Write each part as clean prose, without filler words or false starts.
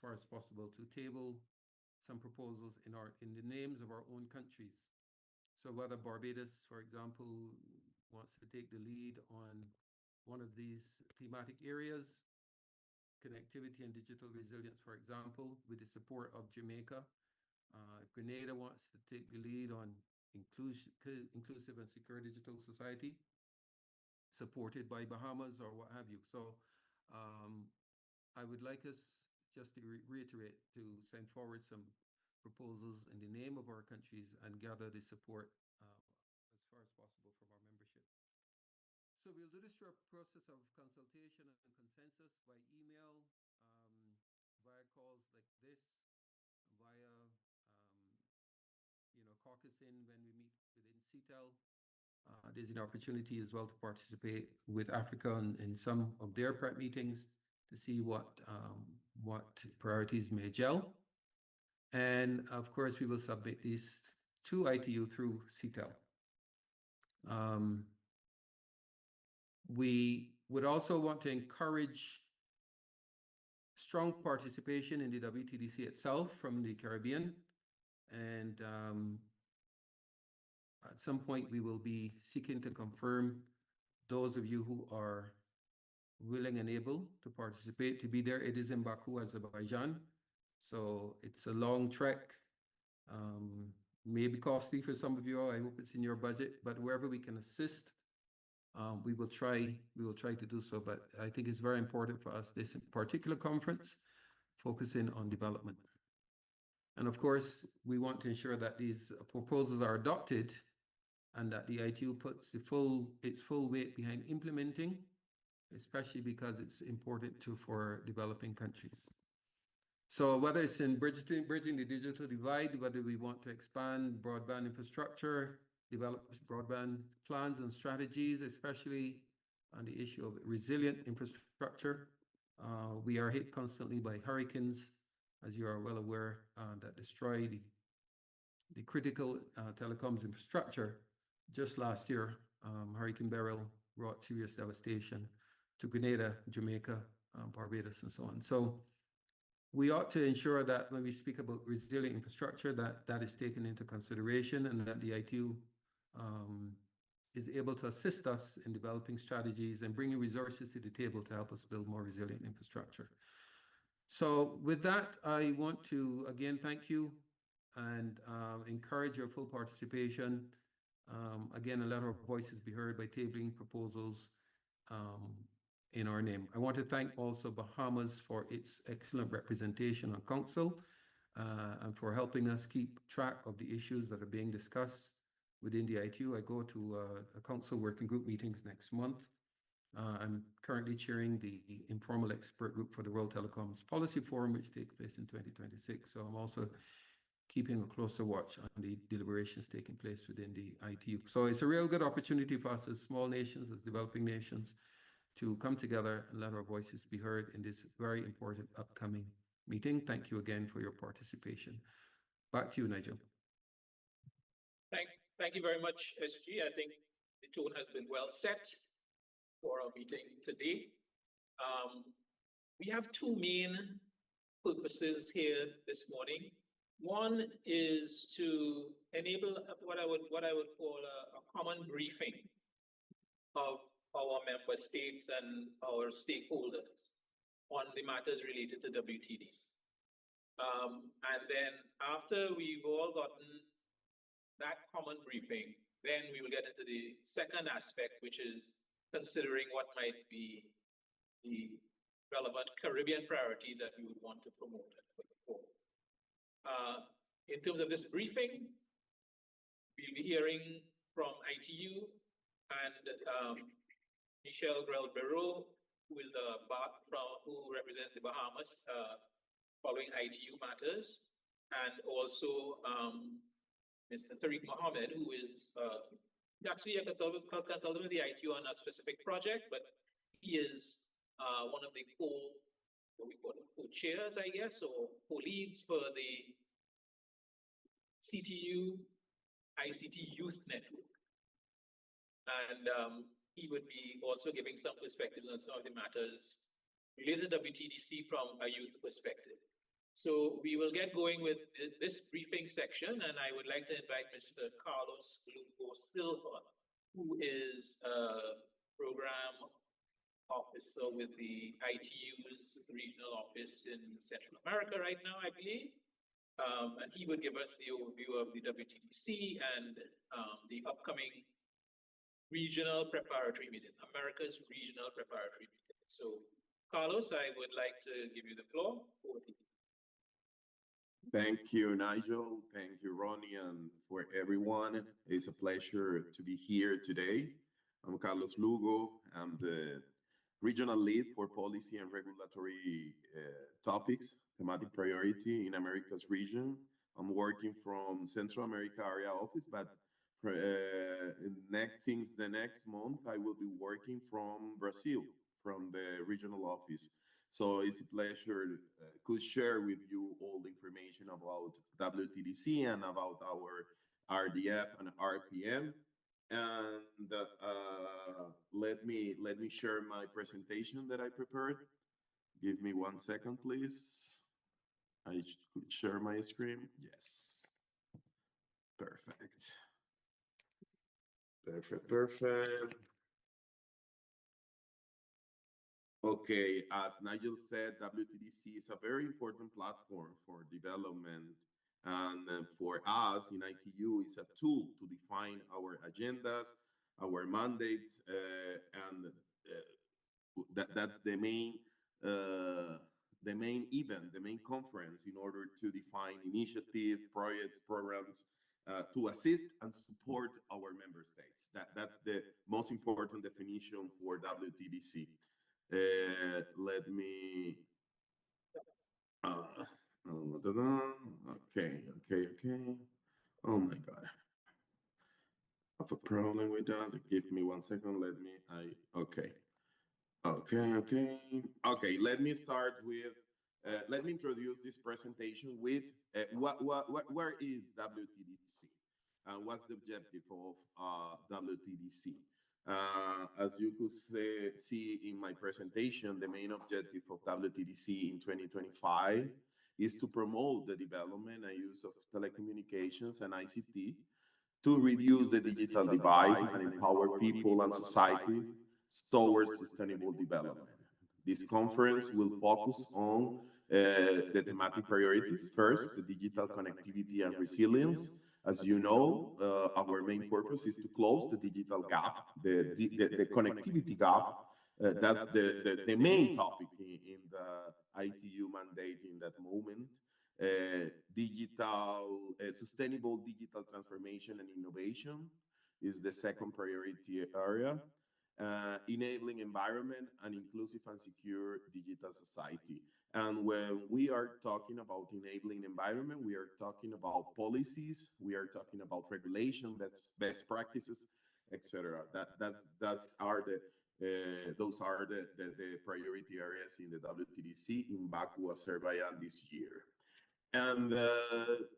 far as possible, to table some proposals in the names of our own countries. So whether Barbados, for example, wants to take the lead on one of these thematic areas, connectivity and digital resilience, for example, with the support of Jamaica. If Grenada wants to take the lead on inclusive and secure digital society, supported by Bahamas or what have you. So I would like us just to reiterate to send forward some proposals in the name of our countries and gather the support as far as possible from our membership. So we'll do this through a process of consultation and consensus by email, via calls like this, via caucusing when we meet within CTEL. There's an opportunity as well to participate with Africa in some of their prep meetings to see what priorities may gel. And of course, we will submit these to ITU through CTEL. We would also want to encourage strong participation in the WTDC itself from the Caribbean. And at some point, we will be seeking to confirm those of you who are willing and able to participate to be there. It is in Baku, Azerbaijan. So it's a long trek. May be costly for some of you. I hope it's in your budget, but wherever we can assist, we will try to do so. But I think it's very important for us, this particular conference, focusing on development. And of course, we want to ensure that these proposals are adopted and that the ITU puts its full weight behind implementing, especially because it's important for developing countries. So whether it's in bridging the digital divide, whether we want to expand broadband infrastructure, develop broadband plans and strategies, especially on the issue of resilient infrastructure. We are hit constantly by hurricanes, as you are well aware, that destroy the critical telecoms infrastructure. Just last year, Hurricane Beryl brought serious devastation to Grenada, Jamaica, Barbados, and so on. So we ought to ensure that when we speak about resilient infrastructure, that is taken into consideration and that the ITU is able to assist us in developing strategies and bringing resources to the table to help us build more resilient infrastructure. So with that, I want to again thank you and encourage your full participation. Again, let our voices be heard by tabling proposals in our name. I want to thank also Bahamas for its excellent representation on Council and for helping us keep track of the issues that are being discussed within the ITU. I go to a Council working group meetings next month. I'm currently chairing the informal expert group for the World Telecoms Policy Forum, which takes place in 2026. So I'm also keeping a closer watch on the deliberations taking place within the ITU. So it's a real good opportunity for us as small nations, as developing nations, to come together and let our voices be heard in this very important upcoming meeting. Thank you again for your participation. Back to you, Nigel. Thank you very much, SG. I think the tone has been well set for our meeting today. We have two main purposes here this morning. One is to enable what I would call a common briefing of our member states and our stakeholders on the matters related to WTDs. And then after we've all gotten that common briefing, then we will get into the second aspect, which is considering what might be the relevant Caribbean priorities that we would want to promote and put forward. In terms of this briefing, we'll be hearing from ITU and Michel Grel-Bereau, who represents the Bahamas, following ITU matters, and also Mr. Tariq Mohammed, who is actually a consultant with the ITU on a specific project, but he is one of the co-chairs, I guess, or co-leads for the CTU ICT Youth Network. And he would be also giving some perspectives on some of the matters related to WTDC from a youth perspective. So we will get going with this briefing section, and I would like to invite Mr. Carlos Lugo Silva, who is a program officer with the ITU's regional office in Central America right now, I believe. And he would give us the overview of the WTDC and the upcoming regional preparatory meeting, America's regional preparatory meeting. So, Carlos, I would like to give you the floor. Over to you. Thank you, Nigel. Thank you, Ronnie, and for everyone. It's a pleasure to be here today. I'm Carlos Lugo. I'm the regional lead for policy and regulatory topics, thematic priority in America's region. I'm working from Central America area office, but since the next month, I will be working from Brazil, from the regional office. So it's a pleasure could share with you all the information about WTDC and about our RDF and RPM. And let me share my presentation that I prepared. Give me 1 second, please. I could share my screen. Yes. Perfect. Perfect. Okay, as Nigel said, WTDC is a very important platform for development. And for us in ITU, it's a tool to define our agendas, our mandates, and that's the main event, the main conference in order to define initiatives, projects, programs to assist and support our member states. That's the most important definition for WTDC. Let me. Okay. Oh my God. I have a problem with that. Give me 1 second. Okay. Let me start with. Let me introduce this presentation with where is WTDC and what's the objective of WTDC. As you could see in my presentation, the main objective of WTDC in 2025 is to promote the development and use of telecommunications and ICT to reduce the digital divide and empower people and society towards sustainable development. This conference will focus on the thematic priorities. First, the digital connectivity and resilience. As you know, our main purpose is to close the digital gap, the connectivity gap. That's the main topic in the ITU mandate in that moment. Sustainable digital transformation and innovation is the second priority area. Enabling environment and inclusive and secure digital society. And when we are talking about enabling environment, we are talking about policies, we are talking about regulation, that's best practices, etc. Those are the priority areas in the WTDC in Baku, Azerbaijan this year. And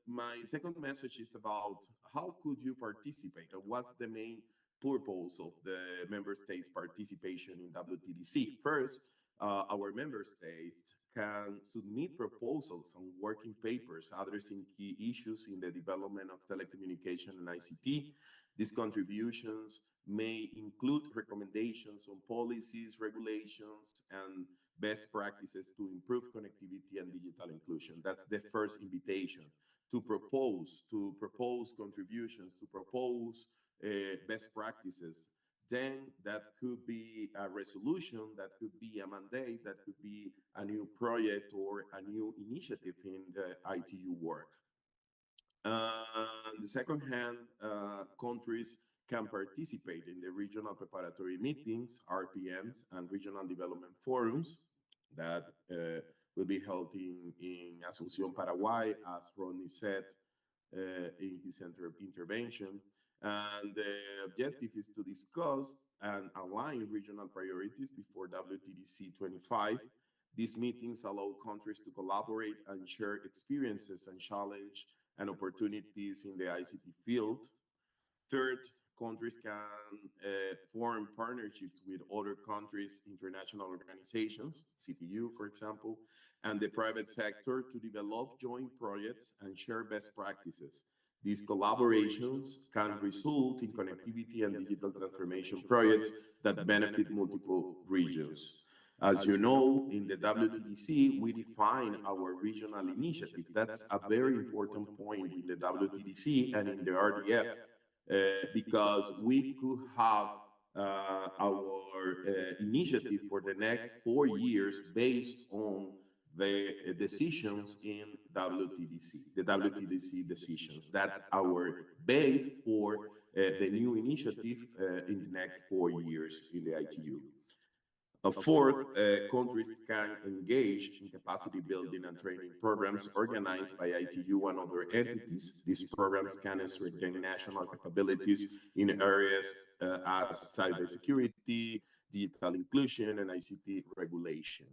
my second message is about how could you participate, or what's the main purpose of the member states' participation in WTDC. First, our member states can submit proposals and working papers addressing key issues in the development of telecommunication and ICT. These contributions may include recommendations on policies, regulations, and best practices to improve connectivity and digital inclusion. That's the first invitation, to propose contributions, to propose best practices. Then that could be a resolution, that could be a mandate, that could be a new project or a new initiative in the ITU work. On the second hand, countries can participate in the regional preparatory meetings, RPMs, and regional development forums that will be held in Asunción, Paraguay, as Ronnie said in his intervention. And the objective is to discuss and align regional priorities before WTDC-25. These meetings allow countries to collaborate and share experiences and challenge and opportunities in the ICT field. Third, countries can form partnerships with other countries, international organizations, CTU, for example, and the private sector to develop joint projects and share best practices. These collaborations can result in connectivity and digital transformation projects that benefit multiple regions. As you know, in the WTDC, we define our regional initiative. That's a very important point in the WTDC and in the RDF, because we could have our initiative for the next 4 years based on the decisions in WTDC, the WTDC decisions. That's our base for the new initiative in the next 4 years in the ITU. Fourth, countries can engage in capacity building and training programs organized by ITU and other entities. These programs can strengthen national capabilities in areas as cybersecurity, digital inclusion, and ICT regulation.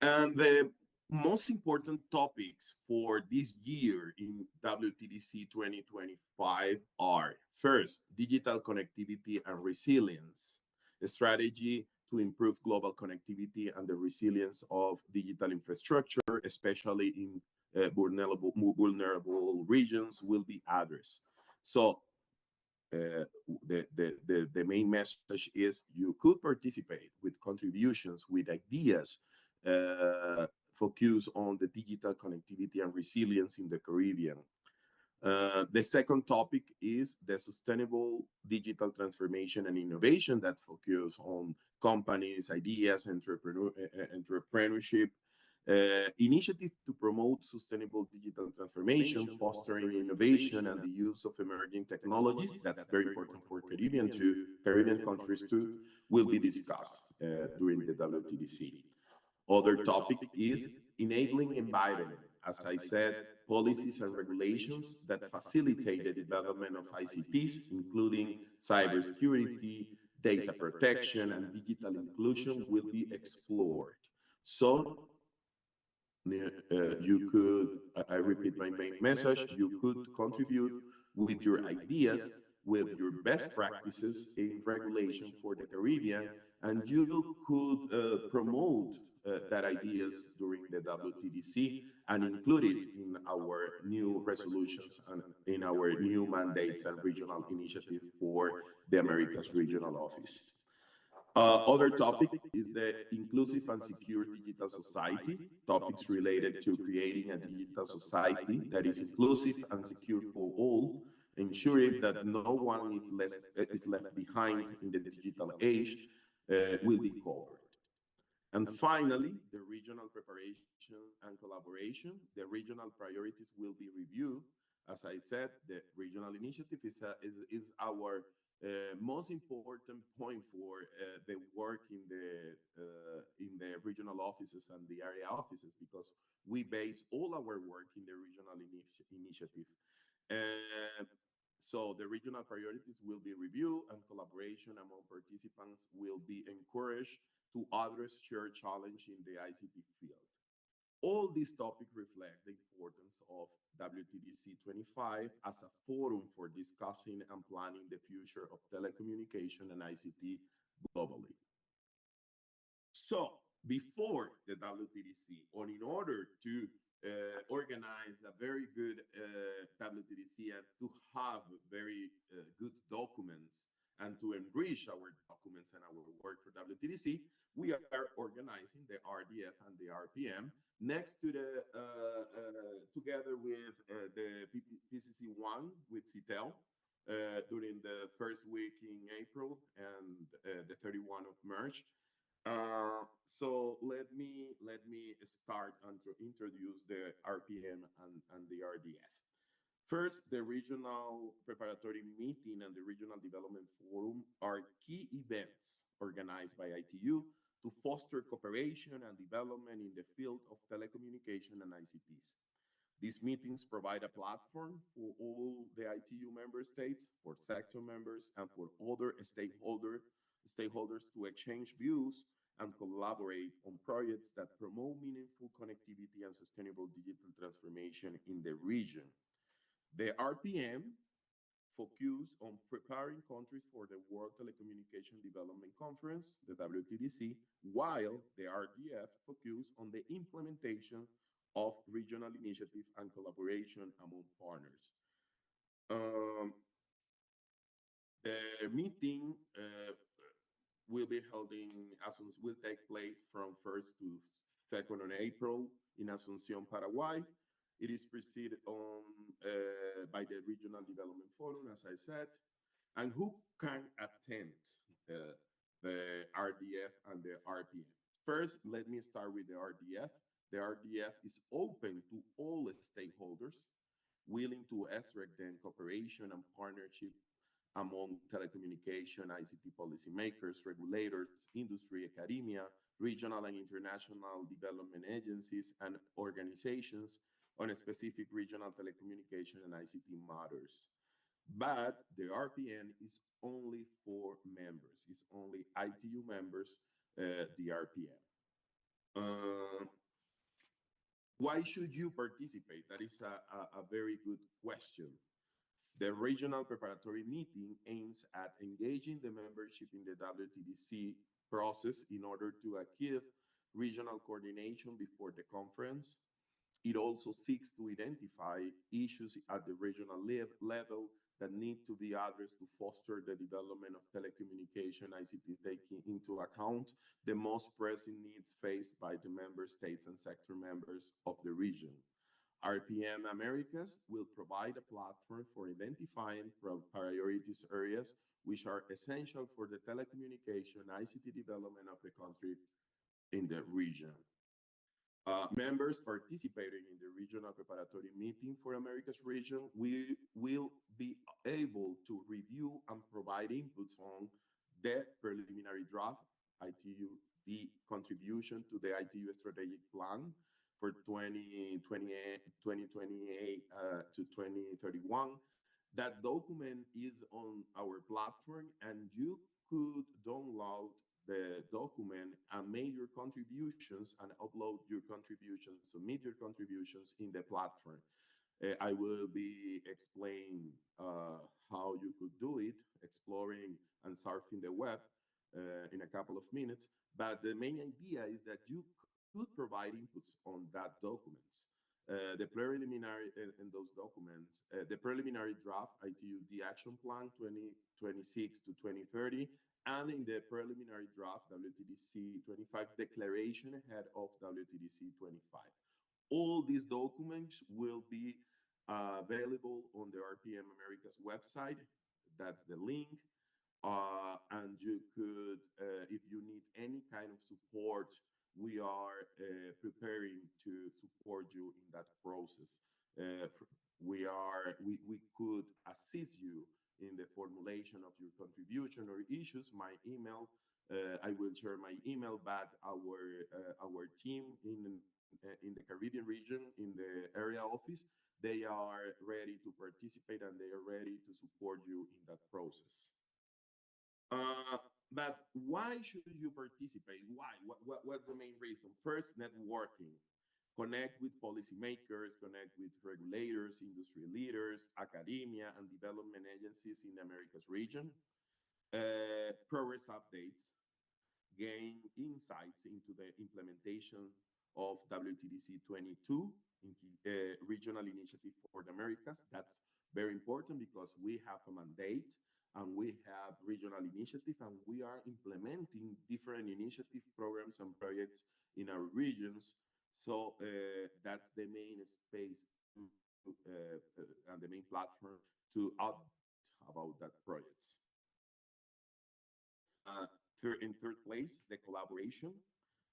And the most important topics for this year in WTDC 2025 are: first, digital connectivity and resilience, a strategy to improve global connectivity and the resilience of digital infrastructure, especially in vulnerable regions, will be addressed. So the main message is you could participate with contributions, with ideas, focus on the digital connectivity and resilience in the Caribbean. The second topic is the sustainable digital transformation and innovation that focus on companies, ideas, entrepreneurship, initiative to promote sustainable digital transformation, fostering innovation and the use of emerging technologies. That's very important for Caribbean countries too, will be discussed during the WTDC. Other topic is enabling environment. As I said, policies and regulations that facilitate the development of ICTs, including cybersecurity, data protection, and digital inclusion, will be explored. So you could, I repeat my main message, you could contribute with your ideas, with your best practices in regulation for the Caribbean, and you could promote that ideas during the WTDC and include it in our new resolutions and in our new mandates and regional initiative for the Americas Regional Office. Other topic is the inclusive and secure digital society, topics related to creating a digital society that is inclusive and secure for all, ensuring that no one is left behind in the digital age, will be covered. And finally, the regional preparation and collaboration. The regional priorities will be reviewed. As I said, the regional initiative is our most important point for the work in the regional offices and the area offices, because we base all our work in the regional initiative. So the regional priorities will be reviewed, and collaboration among participants will be encouraged to address shared challenge in the ICT field. All these topics reflect the importance of WTDC 25 as a forum for discussing and planning the future of telecommunication and ICT globally. So, before the WTDC, or in order to organize a very good WTDC and to have very good documents and to enrich our documents and our work for WTDC, we are organizing the RDF and the RPM next to the, together with the PCC1 with CTEL during the first week in April and the 31 of March. So let me start and to introduce the RPM and the RDF. First, the Regional Preparatory Meeting and the Regional Development Forum are key events organized by ITU to foster cooperation and development in the field of telecommunication and ICTs. These meetings provide a platform for all the ITU member states, for sector members, and for other stakeholders to exchange views and collaborate on projects that promote meaningful connectivity and sustainable digital transformation in the region. The RPM focus on preparing countries for the World Telecommunication Development Conference, the WTDC, while the RDF focus on the implementation of regional initiative and collaboration among partners. The meeting will be held will take place from 1st to 2nd on April in Asunción, Paraguay. It is preceded by the Regional Development Forum, as I said. And who can attend the RDF and the RPM? First, let me start with the RDF. The RDF is open to all stakeholders willing to strengthen cooperation and partnership among telecommunication, ICT policymakers, regulators, industry, academia, regional and international development agencies, and organizations on a specific regional telecommunication and ICT matters. But the RPN is only for members. It's only ITU members, the RPN. Why should you participate? That is a very good question. The regional preparatory meeting aims at engaging the membership in the WTDC process in order to achieve regional coordination before the conference. It also seeks to identify issues at the regional level that need to be addressed to foster the development of telecommunication ICT, taking into account the most pressing needs faced by the member states and sector members of the region. RPM Americas will provide a platform for identifying priorities areas which are essential for the telecommunication ICT development of the country in the region. Members participating in the regional preparatory meeting for Americas region will be able to review and provide inputs on the preliminary draft ITU, the contribution to the ITU strategic plan for 2028 to 2031. That document is on our platform, and you could download the document and make your contributions and upload your contributions, submit your contributions in the platform. I will be explaining how you could do it, exploring and surfing the web in a couple of minutes. But the main idea is that you could provide inputs on that documents. The preliminary in those documents, the preliminary draft ITU the action plan 2026 to 2030, and in the preliminary draft WTDC-25 declaration ahead of WTDC-25. All these documents will be available on the RPM Americas website. That's the link. And you could, if you need any kind of support, we are preparing to support you in that process. We could assist you in the formulation of your contribution or issues. My email, I will share my email, but our team in the Caribbean region, in the area office, they are ready to participate and they are ready to support you in that process. But why should you participate? Why? What's the main reason? First, networking. Connect with policymakers, connect with regulators, industry leaders, academia, and development agencies in the Americas region. Progress updates. Gain insights into the implementation of WTDC-22, Regional Initiative for the Americas. That's very important because we have a mandate and we have regional initiative, and we are implementing different initiative programs and projects in our regions. So that's the main space and the main platform to update about that projects. In third place, the collaboration,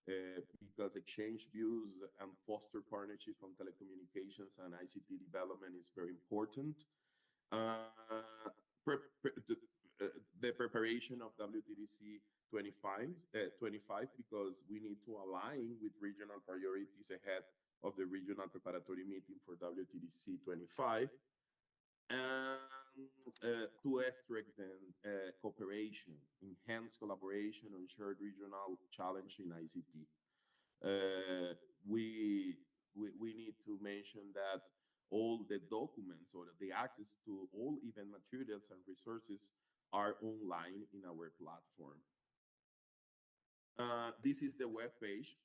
because exchange views and foster partnership on telecommunications and ICT development is very important. The preparation of WTDC-25, because we need to align with regional priorities ahead of the regional preparatory meeting for WTDC-25, and to strengthen cooperation, enhance collaboration on shared regional challenge in ICT. We need to mention that all the documents or the access to all event materials and resources are online in our platform. This is the web page.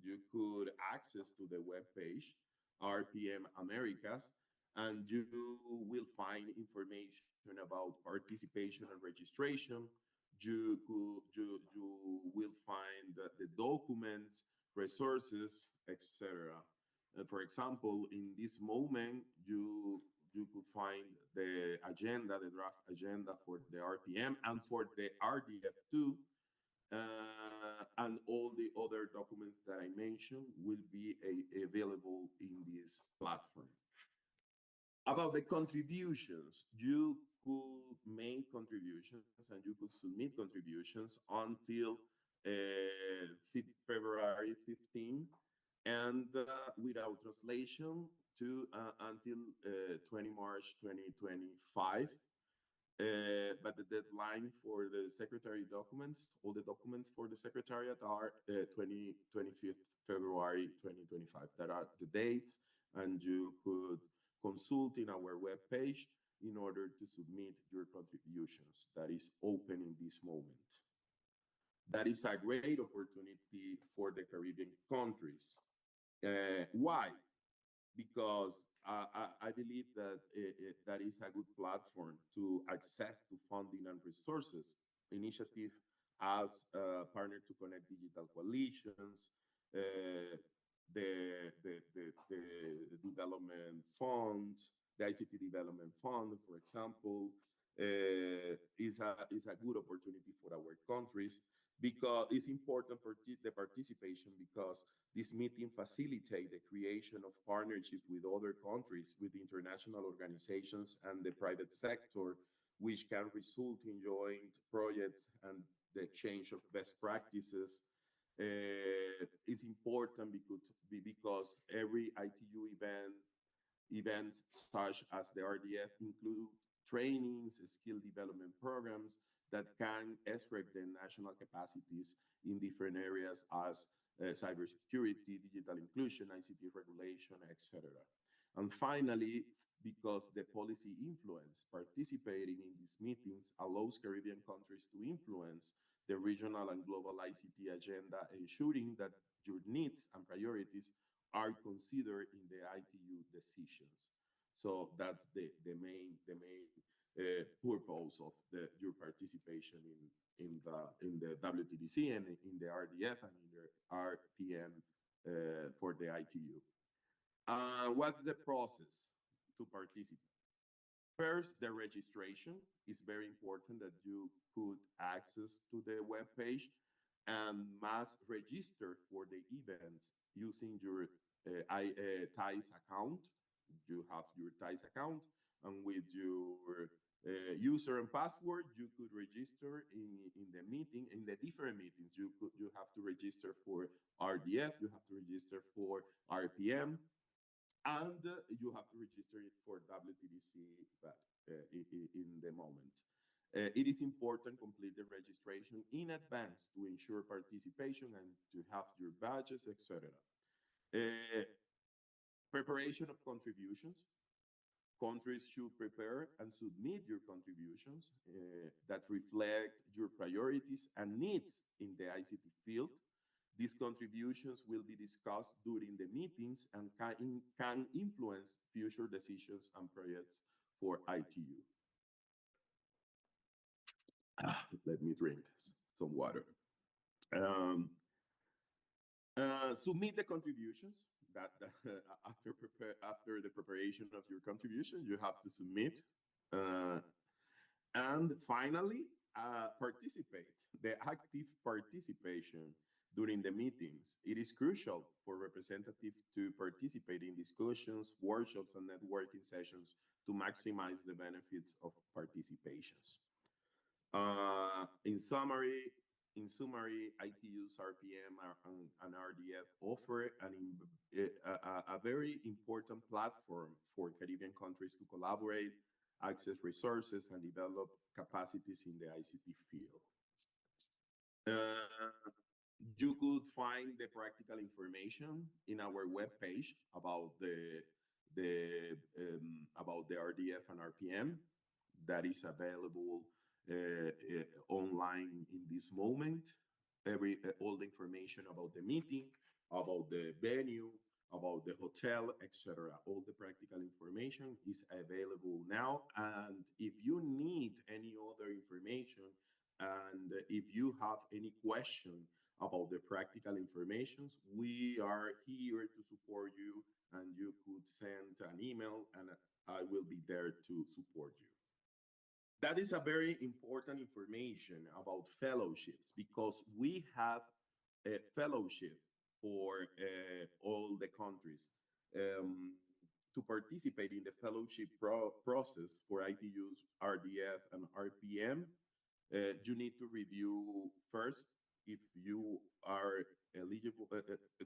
You could access to the web page, RPM Americas, and you will find information about participation and registration. You will find the documents, resources, etc. For example, in this moment, you could find the agenda, the draft agenda for the RPM and for the RDF2, and all the other documents that I mentioned will be available in this platform. About the contributions, you could make contributions and you could submit contributions until February 15, and without translation to until 20 March 2025. But the deadline for the secretary documents, all the documents for the secretariat are 25th February 2025. That are the dates, and you could consult in our webpage in order to submit your contributions. That is open in this moment. That is a great opportunity for the Caribbean countries. Why? Because I believe that that is a good platform to access to funding and resources. Initiative as partner to connect digital coalitions, the development fund, the ICT development fund, for example, is a good opportunity for our countries, because it's important for the participation, because this meeting facilitates the creation of partnerships with other countries, with international organizations and the private sector, which can result in joint projects and the exchange of best practices. Is important because every ITU events such as the RDF include trainings, skill development programs that can strengthen national capacities in different areas as cybersecurity, digital inclusion, ICT regulation, etc. And finally, because the policy influence participating in these meetings allows Caribbean countries to influence the regional and global ICT agenda, ensuring that your needs and priorities are considered in the ITU decisions. So that's the main purpose of your participation in the WTDC and in the RDF and in the RPM for the ITU. What's the process to participate? First, the registration is very important, that you could access to the web page and must register for the events using your TIES account. You have your TIES account, and with your user and password, you could register in the meeting, in the different meetings. You have to register for RDF, you have to register for RPM, and you have to register it for WTDC in the moment. It is important to complete the registration in advance to ensure participation and to have your badges, etc. Preparation of contributions. Countries should prepare and submit your contributions that reflect your priorities and needs in the ICT field. These contributions will be discussed during the meetings and can influence future decisions and projects for ITU. Let me drink some water. Submit the contributions. After the preparation of your contribution, you have to submit. And finally, participate. The active participation during the meetings. It is crucial for representatives to participate in discussions, workshops, and networking sessions to maximize the benefits of participations. In summary, ITU's RPM and RDF offer a very important platform for Caribbean countries to collaborate, access resources, and develop capacities in the ICT field. You could find the practical information in our webpage about about the RDF and RPM that is available online in this moment. All the information about the meeting, about the venue, about the hotel, etc. All the practical information is available now. And if you need any other information, and if you have any question about the practical informations, we are here to support you, and you could send an email and I will be there to support you. That is a very important information about fellowships, because we have a fellowship for all the countries. To participate in the fellowship process for ITUs, RDF, and RPM, you need to review first if you are eligible.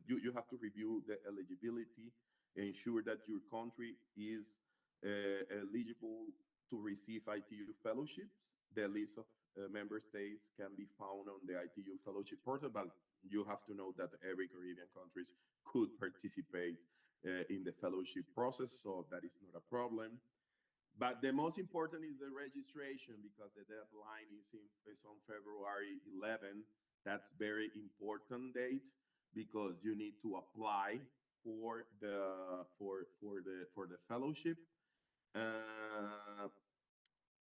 You have to review the eligibility, ensure that your country is eligible to receive ITU fellowships. The list of member states can be found on the ITU fellowship portal, but you have to know that every Caribbean countries could participate in the fellowship process, so that is not a problem. But the most important is the registration, because the deadline is on February 11. That's very important date, because you need to apply for the fellowship.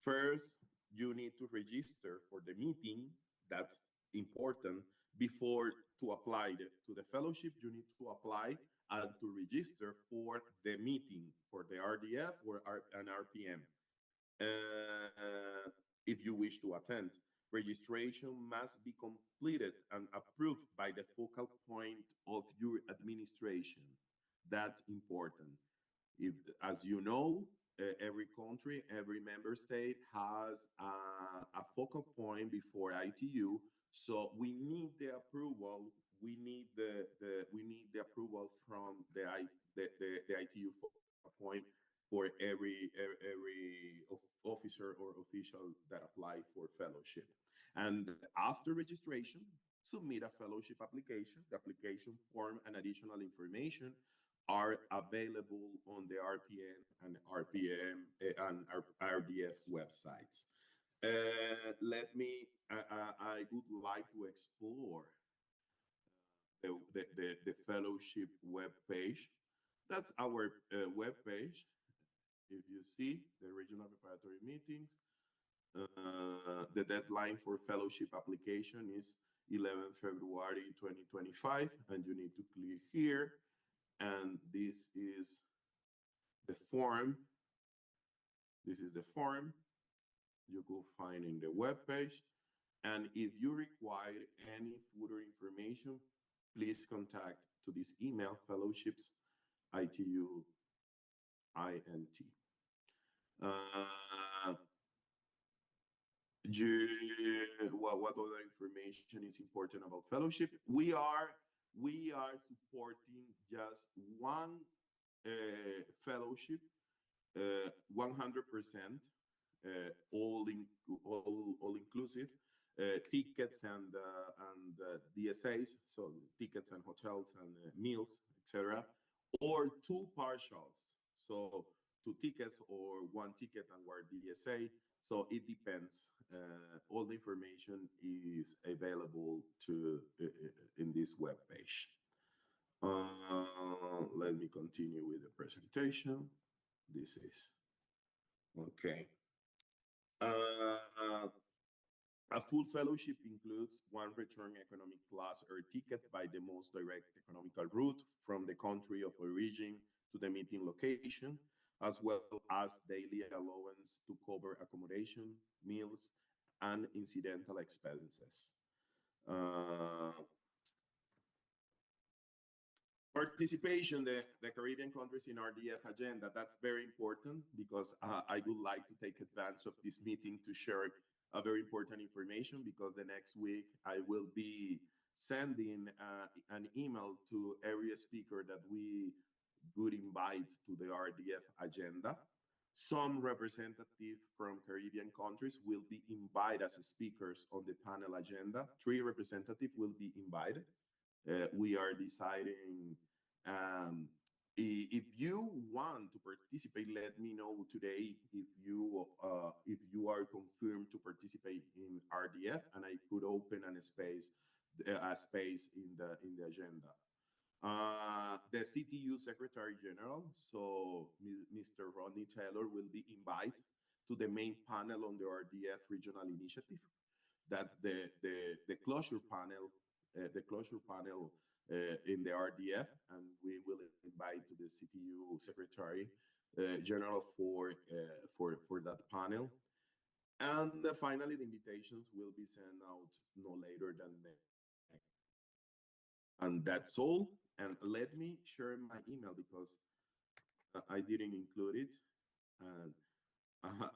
First, you need to register for the meeting. That's important. Before to apply to the fellowship, you need to apply and to register for the meeting, for the RDF or an RPM. If you wish to attend, registration must be completed and approved by the focal point of your administration. That's important. If, as you know, every country, every member state has a focal point before ITU. So we need the approval. We need the approval from the ITU focal point for every officer or official that apply for fellowship. And after registration, submit a fellowship application. The application form and additional information are available on the RPN and RPM and RDF websites. I would like to explore the fellowship web page. That's our web page. If you see the regional preparatory meetings, the deadline for fellowship application is 11 February 2025, and you need to click here. And this is the form. This is the form you could find in the web page. And if you require any further information, please contact to this email, fellowships ITU INT. What other information is important about fellowship? We are supporting just one fellowship, 100%, all inclusive, tickets and DSAs, so tickets and hotels and meals, etc., or two partials, so 2 tickets or 1 ticket and 1 DSA. So it depends. All the information is available in this web page. Let me continue with the presentation. This is okay. A full fellowship includes 1 return economic class air ticket by the most direct economical route from the country of origin to the meeting location, as well as daily allowance to cover accommodation, meals, and incidental expenses. Participation, the Caribbean countries in RDF agenda, that's very important, because I would like to take advantage of this meeting to share a very important information, because the next week I will be sending an email to every speaker that we would invite to the RDF agenda. Some representatives from Caribbean countries will be invited as speakers on the panel agenda. 3 representatives will be invited. We are deciding If you want to participate, let me know today if you are confirmed to participate in RDF, and I could open a space in the agenda. The CTU Secretary General, so Mr. Rodney Taylor, will be invited to the main panel on the RDF regional initiative. That's the closure panel, in the RDF, and we will invite to the CTU Secretary General for that panel. And finally, the invitations will be sent out no later than next. And that's all. And let me share my email because I didn't include it, and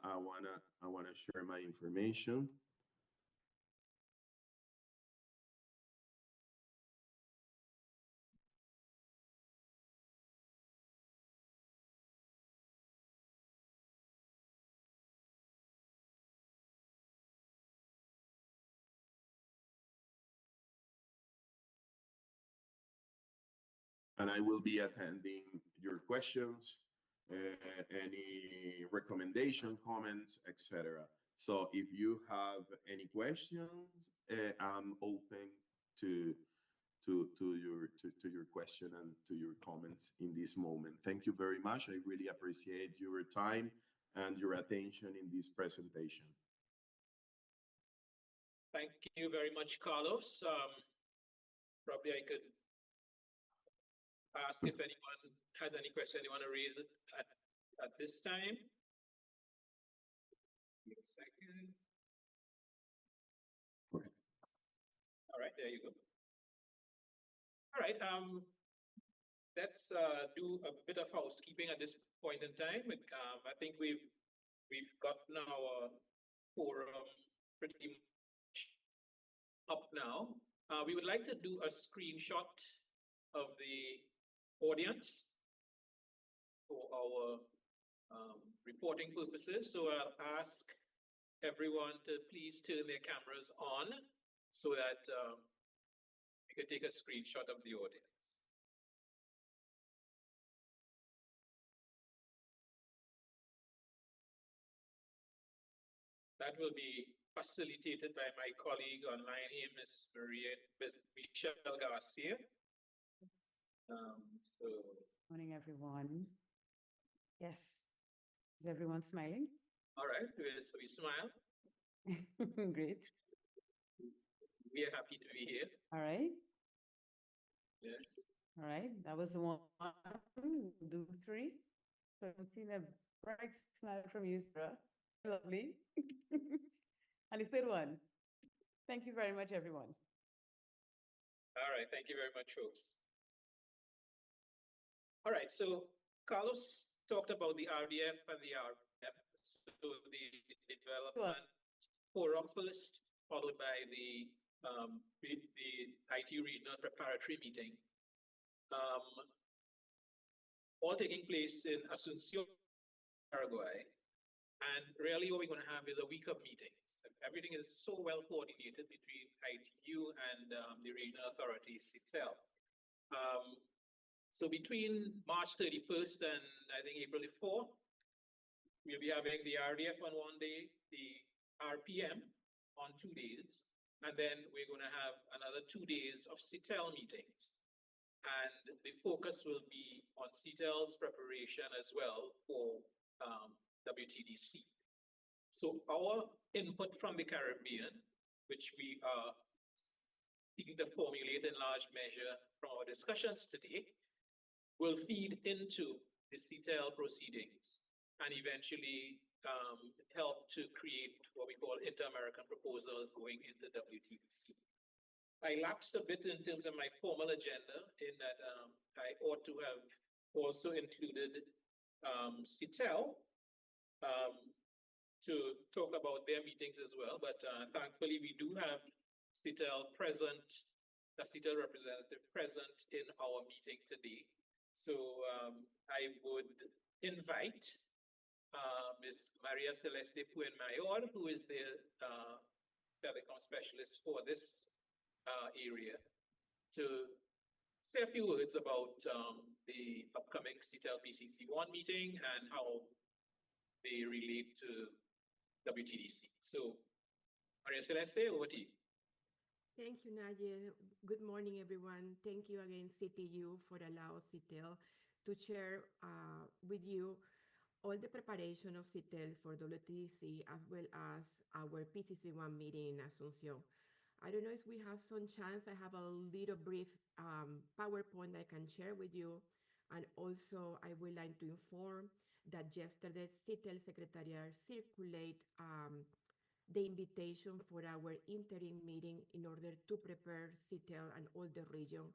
I wanna share my information. And I will be attending your questions, any recommendation, comments, etc. So if you have any questions, I'm open to your question and to your comments in this moment. Thank you very much. I really appreciate your time and your attention in this presentation. Thank you very much, Carlos. Probably I could ask if anyone has any question they want to raise at this time. Give a second. Okay. All right, there you go. All right, let's do a bit of housekeeping at this point in time. I think we've gotten our forum pretty much up now. We would like to do a screenshot of the audience for our reporting purposes. So I'll ask everyone to please turn their cameras on so that we can take a screenshot of the audience. That will be facilitated by my colleague online here, Ms. Michelle Garcia. Morning, everyone. Yes. Is everyone smiling? All right, so we smile. Great. We are happy to be here. All right. Yes. All right. That was one. Do three. So I'm seeing a bright smile from you, Sarah. Lovely. And the third one. Thank you very much, everyone. All right. Thank you very much, folks. All right. So Carlos talked about the RDF and the RDF. So the development forum first, followed by the ITU regional preparatory meeting. All taking place in Asunción, Paraguay. And really what we're going to have is a week of meetings. Everything is so well coordinated between ITU and the regional authority, CTEL. So between March 31st and I think April 4th, we'll be having the RDF on one day, the RPM on 2 days, and then we're going to have another 2 days of CTEL meetings. And the focus will be on CTEL's preparation as well for WTDC. So our input from the Caribbean, which we are seeking to formulate in large measure from our discussions today, will feed into the CTEL proceedings and eventually help to create what we call inter-American proposals going into WTDC. I lapsed a bit in terms of my formal agenda in that I ought to have also included CTEL to talk about their meetings as well, but thankfully we do have CTEL present, the CTEL representative present in our meeting today. So I would invite Ms. Maria Celeste Puenmayor, who is the telecom specialist for this area, to say a few words about the upcoming CTEL PCC1 meeting and how they relate to WTDC. So, Maria Celeste, over to you. Thank you, Nadia. Good morning, everyone. Thank you again, CTU, for allowing CTEL to share with you all the preparation of CTEL for WTDC, as well as our PCC1 meeting in Asunción. I don't know if we have some chance. I have a little brief PowerPoint I can share with you. And also, I would like to inform that yesterday, CTEL Secretariat circulate the invitation for our interim meeting in order to prepare CTEL and all the region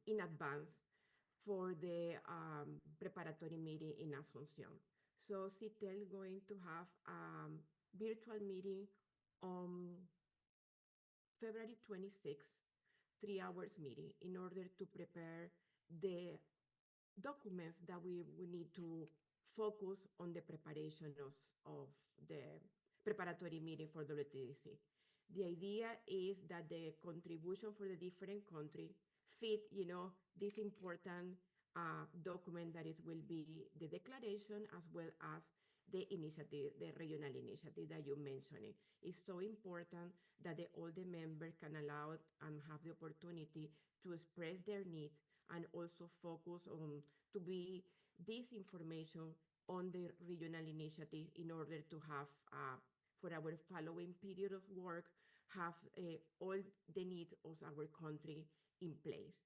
in advance for the preparatory meeting in Asunción. So CTEL going to have a virtual meeting on February 26th, 3 hours meeting in order to prepare the documents that we need to focus on the preparation of the preparatory meeting for WTDC. The idea is that the contribution for the different country fit, this important document that will be the declaration as well as the initiative, the regional initiative that you mentioned. It's so important that all the members can allow and have the opportunity to express their needs and also focus on to be this information on the regional initiative in order to have for our following period of work, have all the needs of our country in place.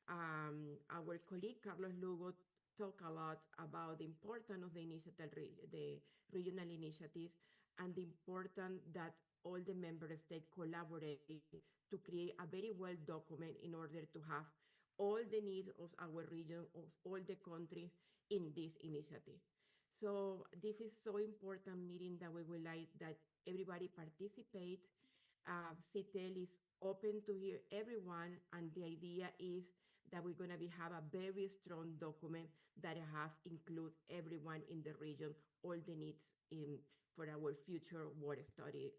Our colleague Carlos Lugo talked a lot about the importance of the initiative, the regional initiatives, and the importance that all the member states collaborate to create a very well document in order to have all the needs of our region, of all the countries in this initiative. So this is so important meeting that we would like that everybody participate. CTEL is open to hear everyone, and the idea is that we're going to have a very strong document that have include everyone in the region, all the needs for our future work study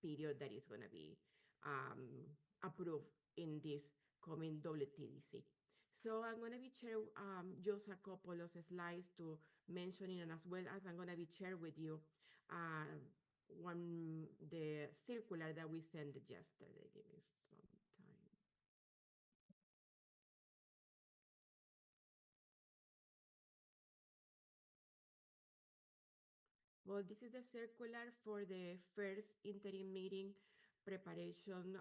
period that is going to be approved in this coming WTDC. So I'm going to be share just a couple of slides to mentioning, and as well as I'm going to be share with you the circular that we sent yesterday. Give me some time. Well, this is a circular for the first interim meeting preparation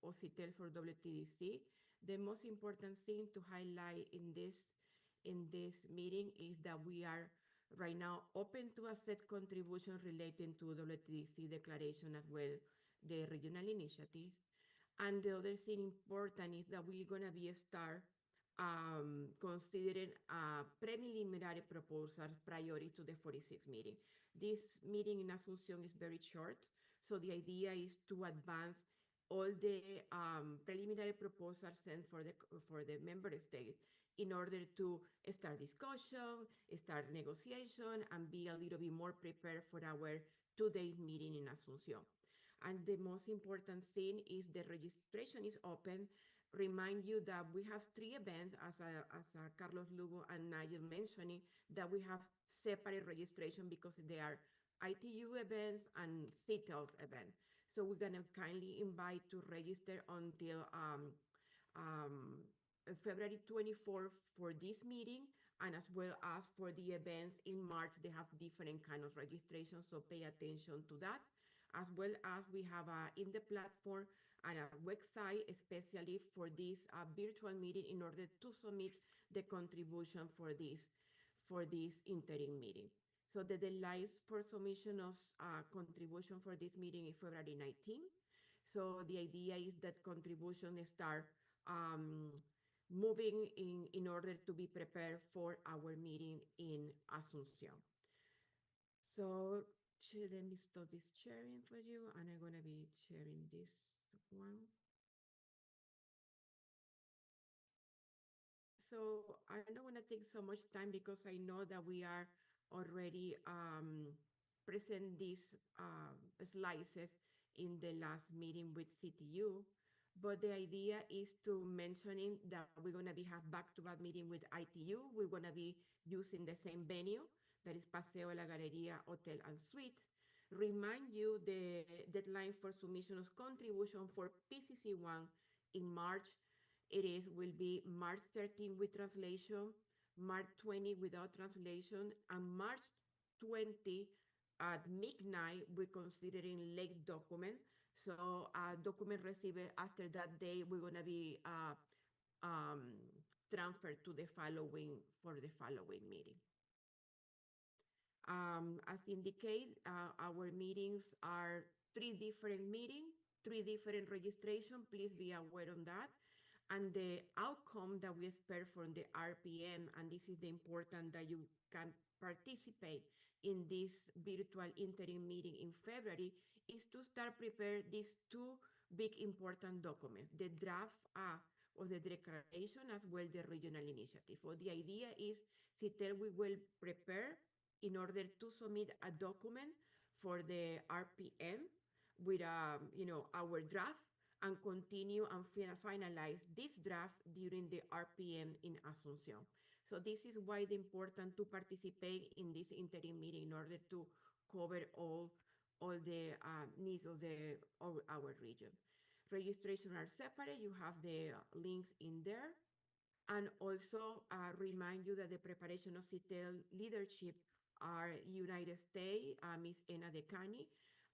of CTEL for WTDC. The most important thing to highlight in this meeting is that we are right now open to accept contributions relating to WTDC declaration as well, the regional initiatives. And the other thing important is that we're going to be considering preliminary proposals prior to the 46th meeting. This meeting in Asunción is very short, so the idea is to advance all the preliminary proposals sent for the member state in order to start discussion, start negotiation, and be a little bit more prepared for our 2-day meeting in Asunción. And the most important thing is the registration is open. Remind you that we have 3 events, as Carlos Lugo and Nigel mentioning, that we have separate registration because they are ITU events and CTEL events. So we're going to kindly invite to register until February 24th for this meeting, and as well as for the events in March. They have different kind of registration, so pay attention to that. As well as we have in the platform and a website, especially for this virtual meeting, in order to submit the contribution for this interim meeting. So the deadline for submission of contribution for this meeting is February 19th. So the idea is that contribution start moving in order to be prepared for our meeting in Asunción. So let me stop this sharing for you, and I'm going to be sharing this one. So I don't want to take so much time because I know that we are already present these slices in the last meeting with CTU, But the idea is to mentioning that we're going to be have back-to-back meeting with ITU. We're going to be using the same venue, that is Paseo La Galería Hotel and Suites. Remind you the deadline for submission of contribution for PCC1 in March. Will be March 13 with translation, March 20 without translation, and March 20 at midnight we're considering late document. So document received after that day, we're gonna be transferred to the following meeting. As indicated, our meetings are 3 different meetings, 3 different registration. Please be aware on that. And the outcome that we expect from the RPM, and this is the important that you can participate in this virtual interim meeting in February, is to start prepare these 2 big important documents, the draft of the declaration as well the regional initiative. So the idea is CITEL we will prepare in order to submit a document for the RPM with our draft and continue and finalize this draft during the RPM in Asunción. So this is why it's important to participate in this interim meeting in order to cover all the needs of our region. Registration are separate. You have the links in there. And also remind you that the preparation of CITEL leadership are United States, Ms. Ena Decani,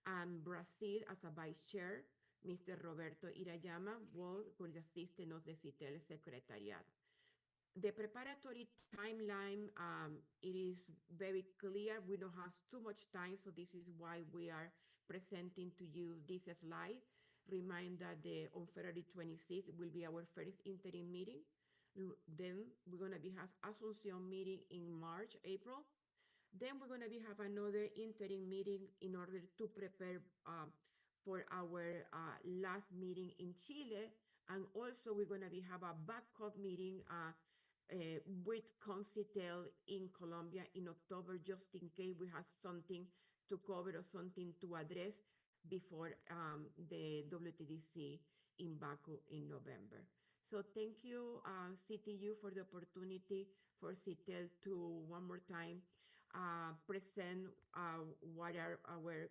and Brazil as a vice chair, Mr. Roberto Irayama, will assist us the CITEL Secretariat. The preparatory timeline, it is very clear. We don't have too much time, so this is why we are presenting to you this slide. Remind that on February 26th will be our first interim meeting. Then we're going to have Asunción meeting in March, April. Then we're going to have another interim meeting in order to prepare for our last meeting in Chile. And also we're going to have a backup meeting with CONCITEL in Colombia in October, just in case we have something to cover or something to address before the WTDC in Baku in November. So thank you, CTU, for the opportunity for CITEL to one more time present what are our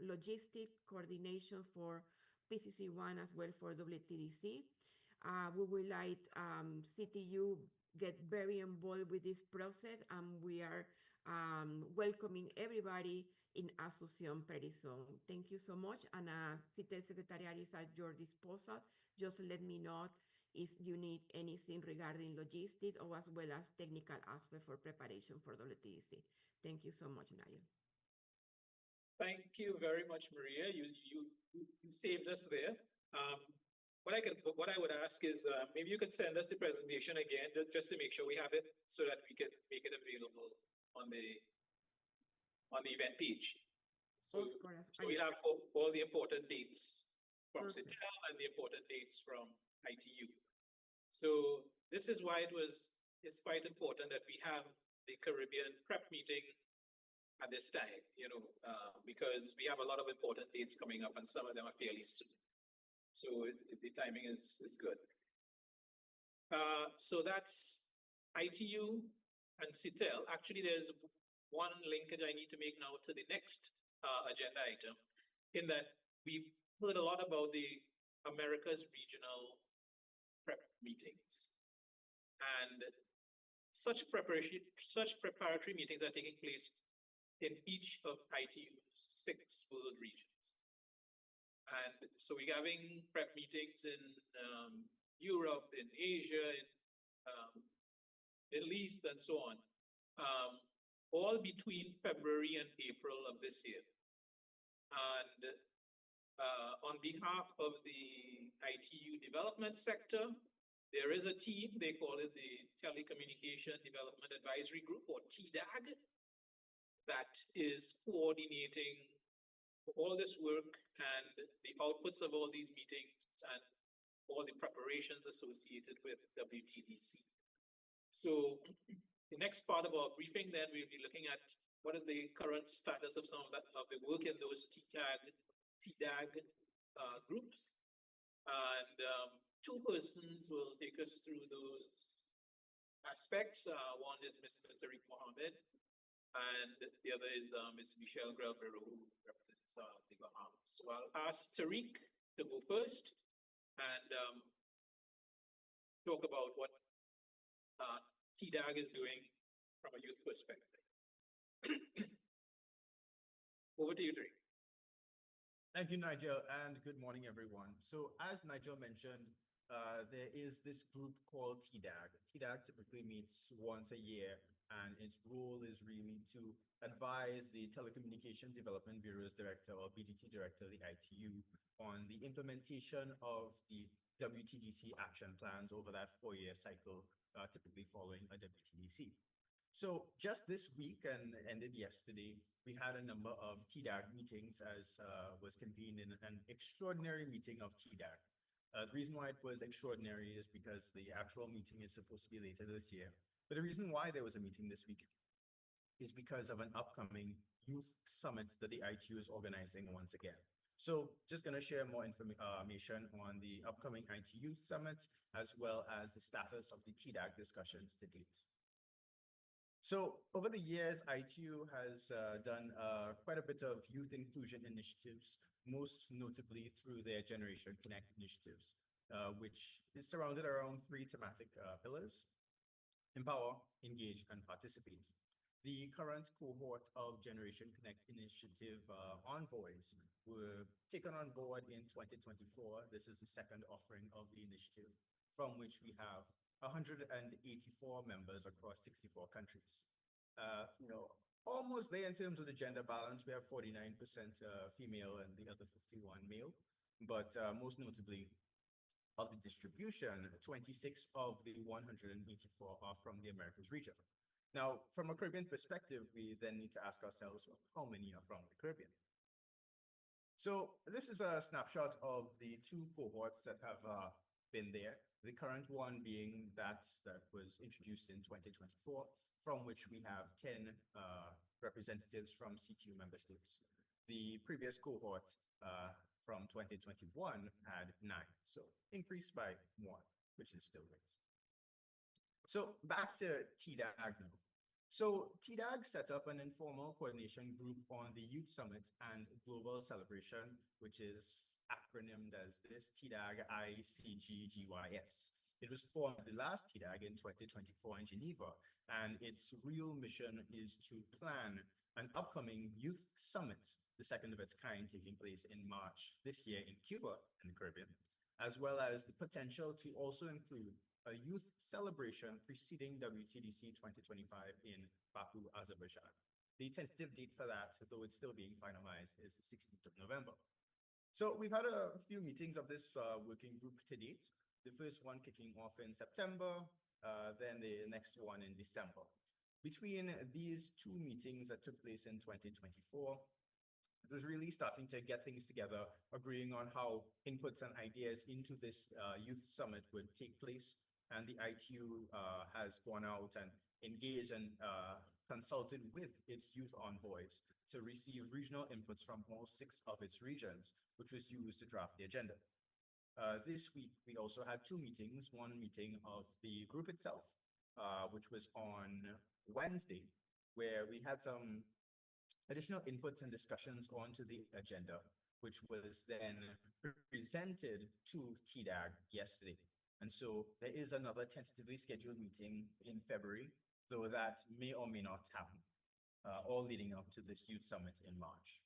logistic coordination for PCC1 as well for WTDC. We would like CTU get very involved with this process, and we are welcoming everybody in Asunción pretty soon. Thank you so much, and CITEL Secretariat is at your disposal. Just let me know if you need anything regarding logistics or as well as technical aspect for preparation for WTDC. Thank you so much, Naya. Thank you very much, Maria. You saved us there. What I would ask is maybe you could send us the presentation again just to make sure we have it so that we can make it available on the event page. So we have all the important dates from CITEL and the important dates from ITU. So this is why it's quite important that we have the Caribbean prep meeting at this time, because we have a lot of important dates coming up and some of them are fairly soon. So the timing is good. So that's ITU and CITEL. Actually, there's one linkage I need to make now to the next agenda item, in that we've heard a lot about the Americas regional prep meetings. And such preparatory meetings are taking place in each of ITU's 6 world regions. And so we're having prep meetings in Europe, in Asia, in Middle East, and so on, all between February and April of this year. And on behalf of the ITU development sector, there is a team, they call it the Telecommunication Development Advisory Group, or TDAG, that is coordinating all this work and the outputs of all these meetings and all the preparations associated with WTDC. So the next part of our briefing, then we'll be looking at what is the current status of some of the work in those TDAG groups. And two persons will take us through those aspects. One is Mr. Tariq Mohammed, and the other is Ms. Michelle Grelbero, who represents the Bahamas. So I'll ask Tariq to go first and talk about what TDAG is doing from a youth perspective. Over to you, Tariq. Thank you, Nigel, and good morning, everyone. So as Nigel mentioned, there is this group called TDAG. TDAG typically meets once a year, and its role is really to advise the Telecommunications Development Bureau's director, or BDT director, the ITU, on the implementation of the WTDC action plans over that 4-year cycle, typically following a WTDC. So just this week and ended yesterday, we had a number of TDAG meetings as was convened in an extraordinary meeting of TDAG. The reason why it was extraordinary is because the actual meeting is supposed to be later this year. But the reason why there was a meeting this week is because of an upcoming youth summit that the ITU is organizing once again. So just going to share more information on the upcoming ITU summit, as well as the status of the TDAG discussions to date. So over the years, ITU has done quite a bit of youth inclusion initiatives, most notably through their Generation Connect initiatives, which is surrounded around 3 thematic pillars: empower, engage, and participate. The current cohort of Generation Connect initiative envoys were taken on board in 2024. This is the second offering of the initiative, from which we have 184 members across 64 countries. Almost there in terms of the gender balance. We have 49% female and the other 51 male. But most notably, of the distribution, 26 of the 184 are from the Americas region. Now, from a Caribbean perspective, we then need to ask ourselves, well, how many are from the Caribbean? So this is a snapshot of the 2 cohorts that have been there. The current one being that was introduced in 2024, from which we have 10 representatives from CTU member states. The previous cohort from 2021 had 9, so increased by 1, which is still great. So back to TDAG now. So TDAG set up an informal coordination group on the Youth Summit and Global Celebration, which is acronymed as this, TDAG ICGGYS. It was formed the last TDAG in 2024 in Geneva, and its real mission is to plan an upcoming youth summit, the second of its kind, taking place in March this year in Cuba in the Caribbean, as well as the potential to also include a youth celebration preceding WTDC-25 in Baku, Azerbaijan. The tentative date for that, though it's still being finalized, is the 16th of November. So we've had a few meetings of this working group to date. The first one kicking off in September, then the next one in December. Between these 2 meetings that took place in 2024, it was really starting to get things together, agreeing on how inputs and ideas into this youth summit would take place. And the ITU has gone out and engaged and consulted with its youth envoys to receive regional inputs from all 6 of its regions, which was used to draft the agenda. This week, we also had 2 meetings, one meeting of the group itself, which was on Wednesday, where we had some additional inputs and discussions onto the agenda, which was then presented to TDAG yesterday. And so there is another tentatively scheduled meeting in February, though that may or may not happen, all leading up to this Youth Summit in March.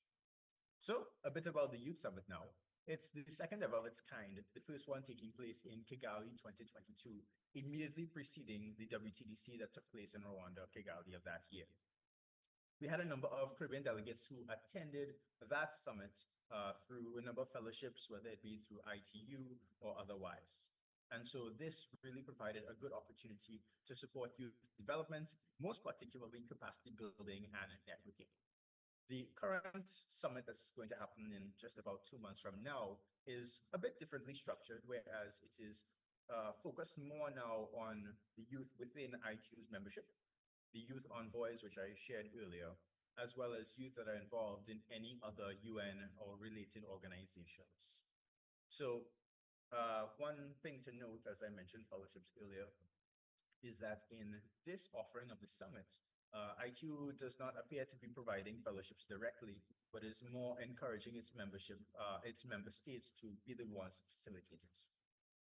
So a bit about the Youth Summit now. It's the second ever of its kind, the first one taking place in Kigali 2022, immediately preceding the WTDC that took place in Rwanda, Kigali of that year. We had a number of Caribbean delegates who attended that summit through a number of fellowships, whether it be through ITU or otherwise. And so this really provided a good opportunity to support youth development, most particularly capacity building and networking. The current summit that's going to happen in just about 2 months from now is a bit differently structured, whereas it is focused more now on the youth within ITU's membership, the youth envoys, which I shared earlier, as well as youth that are involved in any other UN or related organizations. So One thing to note, as I mentioned fellowships earlier, is that in this offering of the summit, ITU does not appear to be providing fellowships directly, but is more encouraging its member states to be the ones to facilitate it.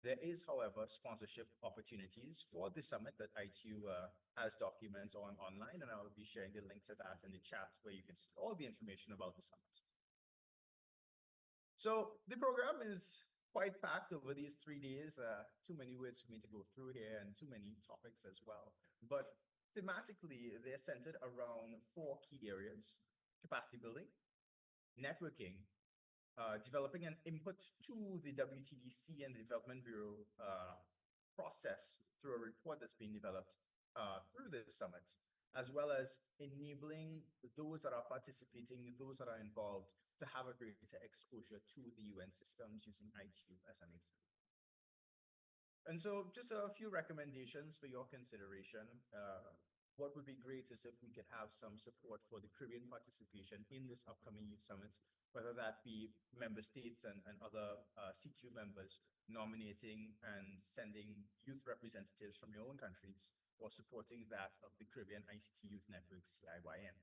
There is, however, sponsorship opportunities for the summit that ITU has documents on online, and I will be sharing the link to that in the chat where you can see all the information about the summit. So the program is quite packed over these 3 days. Too many words for me to go through here and too many topics as well. But thematically, they're centered around 4 key areas: capacity building, networking, developing an input to the WTDC and the Development Bureau process through a report that's being developed through this summit, as well as enabling those that are participating, those that are involved, to have a greater exposure to the UN systems using ITU as an example. And so just a few recommendations for your consideration. What would be great is if we could have some support for the Caribbean participation in this upcoming youth summit, whether that be member states and other CTU members nominating and sending youth representatives from your own countries, or supporting that of the Caribbean ICT Youth Network, CIYN.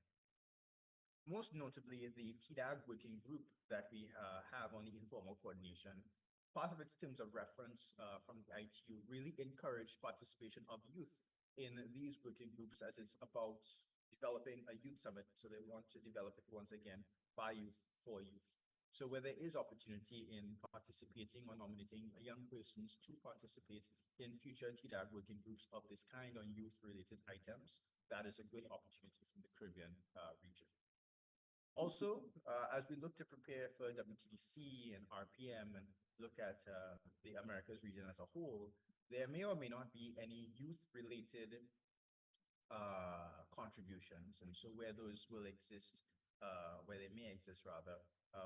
Most notably, the TDAG working group that we have on the informal coordination, part of its terms of reference from the ITU really encouraged participation of youth in these working groups, as it's about developing a youth summit. So they want to develop it once again by youth for youth. So where there is opportunity in participating or nominating young persons to participate in future TDAG working groups of this kind on youth-related items, that is a good opportunity from the Caribbean region. Also, as we look to prepare for WTDC and RPM and look at the Americas region as a whole, there may or may not be any youth-related contributions. And so where those will exist, where they may exist rather,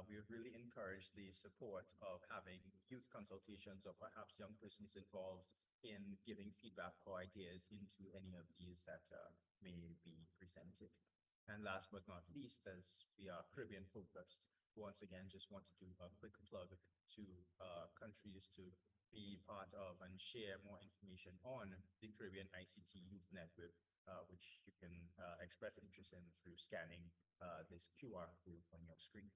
we would really encourage the support of having youth consultations or perhaps young persons involved in giving feedback or ideas into any of these that may be presented. And last but not least, as we are Caribbean focused, once again, just want to do a quick plug to countries to be part of and share more information on the Caribbean ICT Youth Network, which you can express interest in through scanning this QR code on your screen.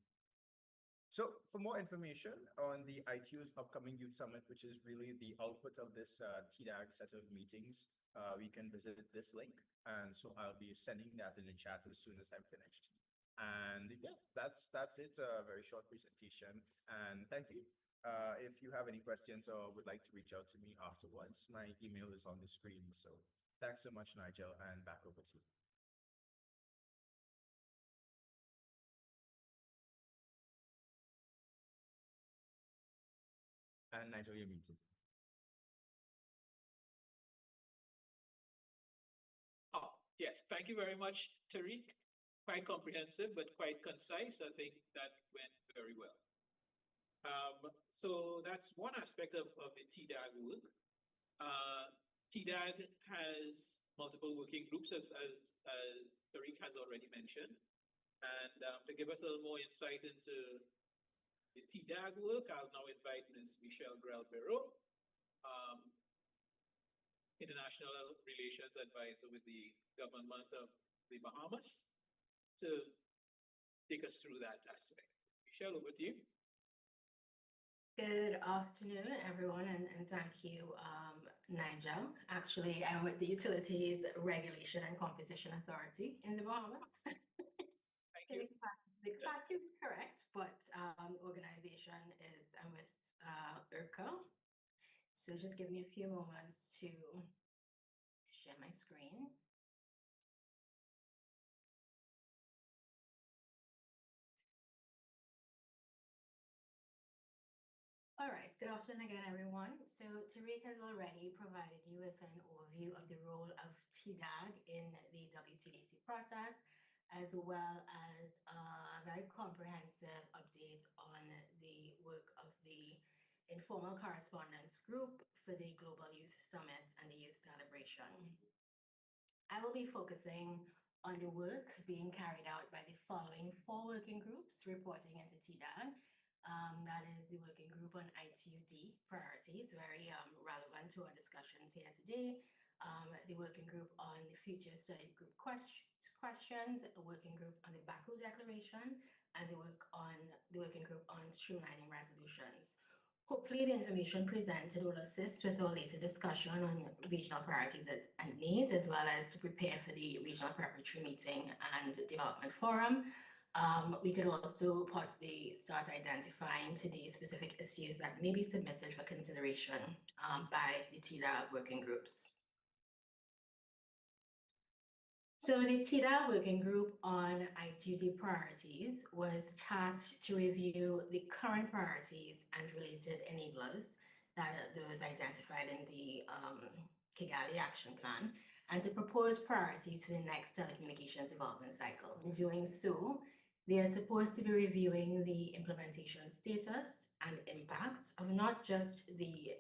So for more information on the ITU's upcoming Youth Summit, which is really the output of this TDAG set of meetings, we can visit this link. And so I'll be sending that in the chat as soon as I'm finished. And yeah, that's it, a very short presentation. And thank you. If you have any questions or would like to reach out to me afterwards, my email is on the screen. So thanks so much, Nigel, and back over to you. And Nigel, you're muted. Oh, yes, thank you very much, Tariq. Quite comprehensive, but quite concise. I think that went very well. So that's one aspect of the TDAG work. TDAG has multiple working groups, as Tariq has already mentioned. And to give us a little more insight into the TDAG work, I'll now invite Ms. Michelle Grel-Bero, International Relations Advisor with the Government of the Bahamas, to take us through that aspect. Michelle, over to you. Good afternoon, everyone, and thank you, Nigel. Actually, I'm with the Utilities Regulation and Competition Authority in the Bahamas. Thank you. The capacity is correct, but organization is I'm with IRCO. So just give me a few moments to share my screen. All right, good afternoon again, everyone. So Tariq has already provided you with an overview of the role of TDAG in the WTDC process, as well as a very comprehensive update on the work of the informal correspondence group for the Global Youth Summit and the Youth Celebration. I will be focusing on the work being carried out by the following 4 working groups reporting into TDAG, That is the working group on ITUD priorities, very relevant to our discussions here today. The working group on the future study group questions, the working group on the Baku Declaration, and the working group on streamlining resolutions. Hopefully, the information presented will assist with our later discussion on regional priorities and needs, as well as to prepare for the regional preparatory meeting and development forum. We could also possibly start identifying today's specific issues that may be submitted for consideration by the TDAG working groups. So the TDAG working group on ITUD priorities was tasked to review the current priorities and related enablers that are those identified in the Kigali Action Plan, and to propose priorities for the next telecommunications development cycle. In doing so, they are supposed to be reviewing the implementation status and impact of not just the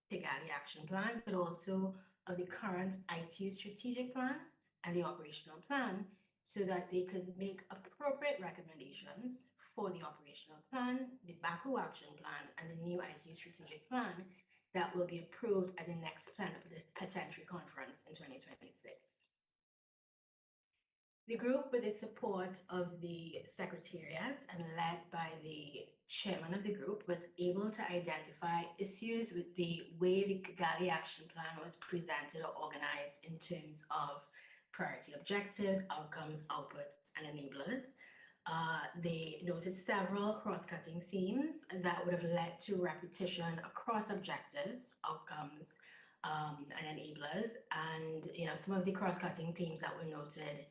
Kigali Action Plan, but also of the current ITU strategic plan and the operational plan, so that they could make appropriate recommendations for the operational plan, the Baku Action Plan, and the new ITU strategic plan that will be approved at the next plenipotentiary conference in 2026. The group, with the support of the Secretariat and led by the chairman of the group, was able to identify issues with the way the Kigali Action Plan was presented or organized in terms of priority objectives, outcomes, outputs, and enablers. They noted several cross-cutting themes that would have led to repetition across objectives, outcomes, and enablers. And some of the cross-cutting themes that were noted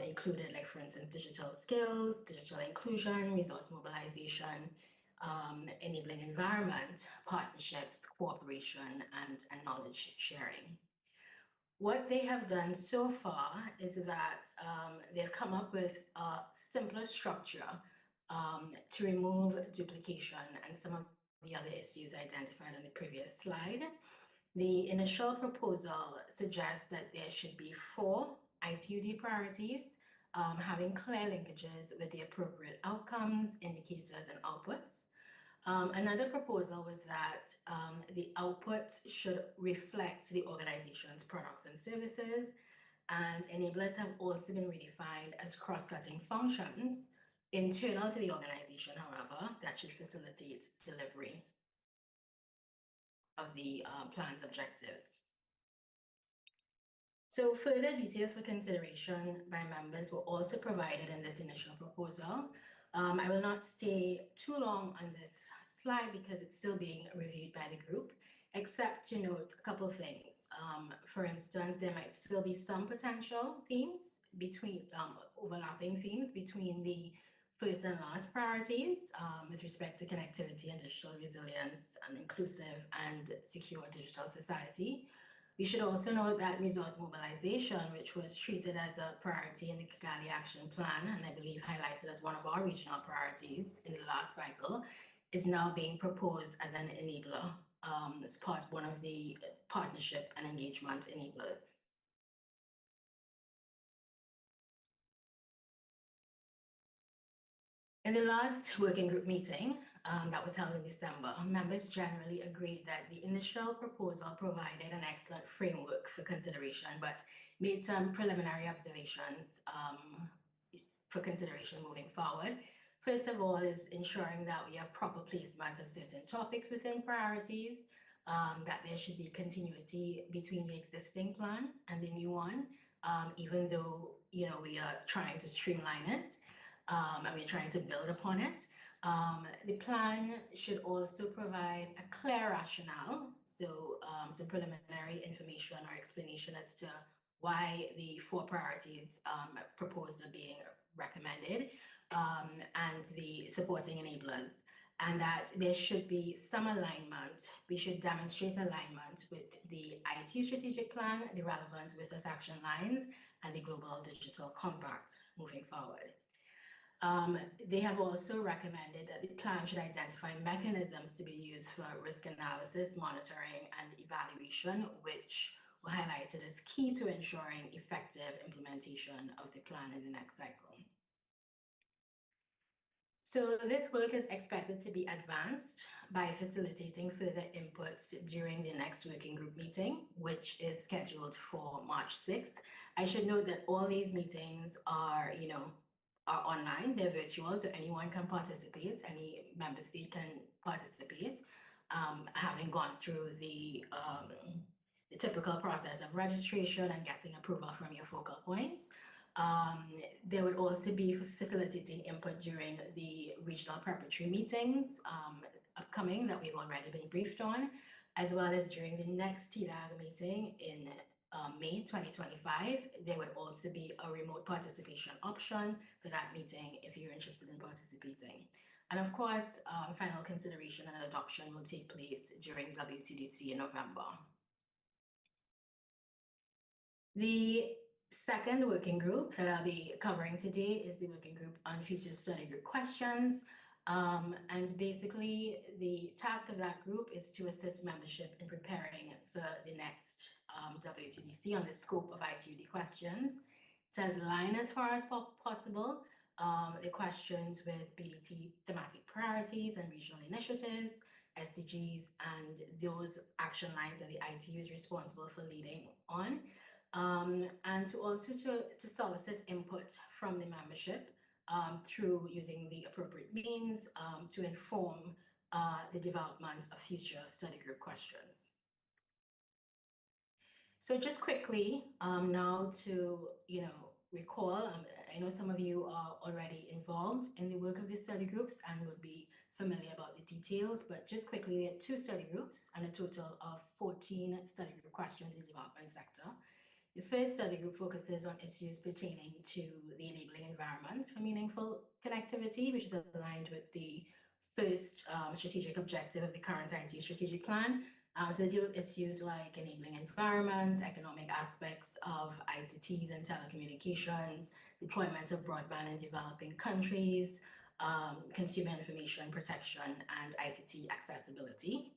included, like, for instance, digital skills, digital inclusion, resource mobilization, enabling environment, partnerships, cooperation, and knowledge sharing. What they have done so far is that they've come up with a simpler structure to remove duplication and some of the other issues identified on the previous slide. The initial proposal suggests that there should be 4 ITUD priorities, having clear linkages with the appropriate outcomes, indicators, and outputs. Another proposal was that the output should reflect the organization's products and services, and enablers have also been redefined as cross-cutting functions internal to the organization, however, that should facilitate delivery of the plan's objectives. So further details for consideration by members were also provided in this initial proposal. I will not stay too long on this slide because it's still being reviewed by the group, except to note a couple of things. For instance, there might still be some potential themes between overlapping themes between the first and last priorities with respect to connectivity and digital resilience, an inclusive and secure digital society. We should also note that resource mobilization, which was treated as a priority in the Kigali Action Plan, and I believe highlighted as one of our regional priorities in the last cycle, is now being proposed as an enabler as one of the partnership and engagement enablers. In the last working group meeting that was held in December, members generally agreed that the initial proposal provided an excellent framework for consideration, but made some preliminary observations for consideration moving forward. First of all is ensuring that we have proper placement of certain topics within priorities, that there should be continuity between the existing plan and the new one, even though we are trying to streamline it. And we're trying to build upon it. The plan should also provide a clear rationale, so some preliminary information or explanation as to why the 4 priorities proposed are being recommended, and the supporting enablers, and that there should be some alignment. We should demonstrate alignment with the ITU strategic plan, the relevant business action lines, and the Global Digital Compact moving forward. They have also recommended that the plan should identify mechanisms to be used for risk analysis, monitoring, and evaluation, which were highlighted as key to ensuring effective implementation of the plan in the next cycle. So this work is expected to be advanced by facilitating further inputs during the next working group meeting, which is scheduled for March 6th. I should note that all these meetings are, are online, they're virtual, so anyone can participate, any member state can participate, having gone through the typical process of registration and getting approval from your focal points. There would also be facilitating input during the regional preparatory meetings upcoming that we've already been briefed on, as well as during the next TDAG meeting in May 2025. There would also be a remote participation option for that meeting if you're interested in participating. And of course, final consideration and adoption will take place during WTDC in November. The second working group that I'll be covering today is the working group on future study group questions. And basically, the task of that group is to assist membership in preparing for the next WTDC on the scope of ITUD questions, to align as far as possible the questions with BDT thematic priorities and regional initiatives, SDGs, and those action lines that the ITU is responsible for leading on. And to also to solicit input from the membership through using the appropriate means to inform the development of future study group questions. So just quickly now to recall, I know some of you are already involved in the work of the study groups and will be familiar about the details, but just quickly, there are 2 study groups and a total of 14 study group questions in the development sector. The first study group focuses on issues pertaining to the enabling environment for meaningful connectivity, which is aligned with the first strategic objective of the current ITU strategic plan. So they deal with issues like enabling environments, economic aspects of ICTs and telecommunications, deployment of broadband in developing countries, consumer information protection, and ICT accessibility.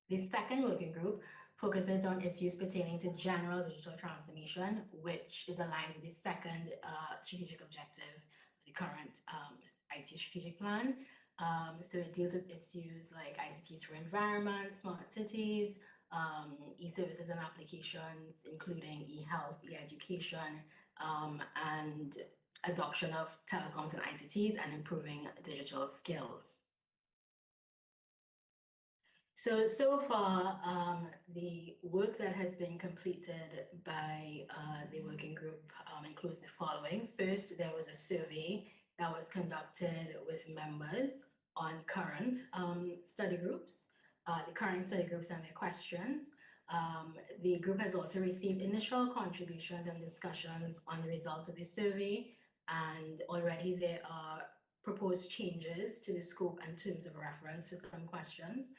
The second working group focuses on issues pertaining to general digital transformation, which is aligned with the second strategic objective of the current IT strategic plan. So it deals with issues like ICTs for environment, smart cities, e-services and applications, including e-health, e-education, and adoption of telecoms and ICTs, and improving digital skills. So far, the work that has been completed by the working group includes the following. First, there was a survey that was conducted with members on current study groups, and their questions. The group has also received initial contributions and discussions on the results of the survey, and already there are proposed changes to the scope and terms of reference for some questions.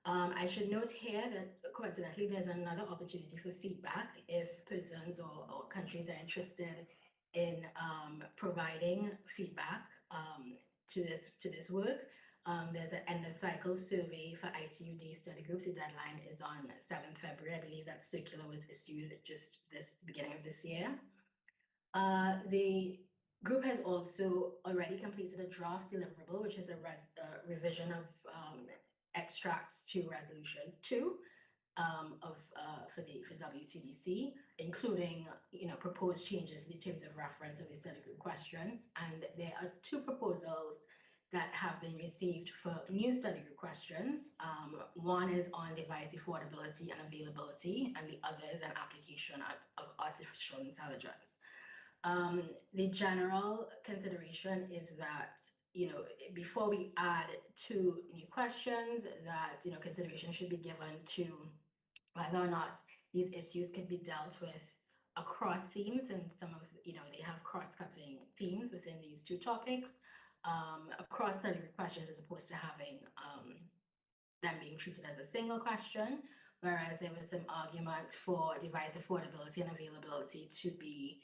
I should note here that coincidentally, there's another opportunity for feedback if persons or countries are interested in providing feedback to this work. There's an end of cycle survey for ITUD study groups. The deadline is on 7th February. I believe that circular was issued just this beginning of this year. The group has also already completed a draft deliverable, which is a revision of extracts to resolution 2 for WTDC, including proposed changes in the terms of reference of the study group questions. And there are 2 proposals that have been received for new study group questions. One is on device affordability and availability, and the other is an application of artificial intelligence. The general consideration is that before we add 2 new questions, that consideration should be given to whether or not these issues can be dealt with across themes, and some of they have cross-cutting themes within these 2 topics, across study group questions, as opposed to having them being treated as a single question. Whereas there was some argument for device affordability and availability to be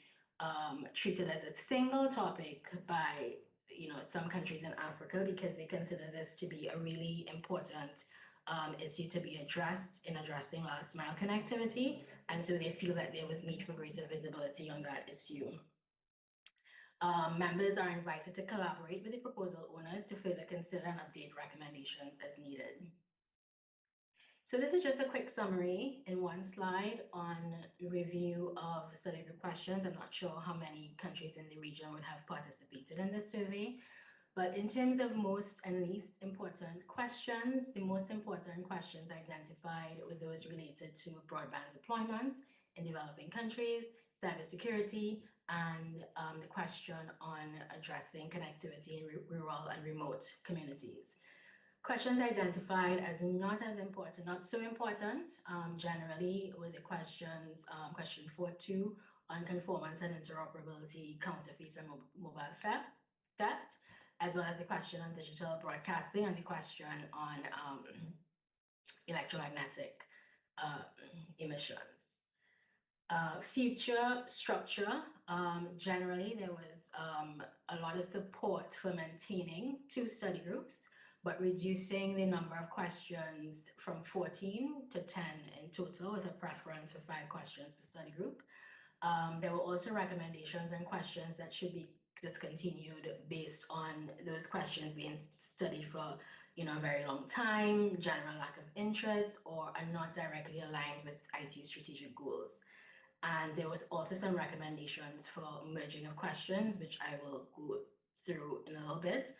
treated as a single topic by some countries in Africa, because they consider this to be a really important issue to be addressed in addressing last mile connectivity, and so they feel that there was need for greater visibility on that issue. Members are invited to collaborate with the proposal owners to further consider and update recommendations as needed. So this is just a quick summary in one slide on review of study group questions. I'm not sure how many countries in the region would have participated in this survey, but in terms of most and least important questions, the most important questions identified were those related to broadband deployment in developing countries, cybersecurity, and the question on addressing connectivity in rural and remote communities. Questions identified as not important, not so important, generally were the questions, question 4.2 on conformance and interoperability, counterfeits and mobile theft, as well as the question on digital broadcasting and the question on electromagnetic emissions. Future structure, generally there was a lot of support for maintaining 2 study groups, but reducing the number of questions from 14 to 10 in total, with a preference for 5 questions per study group. There were also recommendations and questions that should be discontinued based on those questions being studied for a very long time, general lack of interest, or are not directly aligned with ITU strategic goals. And there was also some recommendations for merging of questions, which I will go through in a little bit.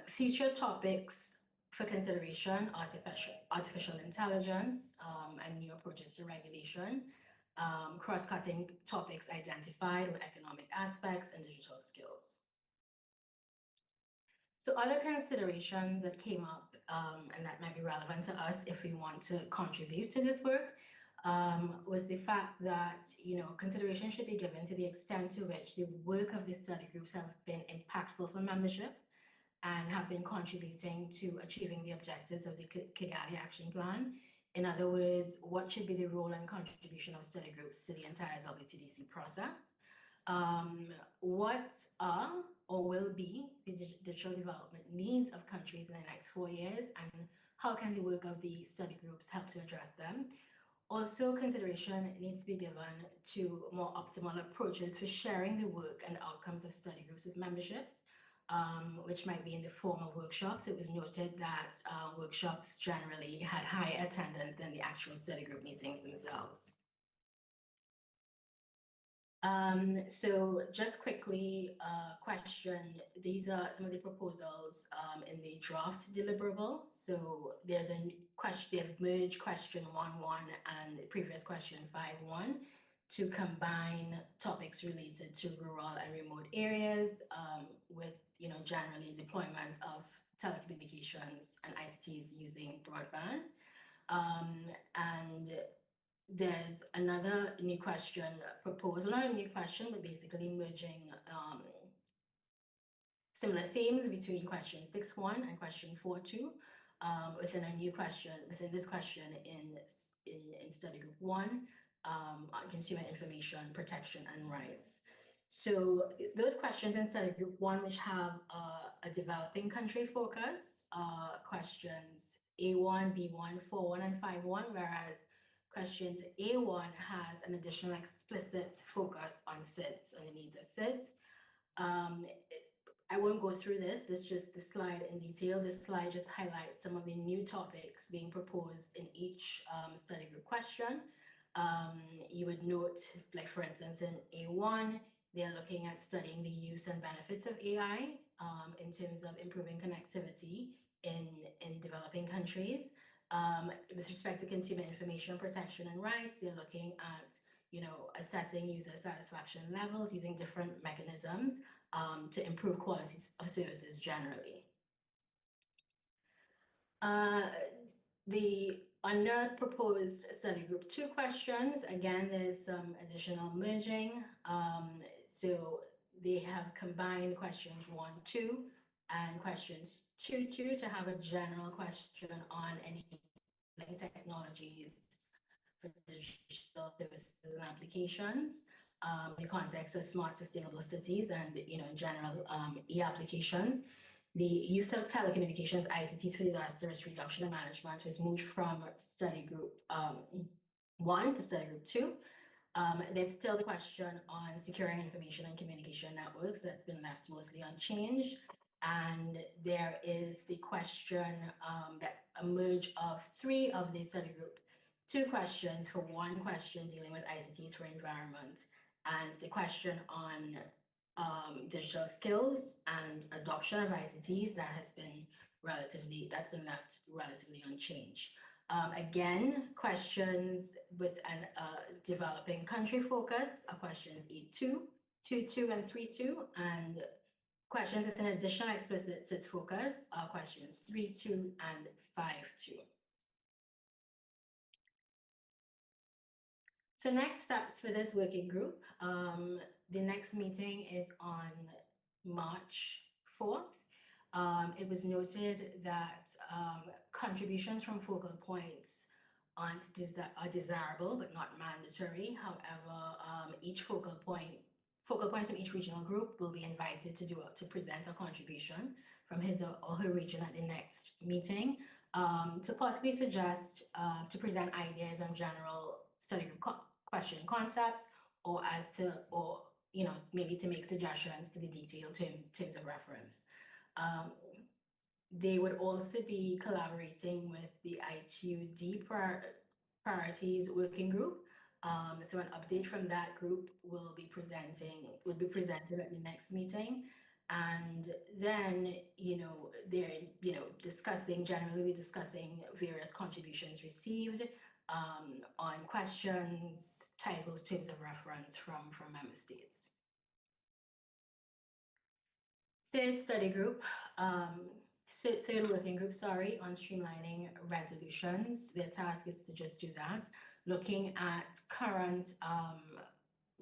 Future topics for consideration: artificial intelligence and new approaches to regulation. Cross-cutting topics identified with economic aspects and digital skills. So other considerations that came up and that might be relevant to us if we want to contribute to this work was the fact that consideration should be given to the extent to which the work of the study groups have been impactful for membership and have been contributing to achieving the objectives of the Kigali Action Plan. In other words, what should be the role and contribution of study groups to the entire WTDC process? What are or will be the digital development needs of countries in the next 4 years, and how can the work of the study groups help to address them? Also, consideration needs to be given to more optimal approaches for sharing the work and outcomes of study groups with memberships, which might be in the form of workshops. It was noted that workshops generally had higher attendance than the actual study group meetings themselves. So just quickly, these are some of the proposals in the draft deliverable. So there's a question, they've merged question 1.1 and the previous question 5.1 to combine topics related to rural and remote areas with, generally deployment of telecommunications and ICTs using broadband. And there's another new question proposed, not a new question, but basically merging similar themes between question 6.1 and question 4.2 within a new question, within this question in study group 1, on consumer information protection and rights. So those questions in study group 1, which have a developing country focus, questions A1, B1, 4.1, and 5.1, whereas question A1 has an additional explicit focus on SIDS and the needs of SIDS. I won't go through this. This is just the slide in detail. This slide just highlights some of the new topics being proposed in each study group question. You would note, like for instance, in A1, they're looking at studying the use and benefits of AI in terms of improving connectivity in developing countries. With respect to consumer information protection and rights, they're looking at, assessing user satisfaction levels using different mechanisms to improve quality of services generally. The under proposed study group 2 questions, again, there's some additional merging. So they have combined questions 1.2 and questions 2.2 to have a general question on enabling technologies for digital services and applications in the context of smart, sustainable cities and, in general, e-applications. The use of telecommunications ICTs for disaster risk reduction and management was moved from study group 1 to study group 2. There's still the question on securing information and communication networks that's been left mostly unchanged. And there is the question that emerged of 3 of the study group, 2 questions for 1 question dealing with ICTs for environment, and the question on digital skills and adoption of ICTs that's been left relatively unchanged. Again, questions with an developing country focus are questions E2, 2.2, and 3.2, and questions with an additional explicit focus are questions 3.2 and 5.2. So next steps for this working group, the next meeting is on March 4th. It was noted that contributions from focal points are desirable but not mandatory. However, each focal points from each regional group will be invited to present a contribution from his or her region at the next meeting, to possibly suggest to present ideas on general study group question concepts, or maybe to make suggestions to the detailed terms of reference. They would also be collaborating with the ITUD priorities working group. So an update from that group will be presented at the next meeting. And then, they're generally discussing various contributions received on questions, titles, terms of reference from member states. Third working group, on streamlining resolutions. Their task is to just do that, looking at current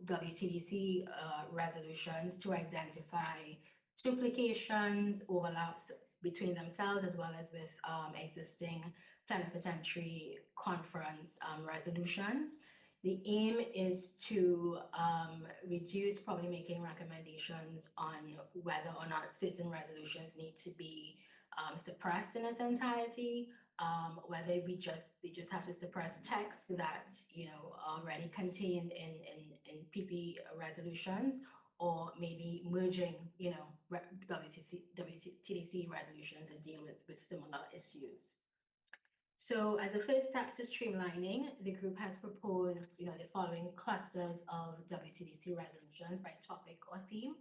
WTDC resolutions to identify duplications, overlaps between themselves, as well as with existing plenipotentiary conference resolutions. The aim is to reduce probably making recommendations on whether or not certain resolutions need to be suppressed in its entirety, whether they just have to suppress text that already contained in PP resolutions, or maybe merging WTDC resolutions that deal with similar issues. So as a first step to streamlining, the group has proposed the following clusters of WTDC resolutions by topic or theme.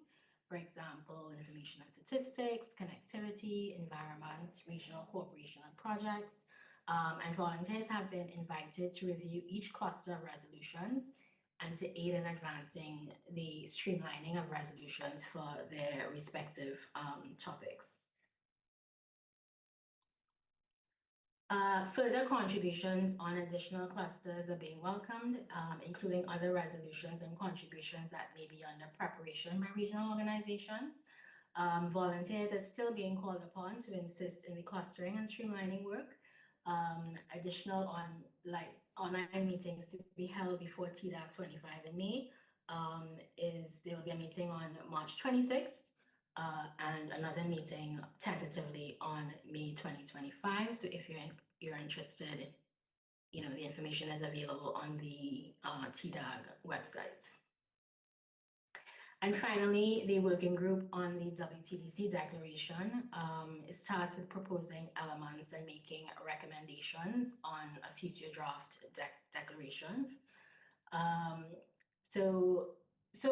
For example, information and statistics, connectivity, environment, regional cooperation and projects. And volunteers have been invited to review each cluster of resolutions and to aid in advancing the streamlining of resolutions for their respective topics. Further contributions on additional clusters are being welcomed, including other resolutions and contributions that may be under preparation by regional organizations. Volunteers are still being called upon to assist in the clustering and streamlining work. Additional online meetings to be held before TDAG-25 in May. There will be a meeting on March 26th. And another meeting tentatively on May 2025. So if you're interested, the information is available on the TDAG website. And finally, the working group on the WTDC declaration is tasked with proposing elements and making recommendations on a future draft declaration. So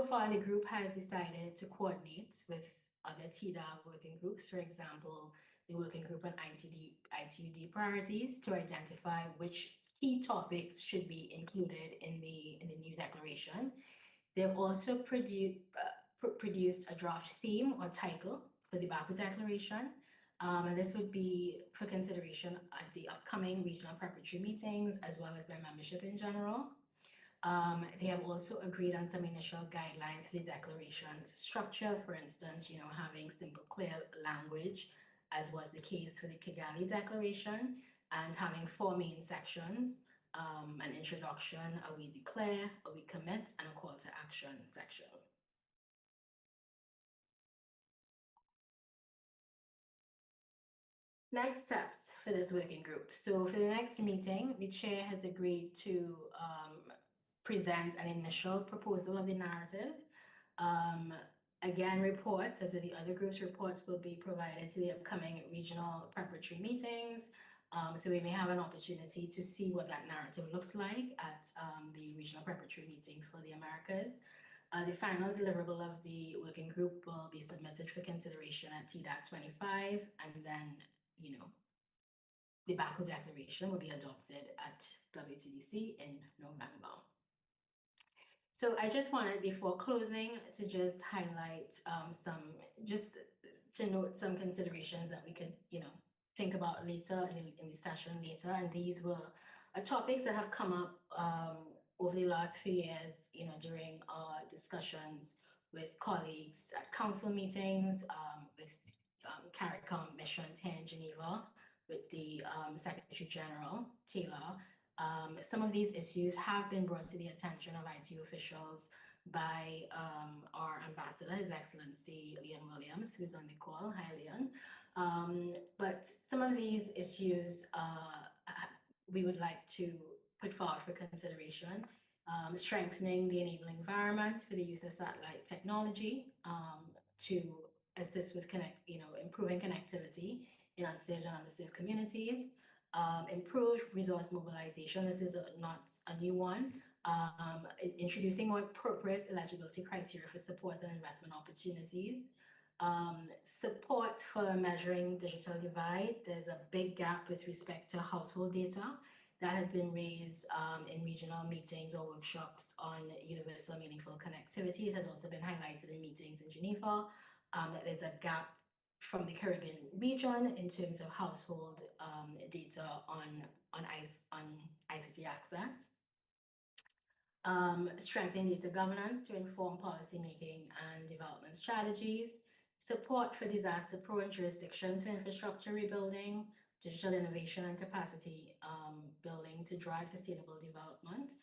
far, the group has decided to coordinate with other TDAG working groups, for example, the working group on ITUD priorities, to identify which key topics should be included in the new declaration. They've also produced a draft theme or title for the Baku declaration, and this would be for consideration at the upcoming regional preparatory meetings, as well as their membership in general. They have also agreed on some initial guidelines for the declaration's structure, for instance, having simple, clear language, as was the case for the Kigali Declaration, and having 4 main sections, an introduction, a we declare, a we commit, and a call to action section. Next steps for this working group. So for the next meeting, the chair has agreed to present an initial proposal of the narrative. Again, reports, as with the other groups, reports will be provided to the upcoming regional preparatory meetings. So we may have an opportunity to see what that narrative looks like at the regional preparatory meeting for the Americas. The final deliverable of the working group will be submitted for consideration at TDAC-25, and then, the Baku Declaration will be adopted at WTDC in November. So I just wanted, before closing, to just highlight just to note some considerations that we could, think about later in the session later. And these were topics that have come up over the last few years, during our discussions with colleagues at council meetings, with CARICOM missions here in Geneva, with the Secretary General, Taylor. Some of these issues have been brought to the attention of ITU officials by our ambassador, His Excellency Leon Williams, who's on the call. Hi, Leon. But some of these issues we would like to put forward for consideration. Strengthening the enabling environment for the use of satellite technology to assist with improving connectivity in unserved and underserved communities. Improved resource mobilization. This is not a new one. Introducing more appropriate eligibility criteria for supports and investment opportunities. Support for measuring digital divide. There's a big gap with respect to household data that has been raised in regional meetings or workshops on universal meaningful connectivity. It has also been highlighted in meetings in Geneva that there's a gap from the Caribbean region in terms of household data on ICT access. Strengthening data governance to inform policymaking and development strategies. Support for disaster-prone jurisdictions for infrastructure rebuilding, digital innovation and capacity building to drive sustainable development.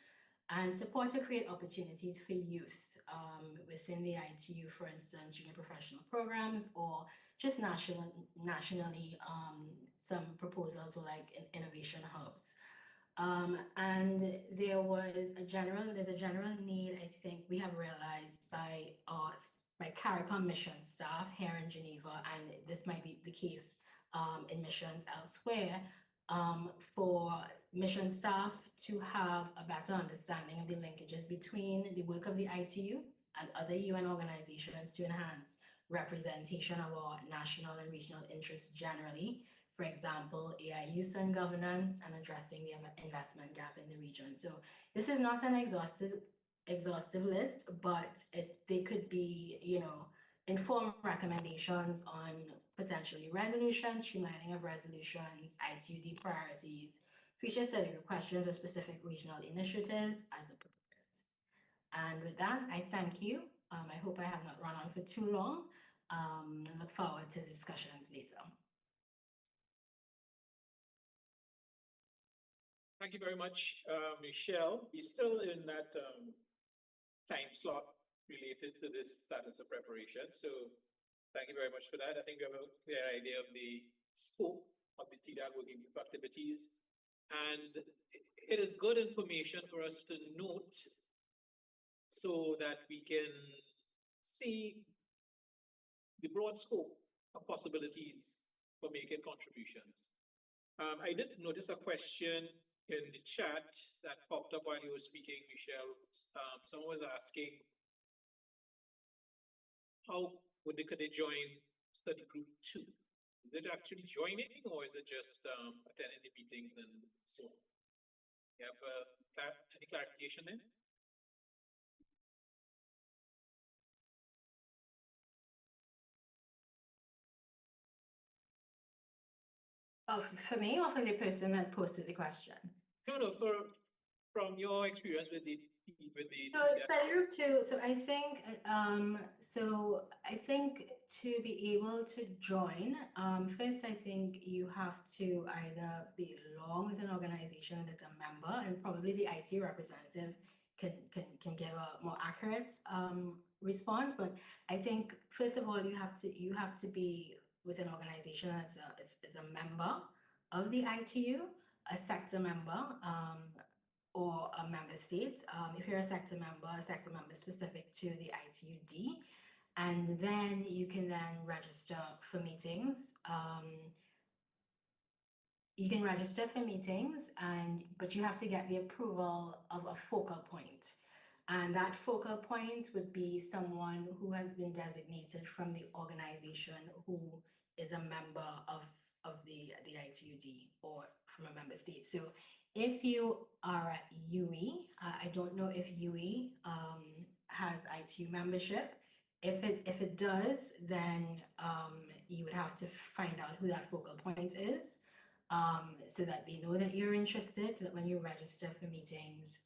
And support to create opportunities for youth within the ITU, for instance, junior professional programs, or just nationally, some proposals were like innovation hubs. And there's a general need, I think we have realized by CARICOM mission staff here in Geneva, and this might be the case in missions elsewhere, for mission staff to have a better understanding of the linkages between the work of the ITU and other UN organizations to enhance representation of our national and regional interests generally. For example, AI use and governance, and addressing the investment gap in the region. So this is not an exhaustive list, but they could be, informed recommendations on potentially resolutions, streamlining of resolutions, ITUD priorities, future study questions, or specific regional initiatives as appropriate. And with that, I thank you. I hope I have not run on for too long. Look forward to discussions later. Thank you very much, Michelle. We're still in that time slot related to this status of preparation. So thank you very much for that. I think we have a clear idea of the scope of the TDAG working group activities. And it is good information for us to note so that we can see the broad scope of possibilities for making contributions. I did notice a question in the chat that popped up while you were speaking, Michelle. Someone was asking, how could they join study group 2? Is it actually joining, or is it just attending the meetings and so on? You have any clarification there? Oh, for me, or for the person that posted the question? No, from your experience with the So study group 2. So I think to be able to join, first I think you have to either belong with an organization that's a member, and probably the IT representative can give a more accurate response. But I think first of all you have to be with an organization as a member of the ITU, a sector member, or a member state. If you're a sector member specific to the ITUD, and then you can then register for meetings. You can register for meetings, but you have to get the approval of a focal point. And that focal point would be someone who has been designated from the organization who is a member of the ITUD or from a member state. So if you are at UE, I don't know if UE has ITU membership. If it does, then you would have to find out who that focal point is, so that they know that you're interested, so that when you register for meetings,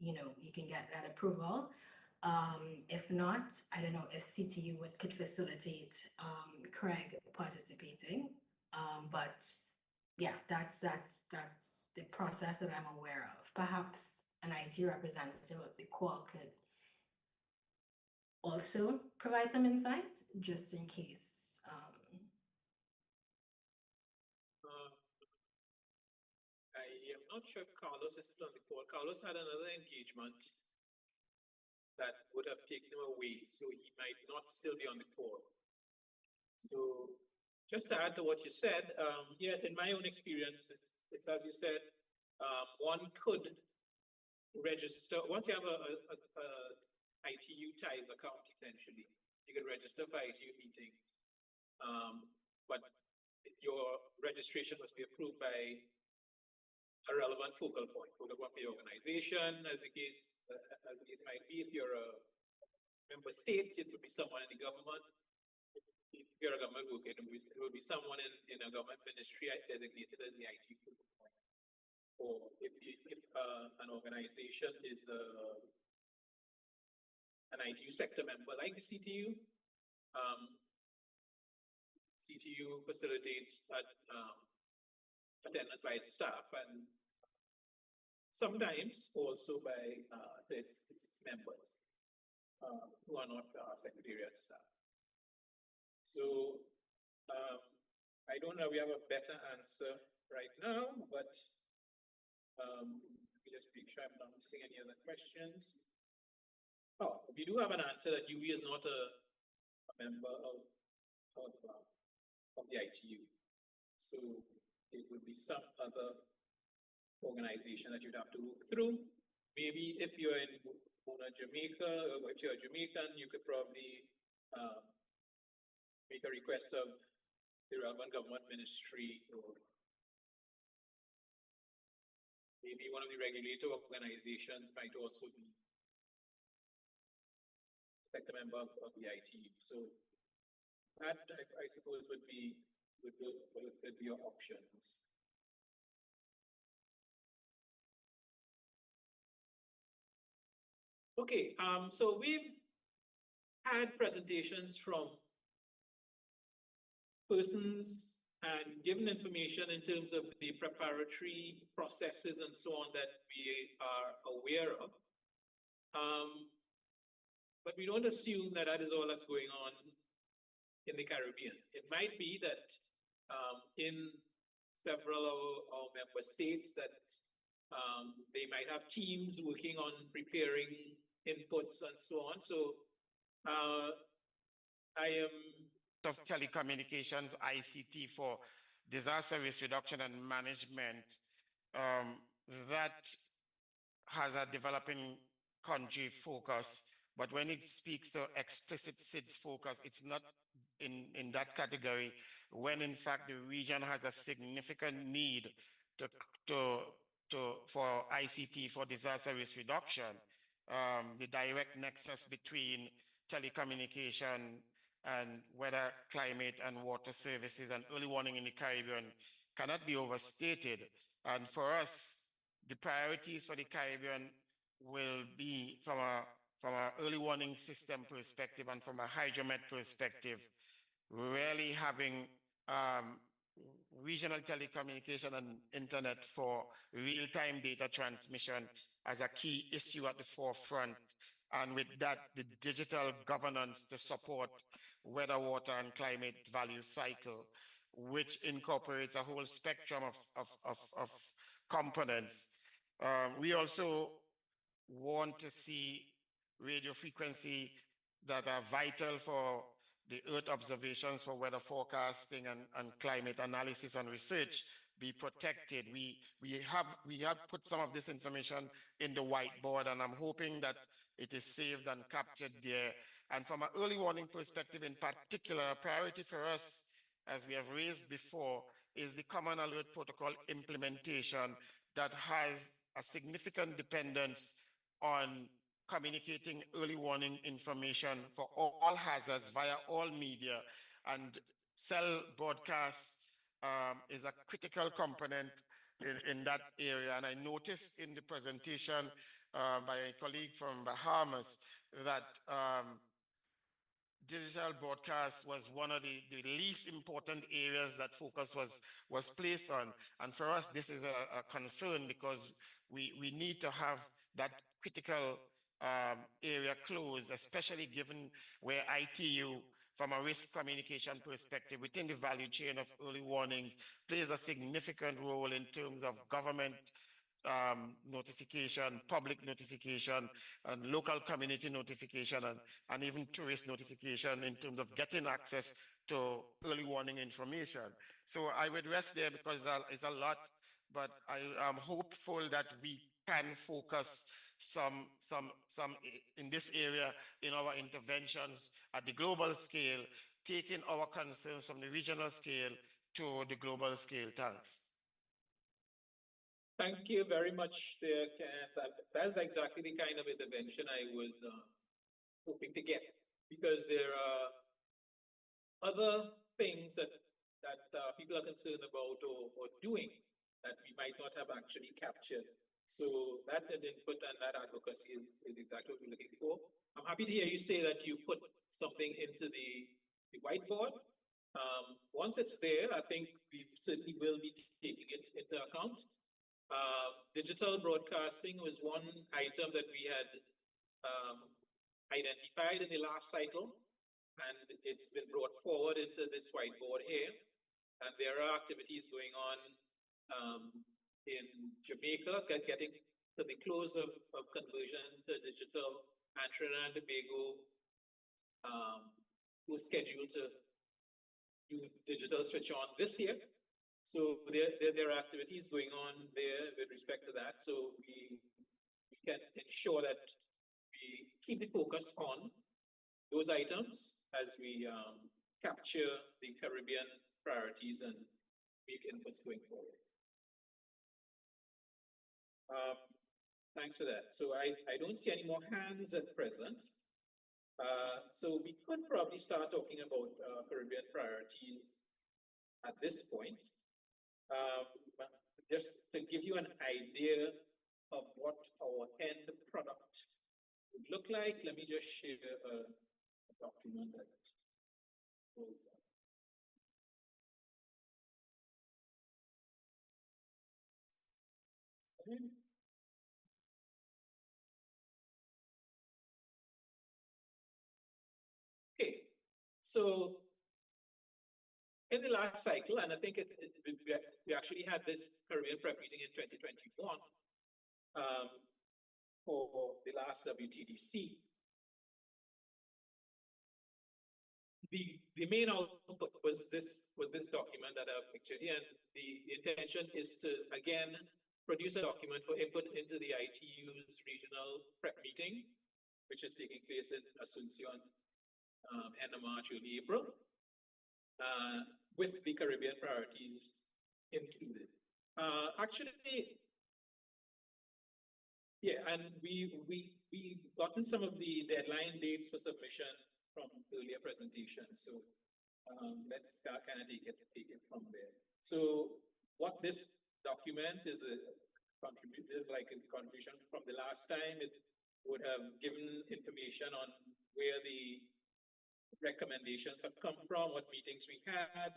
you can get that approval. If not, I don't know if CTU could facilitate Craig participating. But yeah, that's the process that I'm aware of. Perhaps an IT representative of the call could also provide some insight, just in case. I am not sure if Carlos is still on the call. Carlos had another engagement that would have taken him away, so he might not still be on the call. So just to add to what you said, yeah, in my own experience, it's as you said, one could register, once you have a ITU ties account, essentially, you can register for ITU meetings. But your registration must be approved by a relevant focal point for the organization, as the case might be. If you're a member state, it would be someone in the government. If you're a government worker, it will be someone in a government ministry designated as the IT focal point. Or if an organization is an ITU sector member like the CTU, CTU facilitates attendance by its staff, and sometimes also by its members who are not secretariat staff. So I don't know, we have a better answer right now, but let me just make sure I'm not missing any other questions. Oh, we do have an answer that UE is not a member of the ITU. So it would be some other organization that you'd have to look through. Maybe if you're in Jamaica, or if you're Jamaican, you could probably make a request of the relevant government ministry, or maybe one of the regulator organizations might also be a member of the ITU. So that, I suppose, would be your options. Okay, so we've had presentations from persons and given information in terms of the preparatory processes and so on that we are aware of. But we don't assume that that is all that's going on in the Caribbean. It might be that in several of our member states that they might have teams working on preparing inputs and so on. So I am of telecommunications, ICT for disaster risk reduction and management, that has a developing country focus, but when it speaks to explicit SIDS focus, it's not in that category, when in fact the region has a significant need for ICT for disaster risk reduction. The direct nexus between telecommunication and weather, climate, and water services and early warning in the Caribbean cannot be overstated. And for us, the priorities for the Caribbean will be from a early warning system perspective and from a hydromet perspective, really having regional telecommunication and internet for real-time data transmission as a key issue at the forefront. And with that, the digital governance to support weather, water, and climate value cycle, which incorporates a whole spectrum of components. We also want to see radio frequency that are vital for the Earth observations for weather forecasting and climate analysis and research be protected. We have put some of this information in the whiteboard, and I'm hoping that it is saved and captured there. And from an early warning perspective in particular, a priority for us, as we have raised before, is the Common Alert Protocol implementation that has a significant dependence on communicating early warning information for all hazards via all media, and cell broadcast is a critical component in that area. And I noticed in the presentation by a colleague from Bahamas that digital broadcast was one of the least important areas that focus was placed on. And for us, this is a concern because we need to have that critical area closed, especially given where ITU, from a risk communication perspective within the value chain of early warnings, plays a significant role in terms of government notification, public notification, and local community notification, and even tourist notification in terms of getting access to early warning information. So I would rest there because it's a lot, but I am hopeful that we can focus some in this area in our interventions at the global scale, taking our concerns from the regional scale to the global scale. Thanks. Thank you very much, there, Kenneth. That's exactly the kind of intervention I was hoping to get, because there are other things that people are concerned about or doing that we might not have actually captured. So that input and that advocacy is exactly what we're looking for. I'm happy to hear you say that you put something into the whiteboard. Once it's there, I think we certainly will be taking it into account. Digital broadcasting was one item that we had identified in the last cycle, and it's been brought forward into this whiteboard here. And there are activities going on in Jamaica, getting to the close of conversion to digital, and Trinidad and Tobago was scheduled to do digital switch on this year. So there are activities going on there with respect to that. So we can ensure that we keep the focus on those items as we capture the Caribbean priorities and make inputs going forward. Thanks for that. So I don't see any more hands at present. So we could probably start talking about Caribbean priorities at this point. Just to give you an idea of what our end product would look like, let me just share a document that goes up. Okay, so in the last cycle, and I think we actually had this Caribbean prep meeting in 2021 for the last WTDC. The main output was this document that I've pictured here, and the intention is to again produce a document for input into the ITU's regional prep meeting, which is taking place in Asuncion end of March, early April. With the Caribbean priorities included. Actually, yeah, and we've gotten some of the deadline dates for submission from earlier presentations. So let's kind of take it from there. So what this document is a contribution from the last time. It would have given information on where the recommendations have come from, what meetings we had,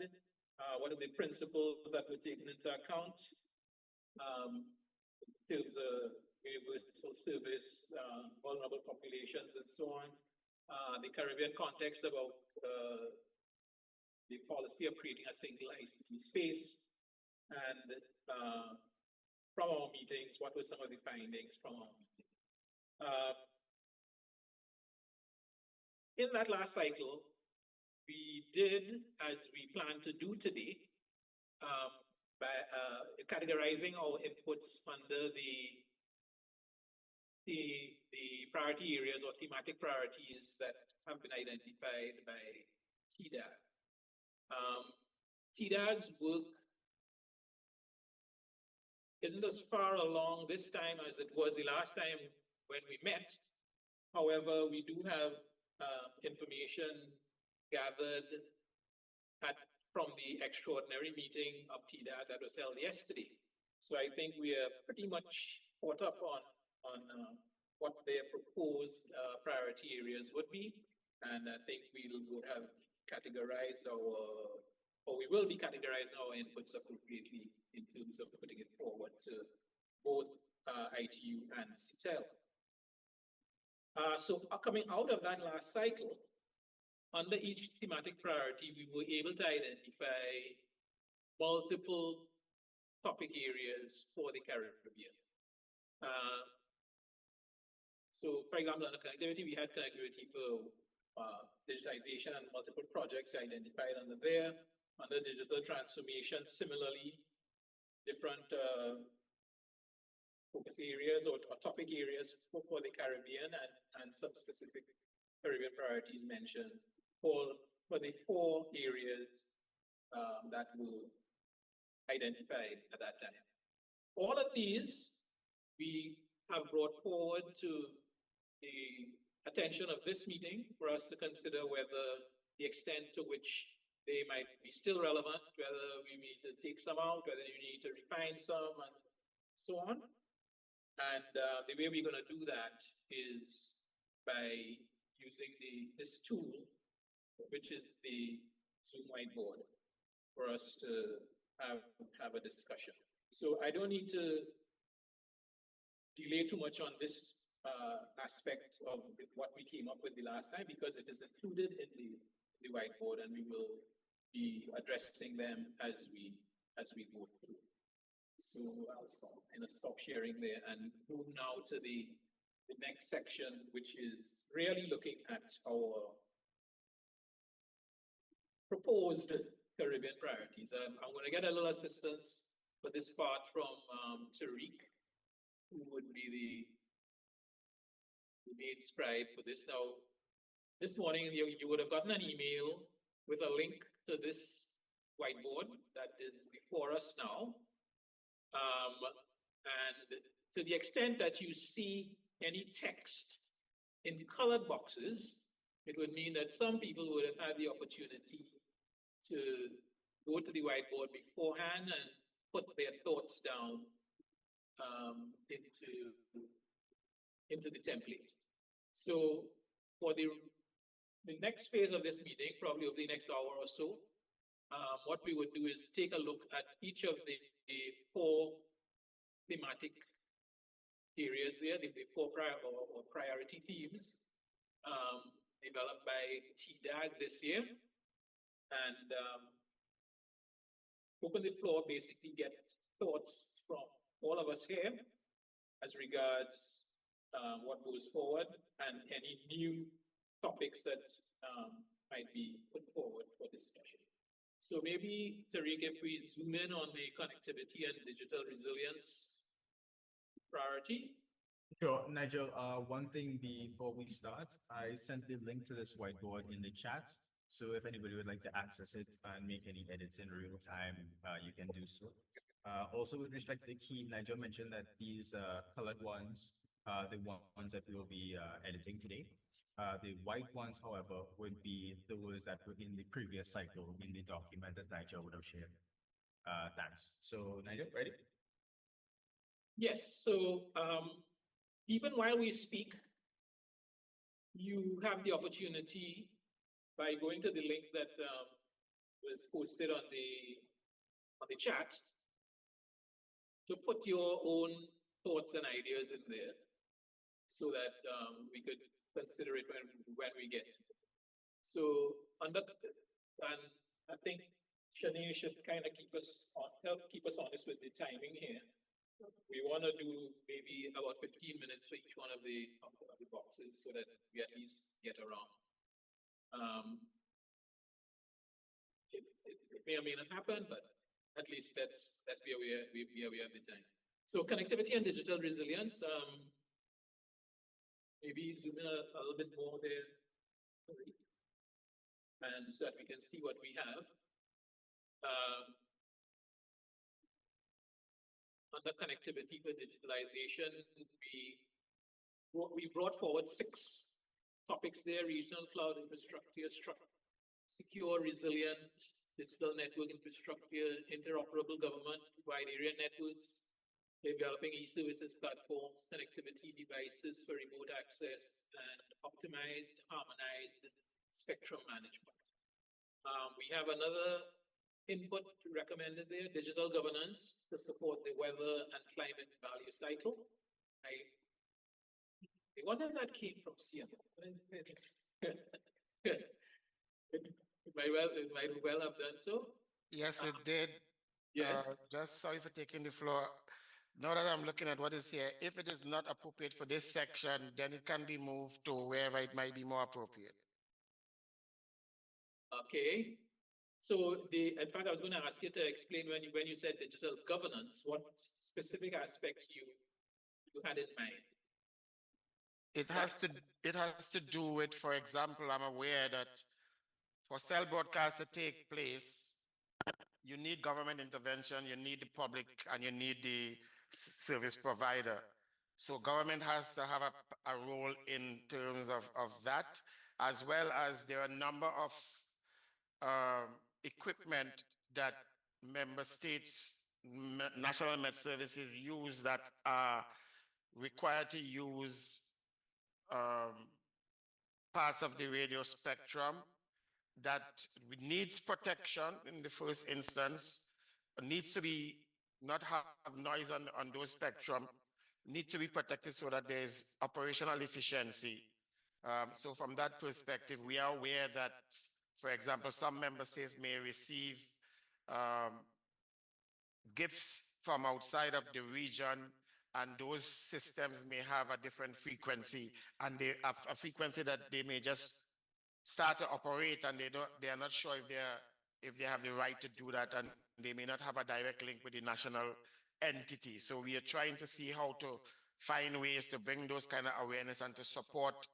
what are the principles that were taken into account in terms of universal service, vulnerable populations, and so on. The Caribbean context about the policy of creating a single ICT space, and from our meetings, what were some of the findings from our meetings. In that last cycle, we did, as we plan to do today, by categorizing our inputs under the priority areas or thematic priorities that have been identified by TDAG. TDAG's work isn't as far along this time as it was the last time when we met. However, we do have information gathered from the extraordinary meeting of TDAG that was held yesterday. So I think we are pretty much caught up on what their proposed priority areas would be. And I think we would have categorized we will be categorizing our inputs appropriately in terms of putting it forward to both ITU and CTEL. So coming out of that last cycle, under each thematic priority, we were able to identify multiple topic areas for the Caribbean. So for example, under connectivity, we had connectivity for digitization and multiple projects identified under there. Under digital transformation, similarly, different focus areas or topic areas for the Caribbean and some specific Caribbean priorities mentioned for the 4 areas that were identified at that time. All of these we have brought forward to the attention of this meeting for us to consider whether the extent to which they might be still relevant, whether we need to take some out, whether you need to refine some, and so on. And the way we're going to do that is by using this tool, which is the Zoom whiteboard, for us to have a discussion. So I don't need to delay too much on this aspect of what we came up with the last time, because it is included in the whiteboard, and we will be addressing them as we go through. So I'll stop sharing there and move now to the next section, which is really looking at our proposed Caribbean priorities. I'm going to get a little assistance for this part from Tariq, who would be the main scribe for this. Now, this morning you would have gotten an email with a link to this whiteboard that is before us now. And to the extent that you see any text in colored boxes, it would mean that some people would have had the opportunity to go to the whiteboard beforehand and put their thoughts down into the template. So for the next phase of this meeting, probably over the next hour or so, what we would do is take a look at each of the 4 thematic areas there, the 4 priority themes developed by TDAG this year, and open the floor, basically get thoughts from all of us here as regards what goes forward and any new topics that might be put forward for discussion. So maybe, Tariq, if we zoom in on the connectivity and digital resilience priority. Sure, Nigel, one thing before we start, I sent the link to this whiteboard in the chat. So if anybody would like to access it and make any edits in real time, you can do so. Also, with respect to the key, Nigel mentioned that these colored ones are the ones that we will be editing today. The white ones, however, would be those that were in the previous cycle in the document that Nigel would have shared. Thanks. So, Nigel, ready? Yes. So even while we speak, you have the opportunity by going to the link that was posted on the chat to put your own thoughts and ideas in there, so that we could consider it when we get to it. So and I think Shanae should kind of help keep us honest with the timing here. we want to do maybe about 15 minutes for each one of the boxes so that we at least get around. It may or may not happen, but at least that's where we are at the time. So connectivity and digital resilience. Maybe zoom in a little bit more there, and so that we can see what we have. Under connectivity for digitalization, we brought forward 6 topics there: regional cloud infrastructure, secure, resilient digital network infrastructure, interoperable government, wide area networks, developing e-services platforms, connectivity devices for remote access, and optimized, harmonized spectrum management. We have another input recommended there: digital governance to support the weather and climate value cycle. I wonder if that came from CM. It might well have done so. Yes, it did. Yes. Just sorry for taking the floor. Now that I'm looking at what is here, if it is not appropriate for this section, then it can be moved to wherever it might be more appropriate. Okay. So in fact, I was going to ask you to explain when you said digital governance, what specific aspects you had in mind. It has to do with, for example, I'm aware that for cell broadcasts to take place, you need government intervention, you need the public, and you need the service provider. So government has to have a role in terms of that, as well as there are a number of equipment that member states, national med services use that are required to use parts of the radio spectrum that needs protection in the first instance, needs to be not have noise on those spectrum, need to be protected so that there's operational efficiency. So from that perspective, we are aware that, for example, some member states may receive gifts from outside of the region, and those systems may have a different frequency, and they have a frequency that they may just start to operate, and they are not sure if they have the right to do that, and they may not have a direct link with the national entity. So we are trying to see how to find ways to bring those kind of awareness and to support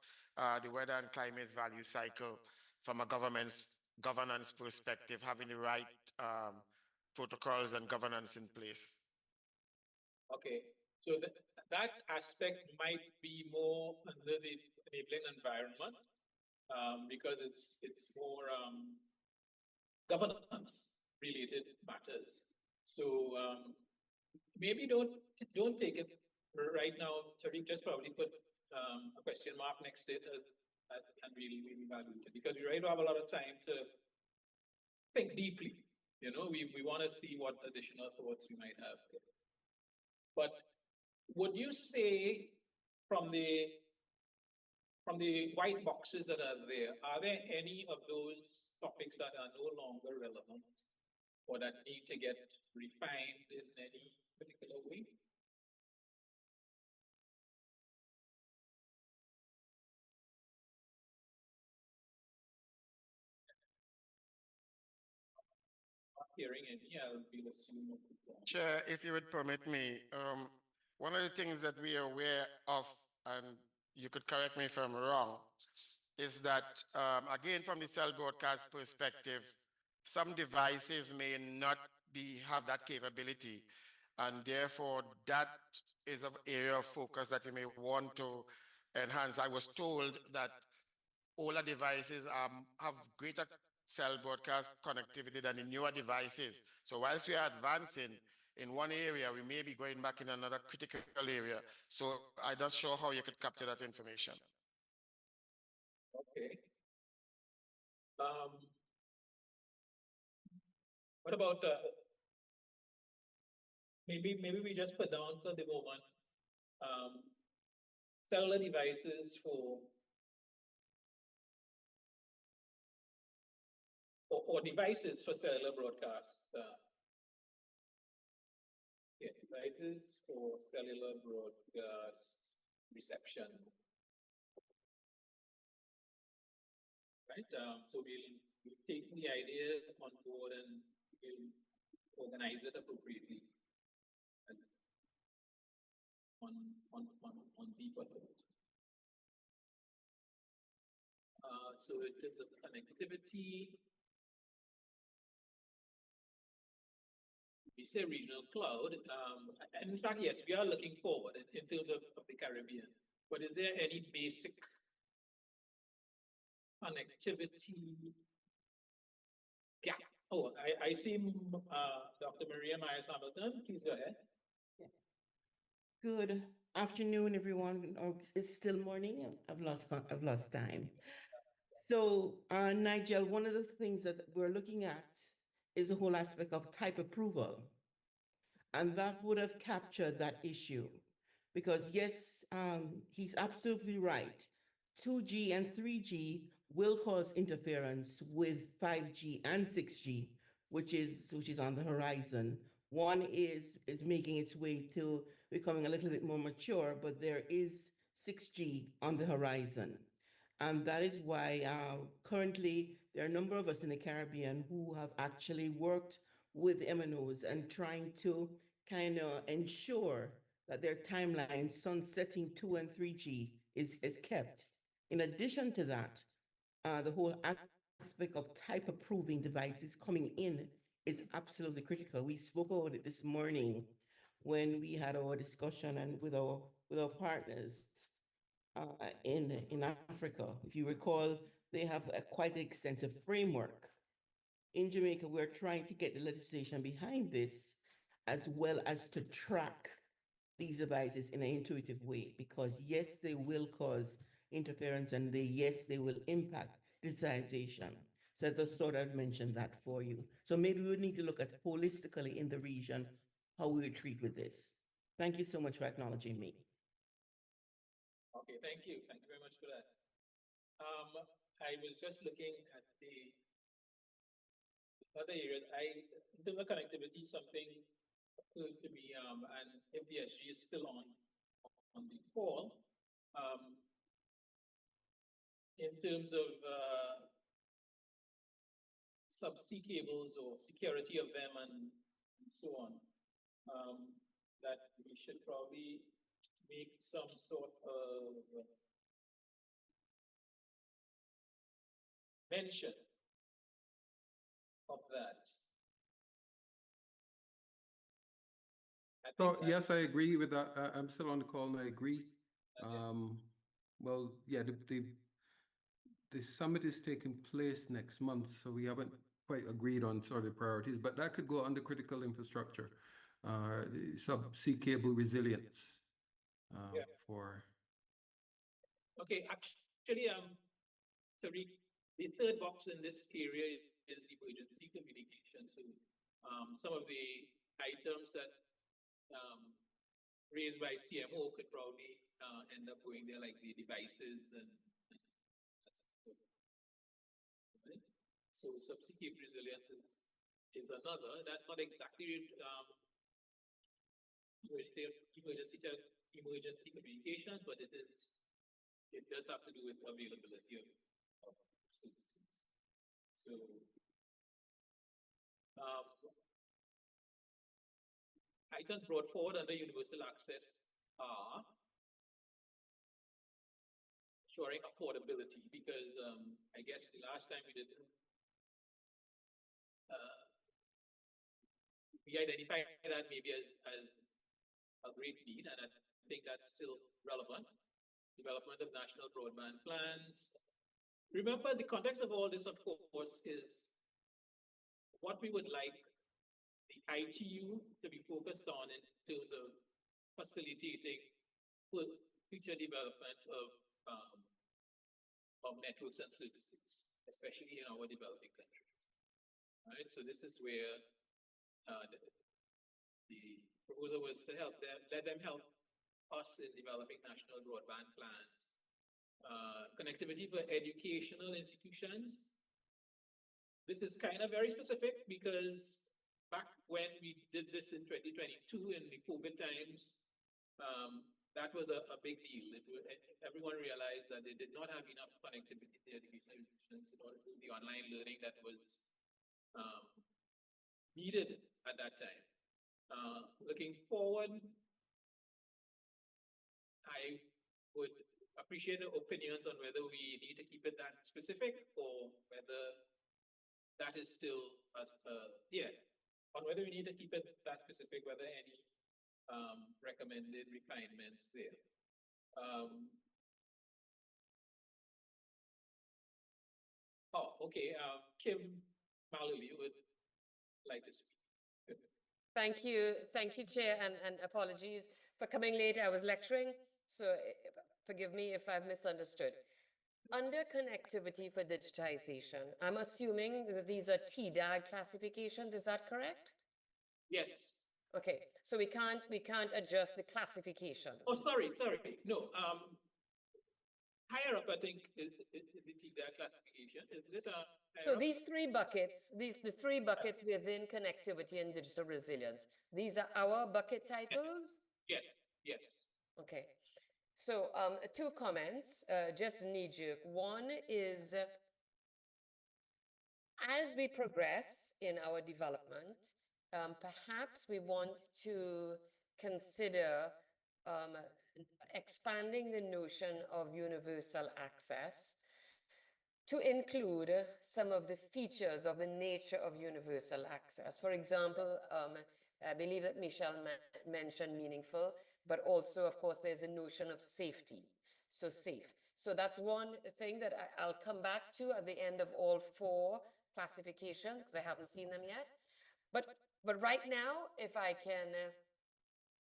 the weather and climate value cycle from a governance perspective, having the right protocols and governance in place. Okay, so that aspect might be more under the enabling environment because it's more governance related matters. So maybe don't take it right now. Tariq just probably put a question mark next to it and really value it, because we right now have a lot of time to think deeply. You know, we want to see what additional thoughts we might have. But would you say from the white boxes that are there any of those topics that are no longer relevant or that need to get refined in any particular way? Not hearing any, I'll be assuming. Chair, if you would permit me, one of the things that we are aware of, and you could correct me if I'm wrong, is that, again, from the cell broadcast perspective, some devices may not have that capability, and therefore that is an area of focus that you may want to enhance. I was told that older devices have greater cell broadcast connectivity than the newer devices. So whilst we are advancing in one area, we may be going back in another critical area. So I'm not sure how you could capture that information. Okay. What about maybe we just put down for the moment cellular devices or devices for cellular broadcast. Yeah, devices for cellular broadcast reception. Right, so we'll take the idea on board and we'll organize it appropriately and on deeper thought. So in terms of connectivity, we say regional cloud, and in fact, yes, we are looking forward in terms of the Caribbean, but is there any basic connectivity gap? Oh, I see Dr. Maria Myers-Hamilton, please go ahead. Good afternoon, everyone. Or it's still morning. I've lost time. So, Nigel, one of the things that we're looking at is the whole aspect of type approval, and that would have captured that issue, because yes, he's absolutely right. 2G and 3G will cause interference with 5G and 6G, which is on the horizon. One is making its way to becoming a little bit more mature, but there is 6G on the horizon. And that is why currently there are a number of us in the Caribbean who have actually worked with MNOs and trying to kind of ensure that their timeline sunsetting 2 and 3G is kept. In addition to that, the whole aspect of type approving devices coming in is absolutely critical. We spoke about it this morning when we had our discussion and with our partners in Africa. If you recall, they have a quite extensive framework. In Jamaica, we're trying to get the legislation behind this, as well as to track these devices in an intuitive way, because yes, they will cause interference, and yes, they will impact digitization. So I just thought I'd mention that for you. So maybe we would need to look at holistically in the region how we would treat with this. Thank you so much for acknowledging me. Okay, thank you. Thank you very much for that. I was just looking at the other areas. In terms of connectivity, something occurred to me, and if the SG is still on the call, in terms of subsea cables or security of them and so on, that we should probably make some sort of mention of that. So yes, I agree with that. I'm still on the call and I agree. Okay. Well, yeah, the summit is taking place next month, so we haven't quite agreed on sort of priorities, but that could go under critical infrastructure, subsea cable resilience Yeah. for. Okay, actually, Tariq, the third box in this area is emergency communication. So some of the items that raised by CMO could probably end up going there, like the devices and that's right. So subsea cable resilience is another. That's not exactly emergency communications, but it does have to do with availability of services. So items brought forward under universal access are ensuring affordability, because I guess the last time we did we identified that maybe as a great need, and I think that's still relevant. Development of national broadband plans. Remember, the context of all this, of course, is what we would like the ITU to be focused on in terms of facilitating future development of networks and services, especially in our developing countries. Right, so this is where the proposal was to help them, let them help us in developing national broadband plans. Connectivity for educational institutions. This is kind of very specific because back when we did this in 2022 in the COVID times, that was a big deal. Everyone realized that they did not have enough connectivity to their regions in order to do the online learning that was needed at that time. Looking forward, I would appreciate the opinions on whether we need to keep it that specific or whether that is still on whether we need to keep it that specific, whether any recommended refinements there. Okay. Kim Mallory would like to speak. Thank you, Chair, and apologies for coming late. I was lecturing, so forgive me if I've misunderstood. Under connectivity for digitization, I'm assuming that these are TDAG classifications. Is that correct? Yes. Okay, so we can't adjust the classification. Oh, sorry. No. Higher up, I think, is the TDAG classification. Is it? So these three buckets, the three buckets within connectivity and digital resilience, these are our bucket titles? Yes. Okay. So two comments, just knee-jerk. One is, as we progress in our development, perhaps we want to consider expanding the notion of universal access to include some of the features of the nature of universal access. For example, I believe that Michelle mentioned meaningful, but also, of course, there's a notion of safety. So safe. So that's one thing that I'll come back to at the end of all four classifications, because I haven't seen them yet. But right now, if I can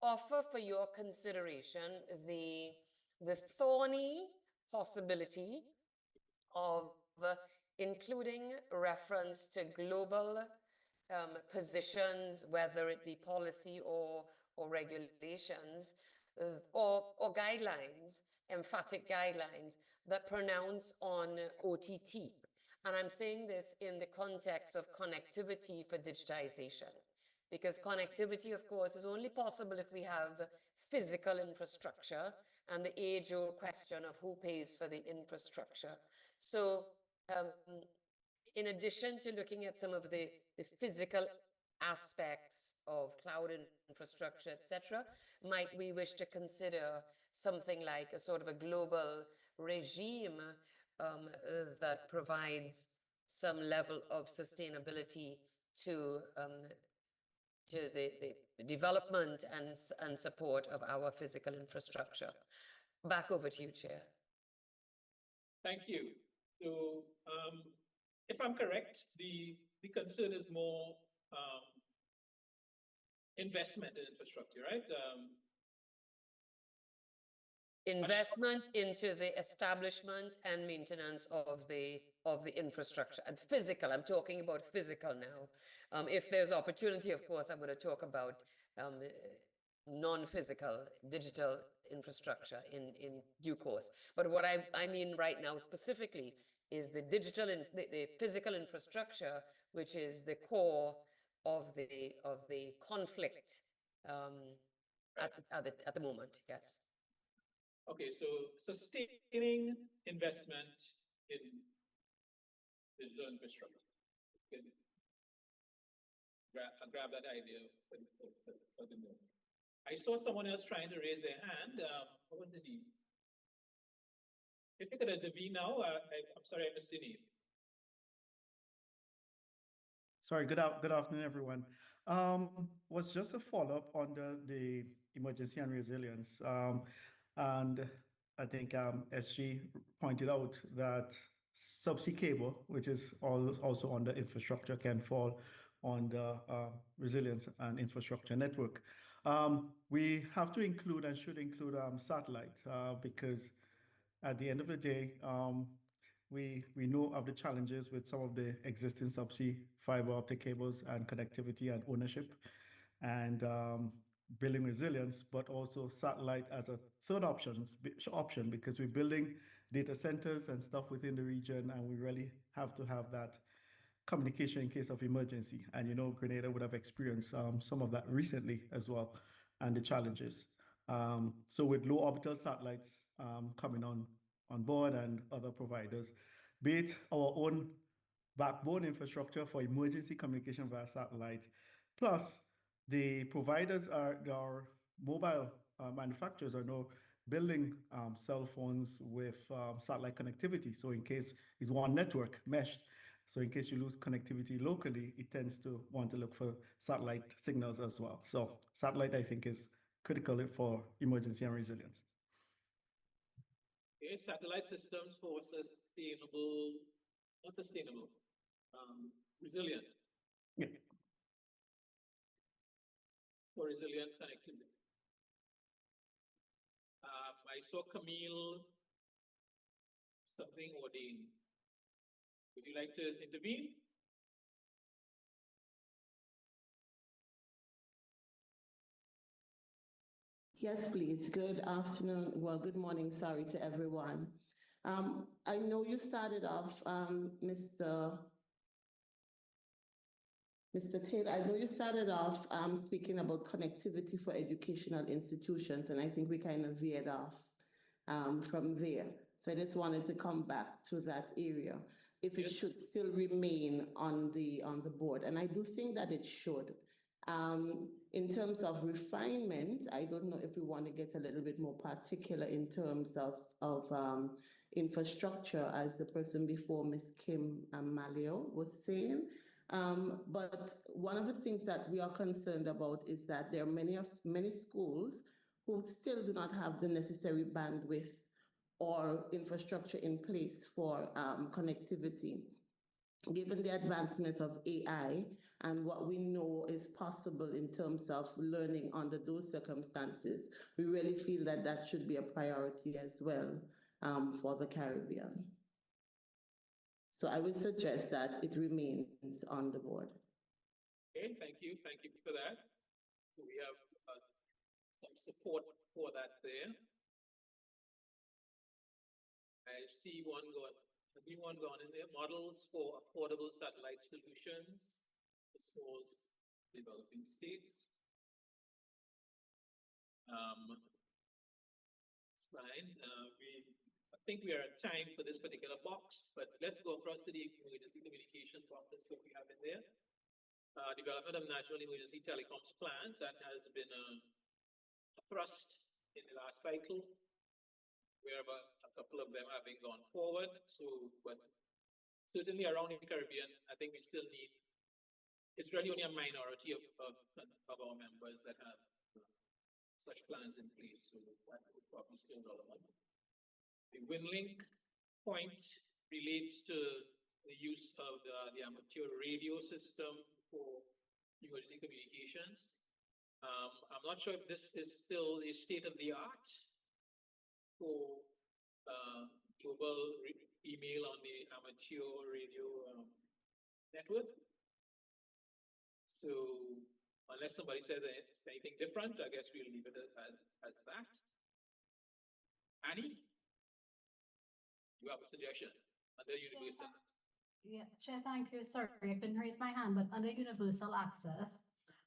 offer for your consideration the thorny possibility of including reference to global positions, whether it be policy or regulations, or guidelines, emphatic guidelines that pronounce on OTT. And I'm saying this in the context of connectivity for digitization, because connectivity, of course, is only possible if we have physical infrastructure and the age-old question of who pays for the infrastructure. So in addition to looking at some of the physical aspects of cloud infrastructure, etc., might we wish to consider something like a sort of a global regime that provides some level of sustainability to the development and support of our physical infrastructure. Back over to you, Chair. Thank you. So, if I'm correct, the concern is more investment in infrastructure, right? Investment into the establishment and maintenance of the infrastructure and physical. I'm talking about physical now. If there's opportunity, of course, I'm going to talk about non-physical digital infrastructure in due course. But what I mean right now specifically is the digital and the physical infrastructure, which is the core of the conflict at the moment. Yes. Okay, so sustaining investment in digital infrastructure. Okay. I'll grab that idea for the moment. I saw someone else trying to raise their hand. What was the name? If you could intervene now, I'm sorry, I missed the name. Sorry, good afternoon, everyone. Was just a follow-up on the emergency and resilience. And I think SG pointed out that subsea cable, which is also under infrastructure, can fall on the resilience and infrastructure network. We have to include and should include satellite because at the end of the day, we know of the challenges with some of the existing subsea fiber optic cables and connectivity and ownership and building resilience, but also satellite as a third option because we're building data centers and stuff within the region, and we really have to have that communication in case of emergency. And you know, Grenada would have experienced some of that recently as well, and the challenges. So with low orbital satellites coming on board and other providers, be it our own backbone infrastructure for emergency communication via satellite, plus the providers our mobile manufacturers are now building cell phones with satellite connectivity. So in case it's one network meshed, so in case you lose connectivity locally, it tends to want to look for satellite signals as well. So satellite, I think, is critical for emergency and resilience. Okay, satellite systems for sustainable, not sustainable, resilient. Yes. For resilient connectivity. I saw Camille something ordained. Would you like to intervene? Yes, please. Good afternoon. Well, good morning, sorry, to everyone. I know you started off, Mr. Taylor, I know you started off speaking about connectivity for educational institutions, and I think we kind of veered off from there. So I just wanted to come back to that area, if it should still remain on the board. And I do think that it should. In terms of refinement, I don't know if we want to get a little bit more particular in terms of infrastructure, as the person before, Ms. Kim Malio, was saying. But one of the things that we are concerned about is that there are many schools who still do not have the necessary bandwidth or infrastructure in place for connectivity. Given the advancement of AI and what we know is possible in terms of learning under those circumstances, we really feel that that should be a priority as well for the Caribbean. So I would suggest that it remains on the board. Okay, thank you for that. So we have some support for that there. I see one gone. Have you one gone in there? Models for affordable satellite solutions for small developing states. It's fine. I think we are at time for this particular box, but let's go across to the emergency communication process, what we have in there. Development of national emergency telecoms plans, that has been a thrust in the last cycle, where about a couple of them have been gone forward. So, but certainly around the Caribbean, I think we still need, it's really only a minority of our members that have such plans in place. So that would probably still relevant. The WinLink point relates to the use of the amateur radio system for emergency communications. I'm not sure if this is still the state of the art for global email on the amateur radio network. So unless somebody says that it's anything different, I guess we'll leave it as that. Annie, you have a suggestion under universal? Yeah, Chair, thank you. Sorry, I couldn't raise my hand, but under universal access,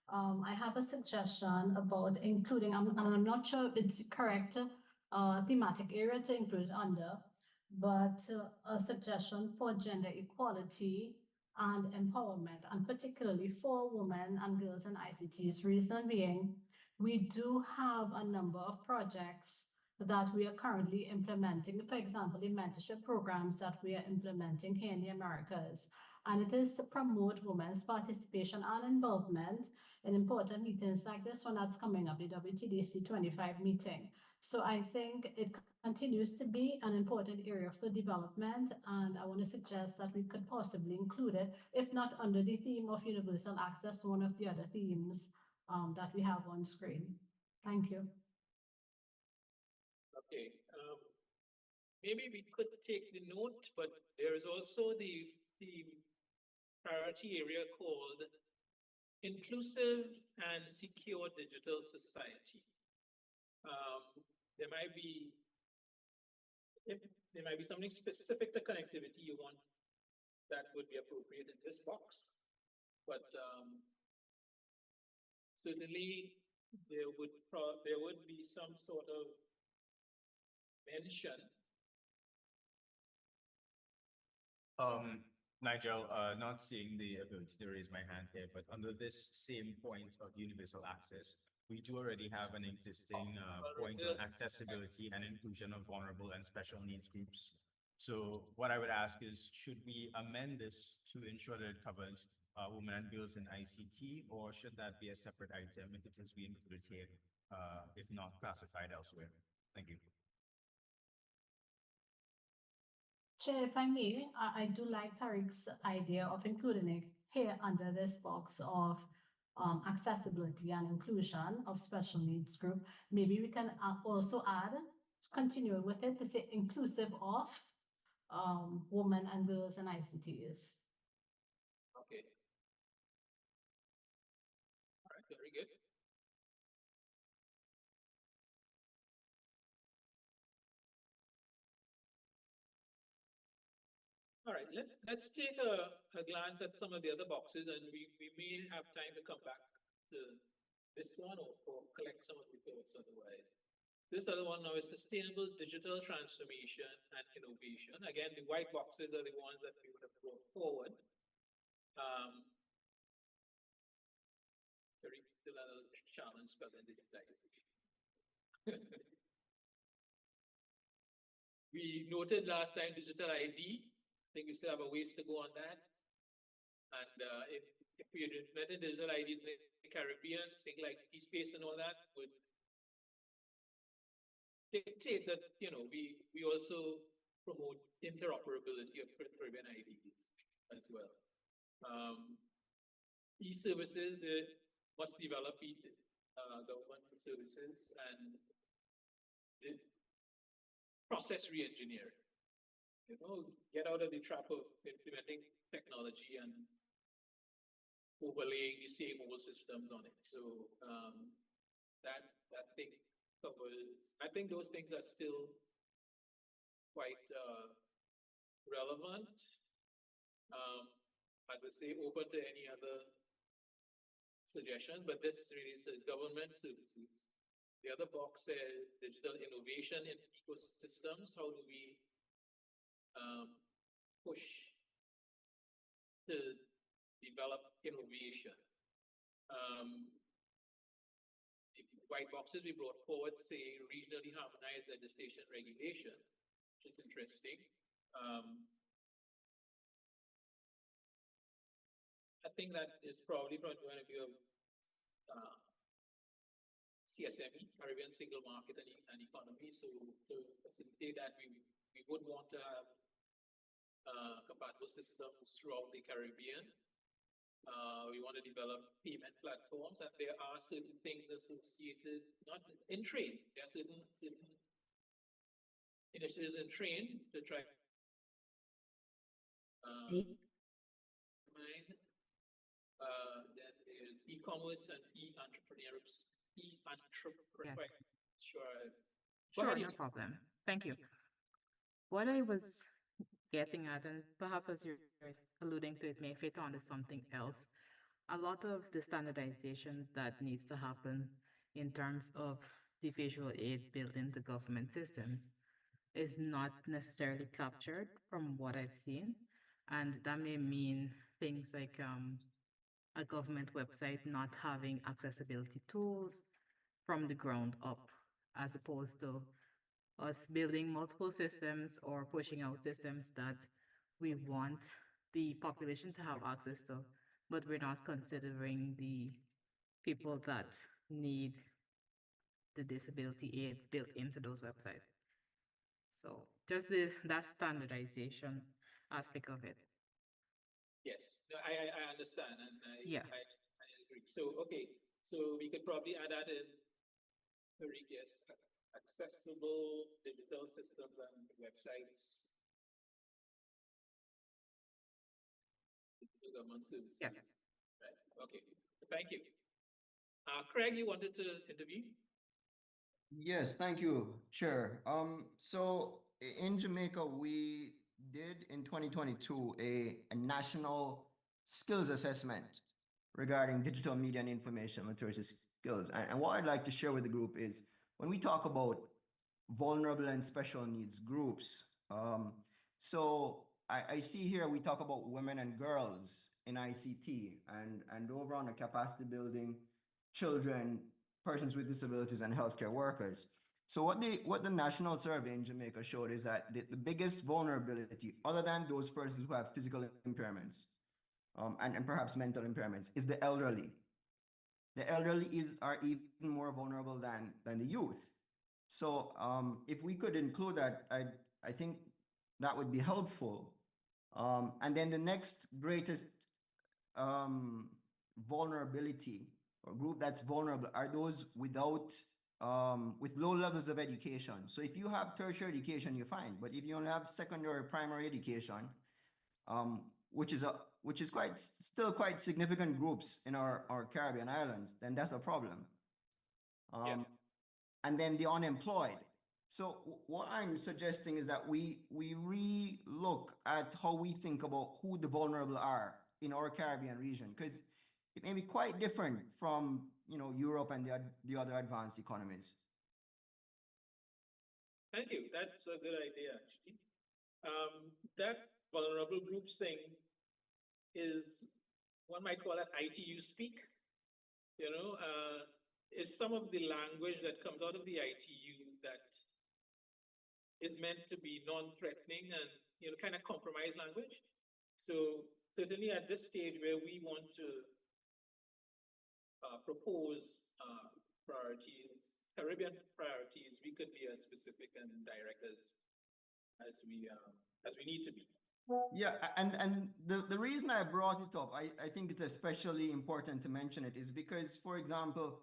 I have a suggestion about including, and I'm not sure if it's correct thematic area to include under, but a suggestion for gender equality and empowerment, and particularly for women and girls in ICTs. Reason being, we do have a number of projects that we are currently implementing. For example, the mentorship programs that we are implementing here in the Americas. And it is to promote women's participation and involvement in important meetings like this one that's coming up, the WTDC-25 meeting. So I think it continues to be an important area for development, and I want to suggest that we could possibly include it, if not under the theme of universal access, one of the other themes that we have on screen. Thank you. Okay, maybe we could take the note, but there is also the priority area called Inclusive and Secure Digital Society. There might be something specific to connectivity you want that would be appropriate in this box. But certainly there would be some sort of mention. Nigel, not seeing the ability to raise my hand here, but under this same point of universal access, we do already have an existing point on accessibility and inclusion of vulnerable and special needs groups. So what I would ask is, should we amend this to ensure that it covers women and girls in ICT, or should that be a separate item if it is being included here, if not classified elsewhere? Thank you. Chair, if I may, I do like Tariq's idea of including it here under this box of accessibility and inclusion of special needs group. Maybe we can also add, continue with it to say inclusive of women and girls and ICTs. Okay. All right, very good. All right, let's take a glance at some of the other boxes, and we may have time to come back to this one or collect some of the thoughts otherwise. This other one now is sustainable digital transformation and innovation. Again, the white boxes are the ones that we would have brought forward. Still a challenge spelling digitization. We noted last time digital ID. I think we still have a ways to go on that. And if we had implemented digital IDs in the Caribbean, things like city space and all that would dictate that, you know, we also promote interoperability of Caribbean IDs as well. E-services must develop government services and process re-engineering. You know, get out of the trap of implementing technology and overlaying the same old systems on it. So that thing covers. I think those things are still quite relevant. As I say, open to any other suggestion, but this really says government services. The other box says digital innovation in ecosystems. How do we push to develop innovation? The white boxes we brought forward say regionally harmonized legislation regulation, which is interesting. I think that is probably from the point of view of CSME, Caribbean Single Market and Economy. So to facilitate that, we would want to have compatible systems throughout the Caribbean. We want to develop payment platforms, and there are certain things associated, not in trade. There are certain initiatives in trade to try. Then there's e-commerce and e-entrepreneurs. Yes. Sure. Sure, no problem. Thank you. What I was getting at, and perhaps as you're alluding to, it may fit onto something else. A lot of the standardization that needs to happen in terms of the visual aids built into government systems is not necessarily captured from what I've seen. And that may mean things like a government website not having accessibility tools from the ground up, as opposed to us building multiple systems or pushing out systems that we want the population to have access to, but we're not considering the people that need the disability aids built into those websites. So just that standardization aspect of it. Yes, no, I understand, and I agree. So okay, so we could probably add that in. Yes, accessible digital systems and websites. Digital government services. Yes. Right. Okay. Thank you. Craig, you wanted to intervene? Yes, thank you, Chair. So in Jamaica, we did in 2022 a national skills assessment regarding digital media and information literacy skills. And what I'd like to share with the group is when we talk about vulnerable and special needs groups, so I see here we talk about women and girls in ICT and over on the capacity building, children, persons with disabilities, and healthcare workers. So what the national survey in Jamaica showed is that the biggest vulnerability, other than those persons who have physical impairments and perhaps mental impairments, is the elderly. The elderly are even more vulnerable than the youth. So if we could include that, I think that would be helpful. And then the next greatest vulnerability or group that's vulnerable are those without with low levels of education. So if you have tertiary education, you're fine. But if you only have secondary or primary education, which is still quite significant groups in our Caribbean islands, then that's a problem. And then the unemployed. So what I'm suggesting is that we re-look at how we think about who the vulnerable are in our Caribbean region, because it may be quite different from Europe and the other advanced economies. Thank you. That's a good idea, actually. That vulnerable groups thing is, one might call it ITU speak. Is some of the language that comes out of the ITU that is meant to be non-threatening and kind of compromise language. So certainly at this stage where we want to propose priorities, Caribbean priorities, we could be as specific and direct as we need to be. Yeah, and the reason I brought it up, I think it's especially important to mention it, is because, for example,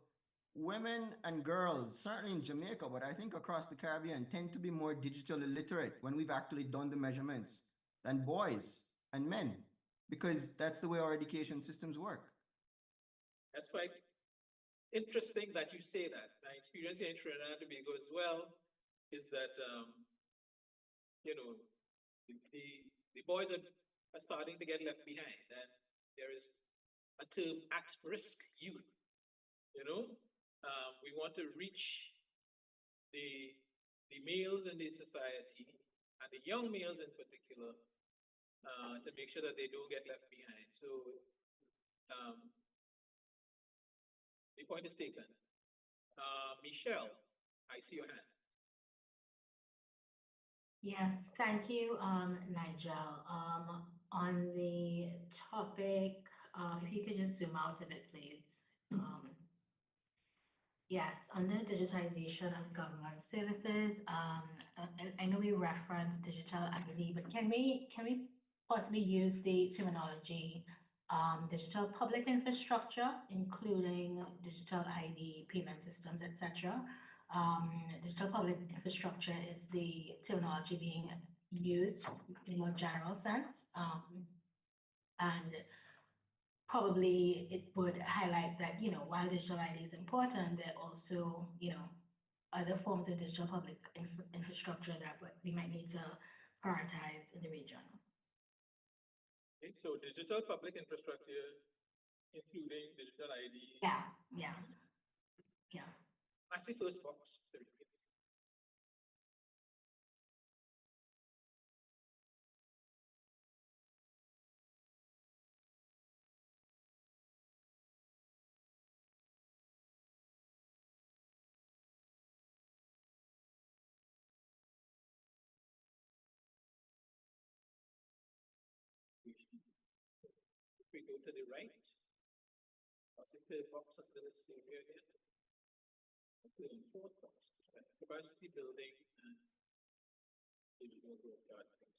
women and girls, certainly in Jamaica, but I think across the Caribbean, tend to be more digitally literate when we've actually done the measurements than boys and men, because that's the way our education systems work. That's quite interesting that you say that. My experience here in Trinidad and Tobago as well is that, the boys are starting to get left behind, and there is a term at-risk youth. We want to reach the males in the society, and the young males in particular, to make sure that they don't get left behind. So the point is taken. Michelle, I see your hand. Yes, thank you, Nigel. On the topic, if you could just zoom out a bit, please. Yes, under digitization of government services, I know we reference digital ID, but can we possibly use the terminology digital public infrastructure, including digital ID, payment systems, etc. Digital public infrastructure is the terminology being used in a more general sense. And probably it would highlight that, while digital ID is important, there are also, other forms of digital public infrastructure that we might need to prioritize in the region. Okay, so digital public infrastructure, including digital ID. Yeah. That's the first box. If we go to the right, what's the third box under this area again? The third and fourth box, right? Capacity building and digital broadcasting.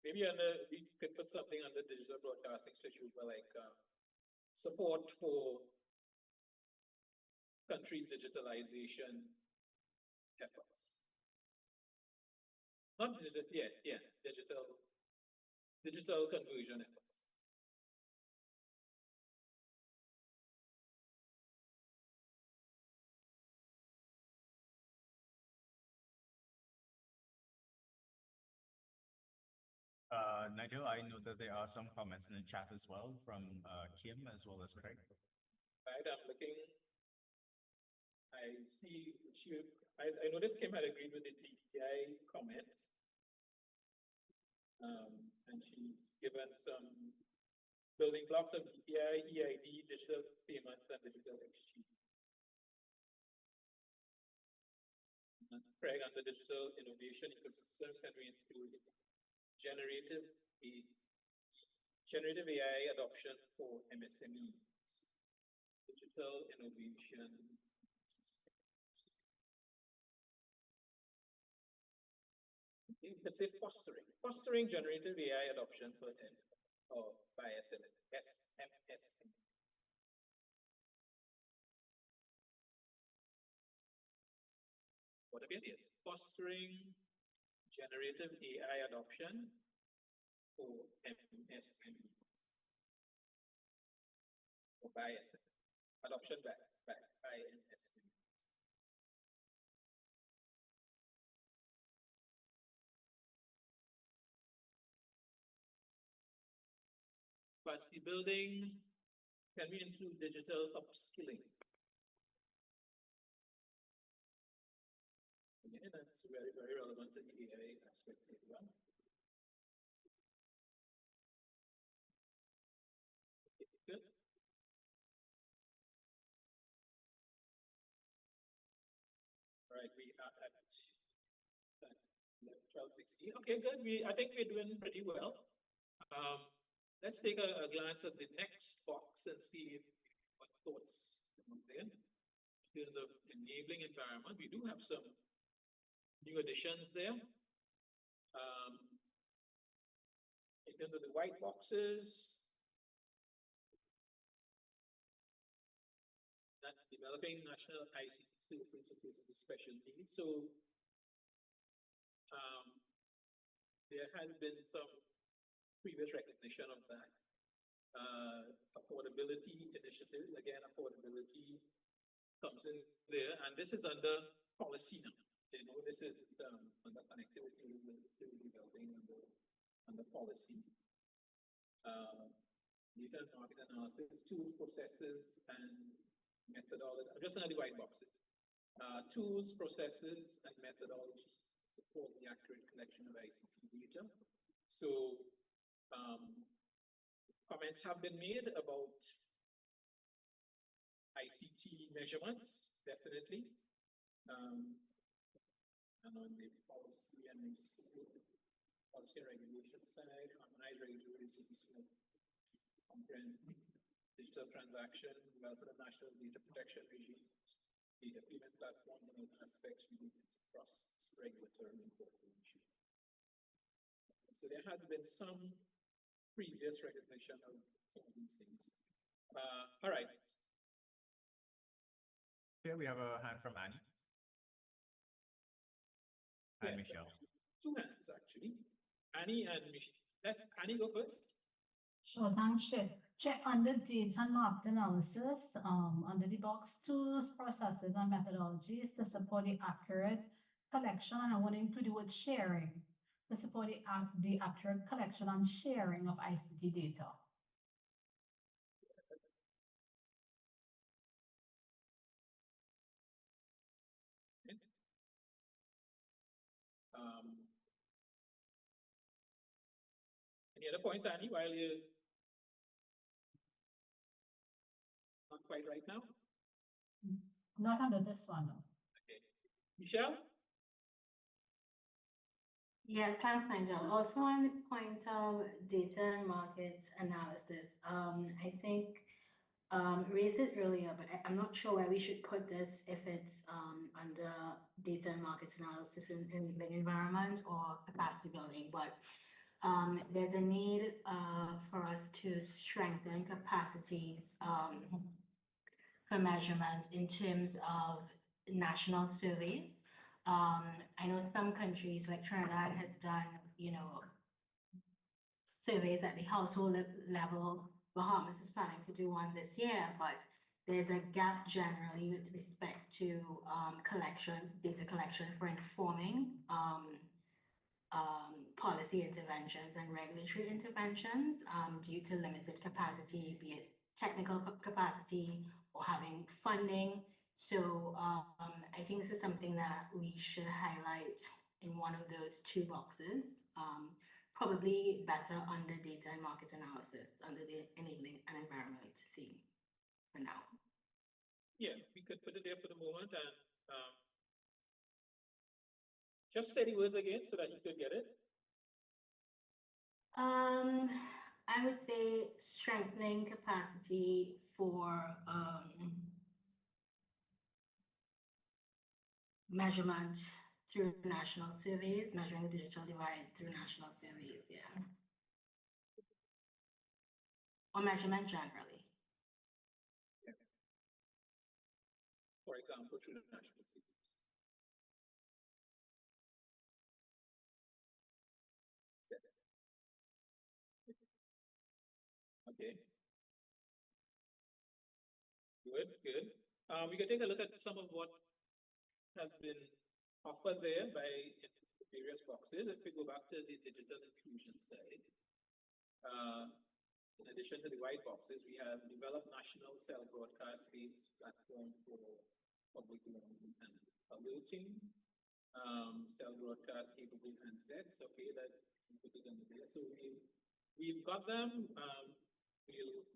Maybe we could put something under digital broadcasting, especially for like support for countries' digitalization efforts. Not digital, digital conversion efforts. Nigel, I know that there are some comments in the chat as well from Kim as well as Craig. Right, I'm looking. I see I noticed Kim had agreed with the DPI comment. And she's given some building blocks of DPI, EID, digital payments, and digital exchange. And Craig, under digital innovation ecosystems, can we include generative AI adoption for MSMEs, digital innovation. You could say fostering generative AI adoption for by SMSMEs. What about this? Fostering generative AI adoption for MSMEs. Or by SMEs. Adoption by MSMEs. Capacity building. Can we include digital upskilling? Again, that's very, very relevant to the AI aspect as well. Okay, good. All right, we are at 12:16. Okay, good. I think we're doing pretty well. Let's take a glance at the next box and see what thoughts come there. In terms of enabling environment, we do have some new additions there. In terms of the white boxes, that developing national ICT services for persons with special needs. So there has been some previous recognition of that. Affordability initiatives, again, affordability comes in there, and this is under policy now. You know, this is under connectivity, developing under policy. Data and market analysis, tools, processes, and methodology. I'm just under the white boxes. Tools, processes, and methodologies support the accurate collection of ICT data. So comments have been made about ICT measurements, definitely. And on the policy and regulation side, harmonized regulatory systems, comprehend digital transaction, development of national data protection regimes, data payment platforms, and other aspects related to process, regulatory, and cooperation. So there has been some previous recognition of all these things. All right. Here we have a hand from Annie. And Yes, Michelle. Two hands, actually. Annie and Michelle. Let's Annie go first. Sure, thanks, Chair. Chair, under data and market analysis, under the box, tools, processes, and methodologies to support the accurate collection, and I want to include the word sharing, to support the accurate collection and sharing of ICT data. Any other points, Annie, while you not quite right now? Not under this one, no. Okay. Michelle? Yeah, thanks, Nigel. Also on the point of data and market analysis, I think raised it earlier, but I'm not sure where we should put this, if it's under data and market analysis in the environment or capacity building, but there's a need for us to strengthen capacities for measurement in terms of national surveys. I know some countries like Trinidad has done, surveys at the household level. Bahamas is planning to do one this year, but there's a gap generally with respect to data collection for informing policy interventions and regulatory interventions due to limited capacity, be it technical capacity or having funding. So I think this is something that we should highlight in one of those two boxes, probably better under data and market analysis under the enabling an environment theme for now. Yeah, we could put it there for the moment and just say the words again so that you could get it. I would say strengthening capacity for measurement through national surveys, measuring the digital divide through national surveys, yeah. Or measurement generally. Yeah. For example, through the national surveys. Okay. Good, good. We can take a look at some of what has been offered there by various boxes. If we go back to the digital inclusion side, in addition to the white boxes, we have developed national cell broadcast-based platform for public learning and alerting, cell broadcast capable handsets. Okay, that we put it under there. So we've got them. We'll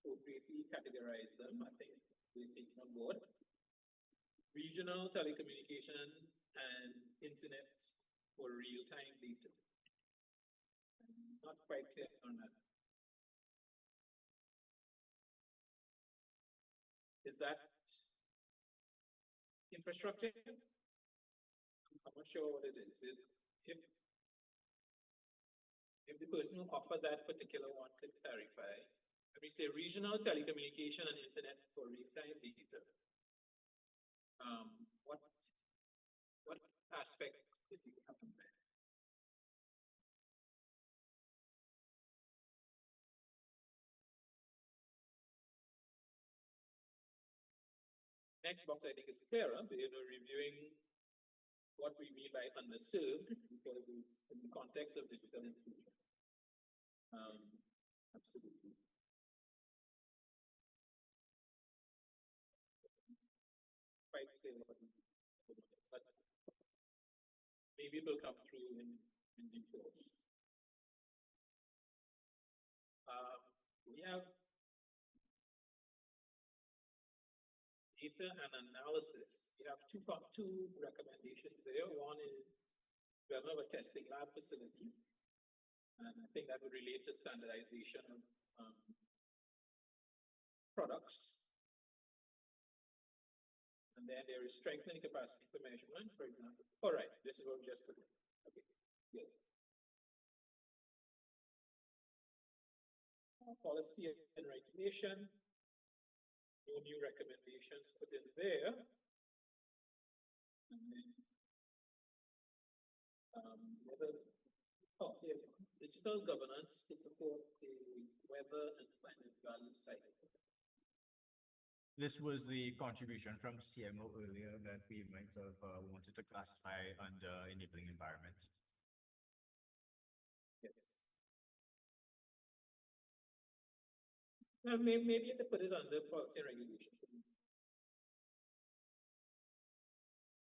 appropriately categorize them. I think we'll take on board. Regional telecommunication and internet for real-time data. I'm not quite clear on that. Is that infrastructure? I'm not sure what it is. If the person who offered that particular one could clarify. Let me say regional telecommunication and internet for real-time data. What aspect did you have in there? Next box, I think, is clearer. Reviewing what we mean by underserved, because it's in the context of digital inclusion. Absolutely. Quite clear what we mean, but maybe it will come through in due course. We have data and analysis. We have two recommendations there. One is we have a testing lab facility, and I think that would relate to standardization of products. And then there is strengthening capacity for measurement, for example. All right, this is what we just put in. Okay, good. Policy and regulation. No new recommendations put in there. And then, here's one. Digital governance to support the weather and climate value cycle. This was the contribution from CMO earlier that we might have wanted to classify under enabling environment. Yes. Maybe you could put it under policy and regulation.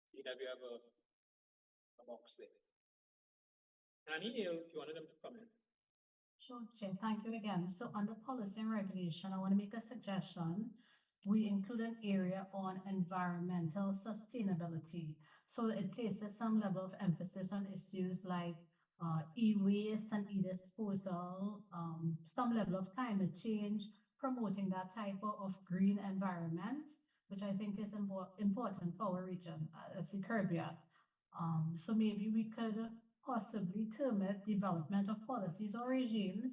See that we have a box there. Annie, if you wanted them to come in. Sure, Chair. Thank you again. So under policy and regulation, I want to make a suggestion. We include an area on environmental sustainability. So it places some level of emphasis on issues like e-waste and e-disposal, some level of climate change, promoting that type of green environment, which I think is important for our region, as the Caribbean. So maybe we could possibly term it development of policies or regimes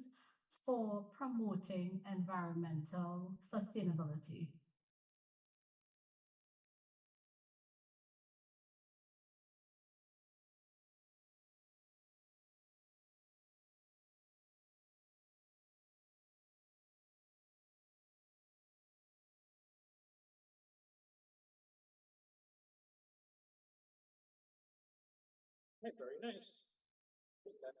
for promoting environmental sustainability. Right, very nice. Think that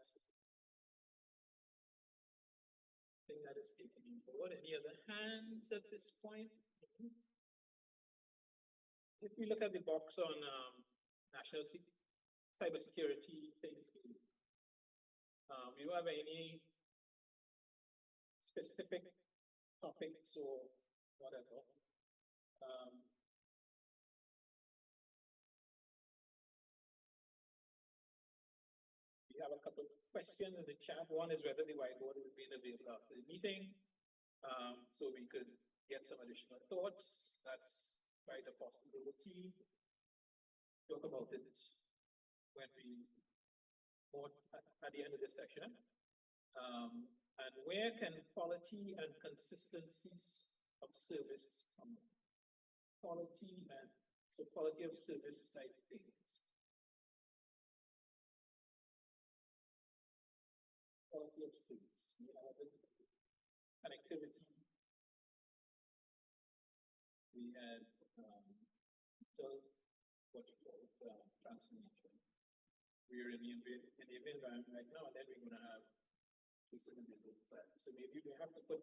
thing that is taken on board. Any other hands at this point? If we look at the box on national cybersecurity things, we don't have any specific topics or whatever. We have a couple of questions in the chat. One is whether the whiteboard will be available after the meeting, so we could get some additional thoughts. That's quite a possibility. Talk about it when we more at the end of this session. And where can quality and consistencies of service come? Quality of service type things. Quality of service. We have connectivity. We had what you call it, transformation. We're in the environment right now, and then we're going to have so maybe we have to put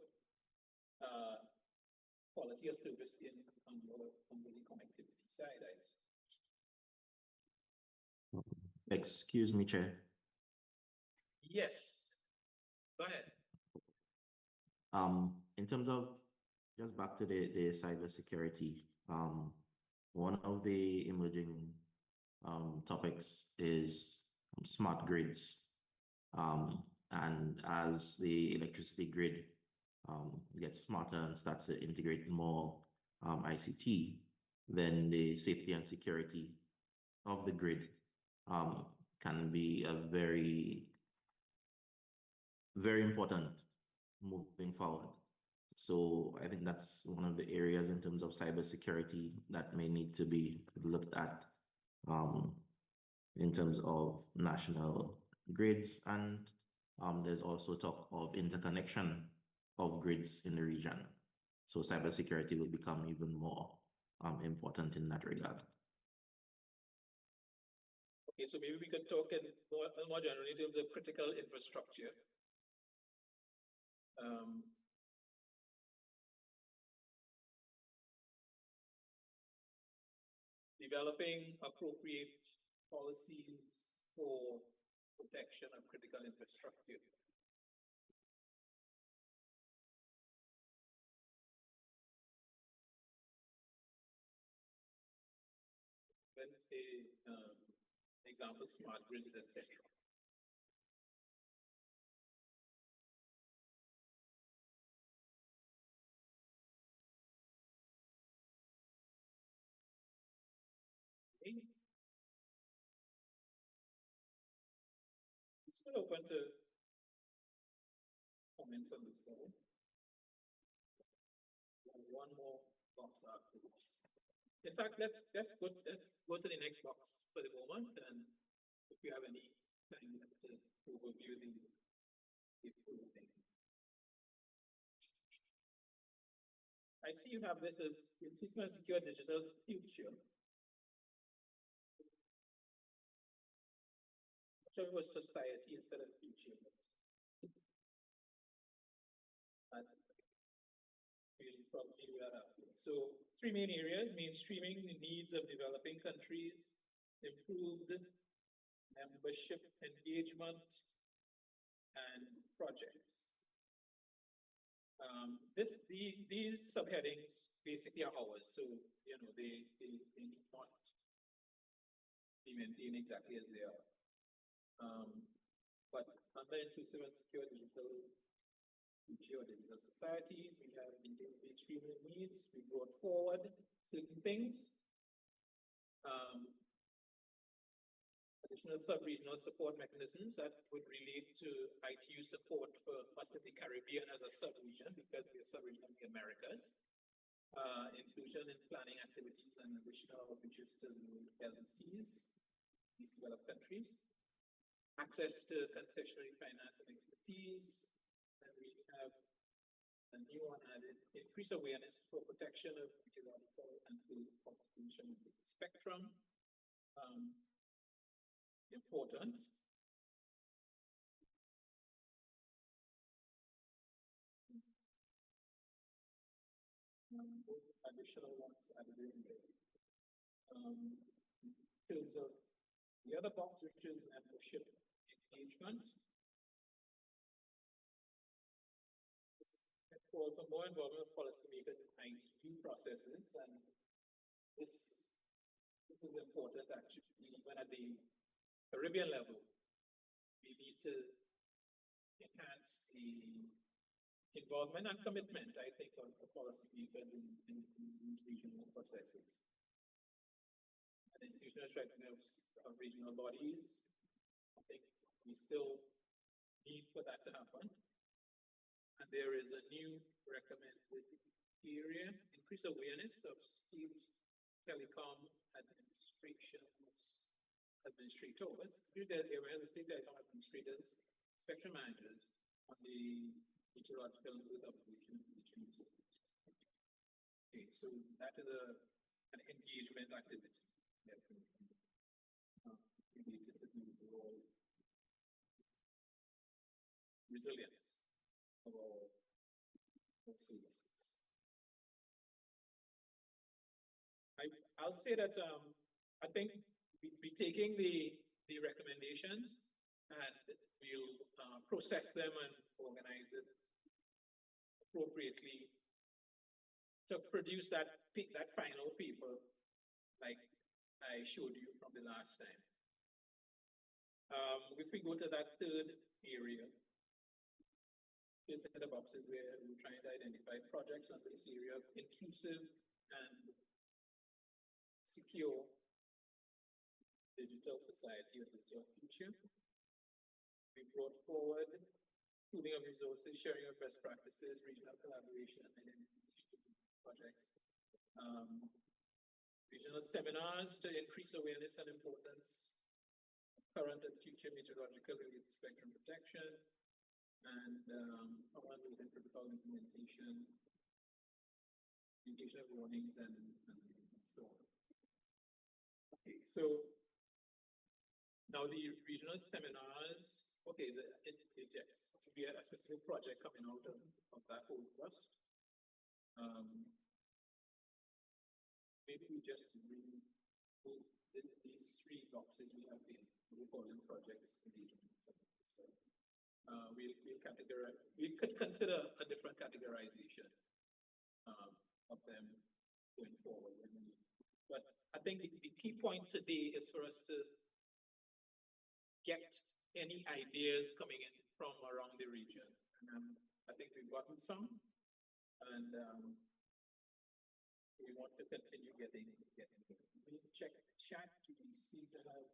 quality of service in on the connectivity side, I suppose. Excuse me, Chair. Yes, go ahead. In terms of just back to the cybersecurity, one of the emerging topics is smart grids. And as the electricity grid gets smarter and starts to integrate more ICT, then the safety and security of the grid can be a very, very important moving forward. So I think that's one of the areas in terms of cybersecurity that may need to be looked at in terms of national grids, and there's also talk of interconnection of grids in the region. So cybersecurity will become even more important in that regard. Okay, so maybe we could talk in more generally in terms of critical infrastructure. Developing appropriate policies for protection of critical infrastructure. Let's say, example, smart grids, etc. Still open to comments on this side. One more box after this. In fact, let's go to the next box for the moment, and if you have any time to overview the full thing. I see you have this as Institutional Secure Digital Future. So it was society instead of future. That's really probably where I'm at. So three main areas: mainstreaming the needs of developing countries, improved membership engagement, and projects. These subheadings basically are ours, so you know they need not be maintained exactly as they are. But under inclusive and secure digital future digital societies, we have mainstreaming needs. We brought forward certain things. Additional sub-regional support mechanisms that would relate to ITU support for most of the Caribbean as a sub-region, because we are sub-region of the Americas. Inclusion in planning activities and additional outreaches to LMCs, these developed countries. Access to concessionary finance and expertise. And we have a new one added: increase awareness for protection of geographical and full contribution of the spectrum. important. Additional ones added in there. In terms of the other box, which is membership engagement, it's called for more involvement of policymakers in ITU processes, and this is important actually. Even at the Caribbean level, we need to enhance the involvement and commitment, I think, of policymakers in these regional processes. And institutional effectiveness of regional bodies, I think we still need for that to happen. And there is a new recommended area, increase awareness of state telecom administrators, state telecom administrators, spectrum managers on the meteorological and earth observation of regional systems. Okay, so that is an engagement activity that related to the overall resilience of our services. I'll say that I think we're taking the recommendations and we'll process them and organize it appropriately to produce that final paper like I showed you from the last time. If we go to that third area, here's a set of boxes where we're trying to identify projects under this area of inclusive and secure digital society or digital future. We brought forward pooling of resources, sharing of best practices, regional collaboration, and identification projects. Regional seminars to increase awareness and importance of current and future meteorological related spectrum protection, and common related protocol implementation, indication of warnings, and so on. Okay, so now the regional seminars, okay, it gets to be a specific project coming out of that whole trust. Maybe we just these three boxes we have been, we call them projects engagement. So, we'll categorize, we could consider a different categorization of them going forward. But I think the key point today is for us to get any ideas coming in from around the region. And I think we've gotten some, and we want to continue getting we check chat. We seem to have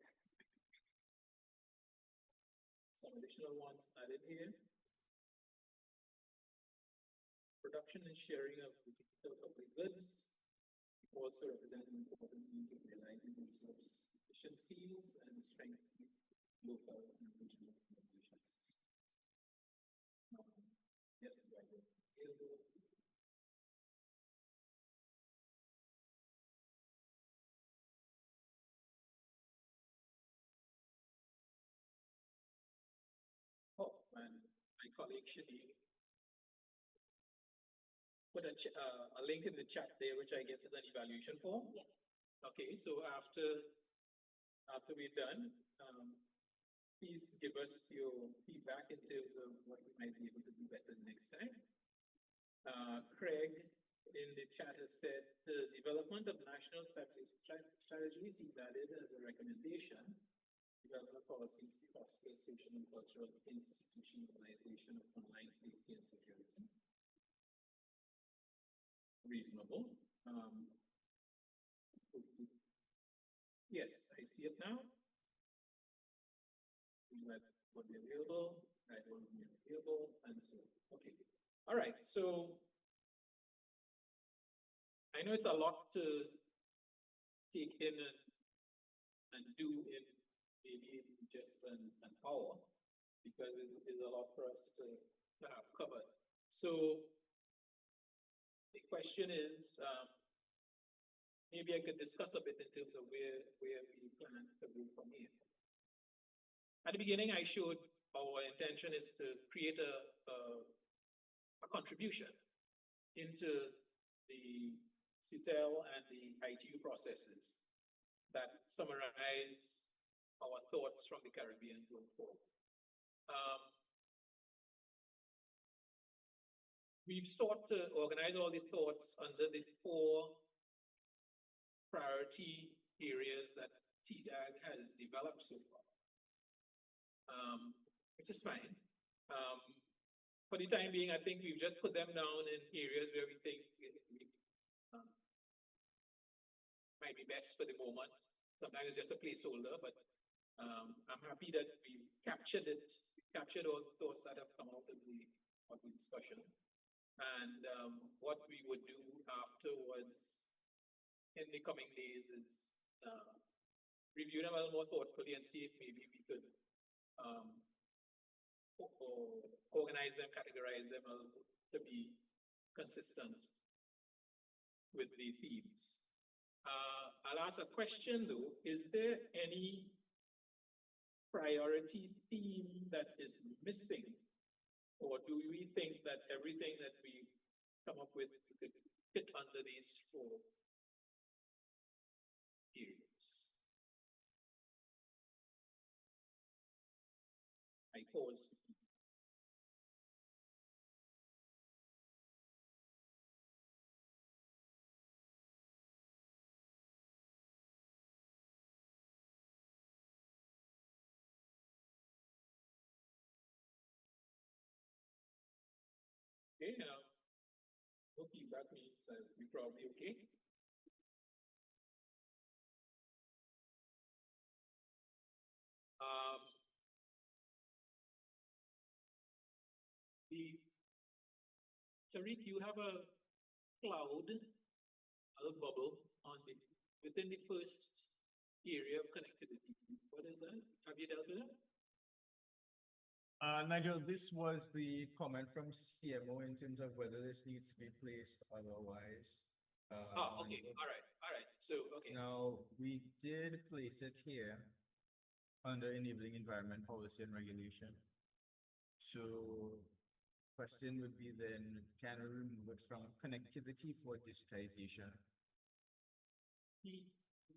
some additional ones added here. Production and sharing of digital public goods also represent an important means of realizing resource efficiencies and strengthening local and regional communication systems. Yes, right. Available. Oh, and my colleague Shani put a link in the chat there, which I guess is an evaluation form. Yeah. Okay, so after we're done, please give us your feedback in terms of what we might be able to do better next time. Craig in the chat has said the development of national safety strategies is added as a recommendation. Development policies to foster social and cultural institutionalization of online safety and security. Reasonable. Yes, I see it now. That would be available, that would be available, and so okay. All right, so I know it's a lot to take in and do in maybe just an hour, because there's a lot for us to have covered. So the question is, maybe I could discuss a bit in terms of where we plan to go from here. At the beginning, I showed our intention is to create a contribution into the CTEL and the ITU processes that summarize our thoughts from the Caribbean going forward. We've sought to organize all the thoughts under the 4 priority areas that TDAG has developed so far, which is fine. For the time being, I think we've just put them down in areas where we think might be best for the moment. Sometimes it's just a placeholder, but I'm happy that we captured it. We captured all the thoughts that have come out of the discussion. And what we would do afterwards in the coming days is review them a little more thoughtfully and see if maybe we could organize them, categorize them to be consistent with the themes. I'll ask a question though. Is there any priority theme that is missing? Or do we think that everything that we come up with could fit under these 4 areas? I pause. Okay, no feedback means we're probably okay. Tariq, you have a cloud, a little bubble within the first area of connectivity. What is that? Have you dealt with it? Nigel, this was the comment from CMO in terms of whether this needs to be placed otherwise. Okay, all right. So, okay. Now, we did place it here under enabling environment policy and regulation. So, question would be then, can we remove it from connectivity for digitization?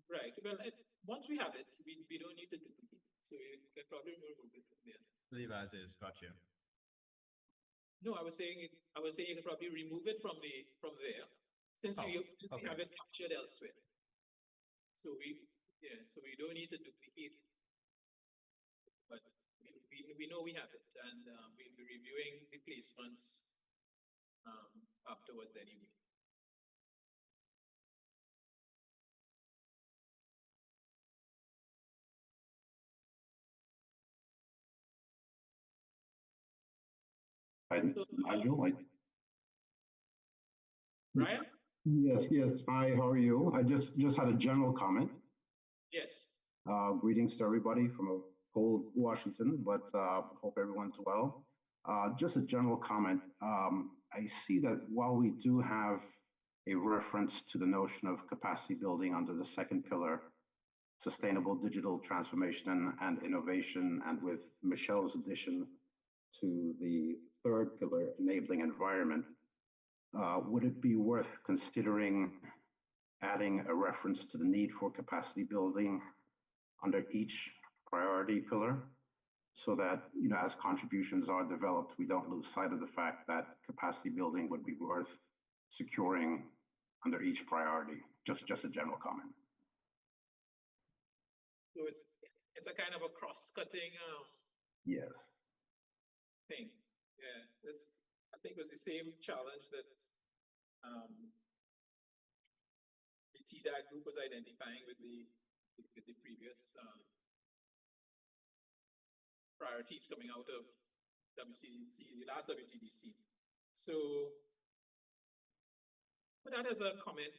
Right. Well, once we have it, we don't need to duplicate it. So you can probably remove it from there. Leave as is. Gotcha. No, I was saying you can probably remove it from there, since we have it captured elsewhere. So we don't need to duplicate it. But we know we have it, and we'll be reviewing the placements afterwards anyway. Nigel, Brian? Yes, hi, how are you? I just had a general comment. Yes. Greetings to everybody from a cold Washington, but hope everyone's well. Just a general comment. I see that while we do have a reference to the notion of capacity building under the 2nd pillar, sustainable digital transformation and innovation, and with Michelle's addition to the 3rd pillar, enabling environment, would it be worth considering adding a reference to the need for capacity building under each priority pillar, so that, as contributions are developed, we don't lose sight of the fact that capacity building would be worth securing under each priority? Just a general comment. So it's a kind of a cross-cutting Yes. thing. Yeah, I think it was the same challenge that the TDAG group was identifying with the previous priorities coming out of WTDC, the last WTDC. So, but that as a comment,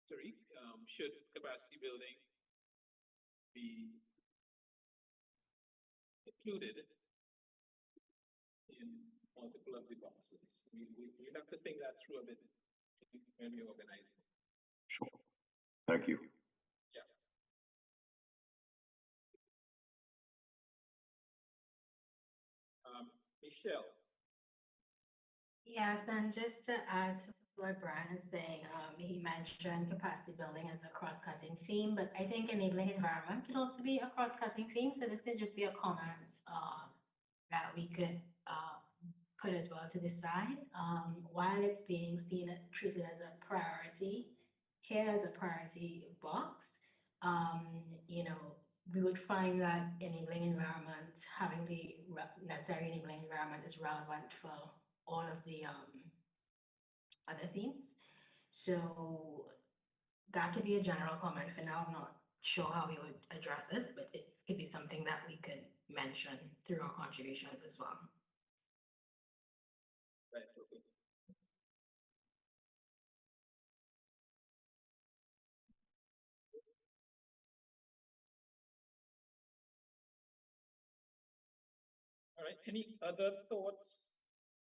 Tariq, should capacity building be included in multiple of the boxes? We have to think that through a bit when we organize it. Sure. Thank you. Michelle. Yes, and just to add to what Brian is saying, he mentioned capacity building as a cross-cutting theme, but I think enabling environment could also be a cross-cutting theme. So this could just be a comment that we could put as well to the side. While it's being seen, treated as a priority, here's a priority box. You know, we would find that enabling environment, having the necessary enabling environment is relevant for all of the other themes. So that could be a general comment for now. I'm not sure how we would address this, but it could be something that we could mention through our contributions as well. Right, okay. All right, any other thoughts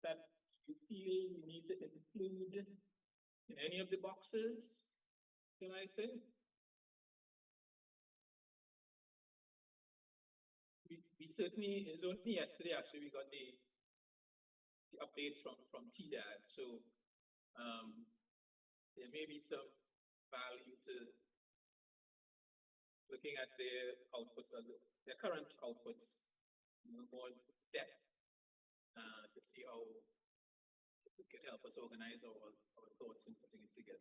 that you feel we need to include in any of the boxes, can I say? We certainly, it was only yesterday actually, we got the updates from TDAG. So there may be some value to looking at their outputs, their current outputs, more depth to see how it could help us organize our thoughts and putting it together.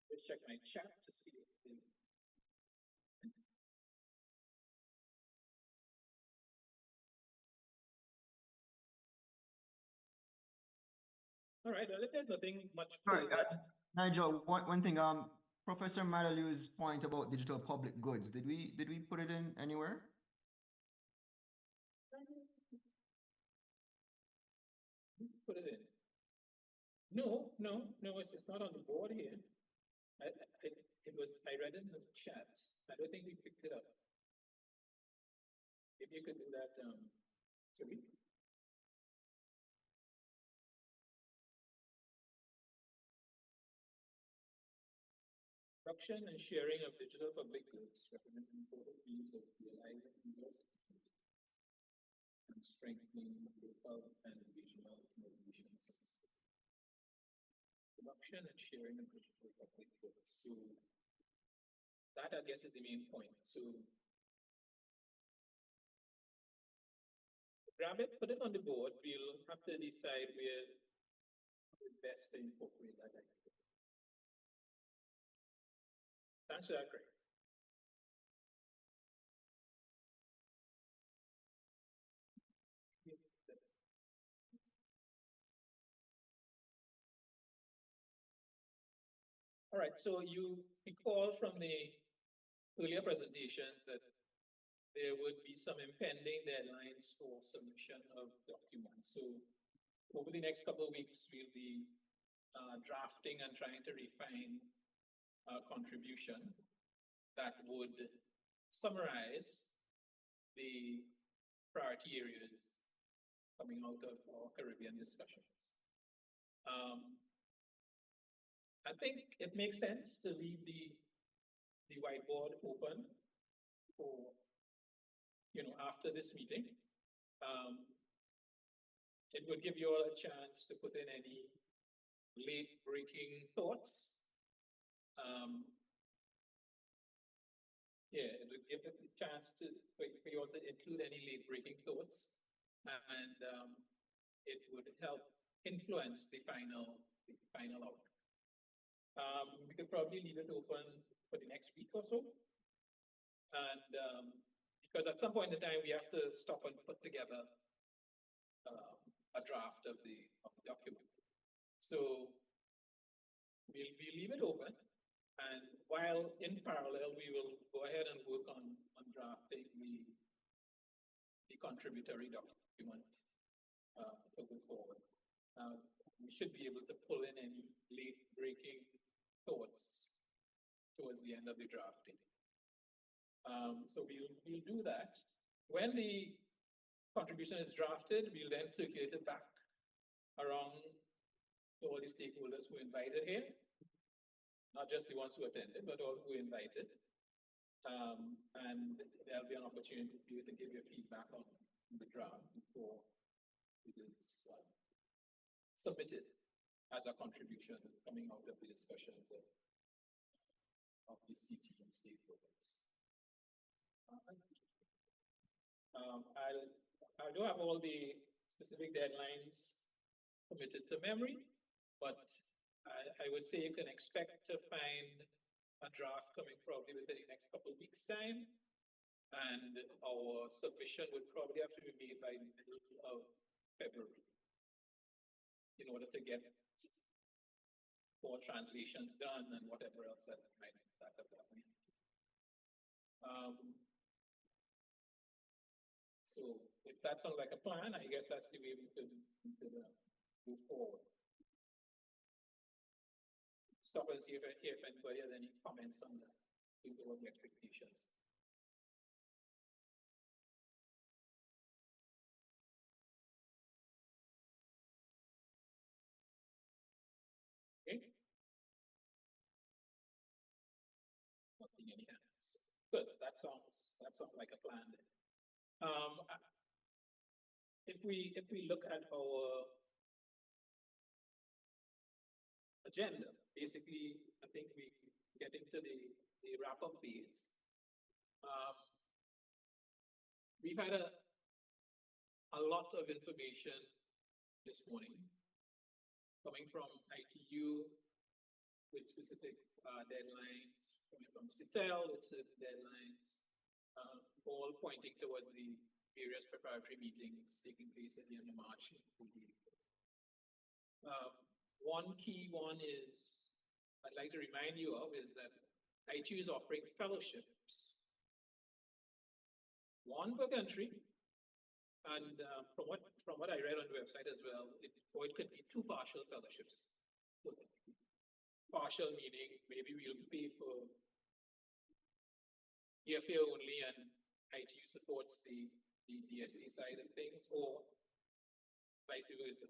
Let's check my chat to see if all right, there's nothing much. Sorry, Nigel, one thing, Professor Madalu's point about digital public goods, did we put it in anywhere? Put it in. No, it's not on the board here. I read it in the chat. I don't think we picked it up. If you could do that, sorry. Production and sharing of digital public goods, recommending important use of realizing universities and strengthening local and regional innovation systems. Production and sharing of digital public goods. So that, I guess, is the main point. So grab it, put it on the board. We'll have to decide where it's best to incorporate that idea. Thanks for that, Craig. All right, so you recall from the earlier presentations that there would be some impending deadlines for submission of documents. So over the next couple of weeks, we'll be drafting and trying to refine a contribution that would summarize the priority areas coming out of our Caribbean discussions. I think it makes sense to leave the whiteboard open for, after this meeting. It would give you all a chance to put in any late breaking thoughts. Yeah, it would give it a chance for you all to include any late breaking thoughts, and it would help influence the final outcome. We could probably leave it open for the next week or so. And because at some point in time, we have to stop and put together a draft of the document. So we'll leave it open. And while in parallel, we will go ahead and work on drafting the contributory document to go forward. We should be able to pull in any late breaking thoughts towards the end of the drafting. So we'll do that. When the contribution is drafted, we'll then circulate it back around to all the stakeholders who invited here. not just the ones who attended, but all who invited. And there'll be an opportunity for you to give your feedback on the draft before it is submitted as a contribution coming out of the discussions of the CTU stakeholders. I do have all the specific deadlines committed to memory, but I would say you can expect to find a draft coming probably within the next couple of weeks' time. And our submission would probably have to be made by the middle of February in order to get more translations done and whatever else that might that happen. So if that sounds like a plan, I guess that's the way we could move forward. Stop and see if anybody has any comments on that, what the expectations. Okay. Not seeing any hands. Good. That sounds like a plan. If we look at our agenda, basically, I think we get into the wrap-up phase. We've had a lot of information this morning coming from ITU with specific deadlines, coming from CTEL with certain deadlines, all pointing towards the various preparatory meetings taking place at the end of March. One key one is, I'd like to remind you of, is that ITU is offering fellowships, one per country, and from what I read on the website as well, it could be 2 partial fellowships. Partial meaning maybe we'll pay for airfare only and ITU supports the DSA side of things, or vice versa.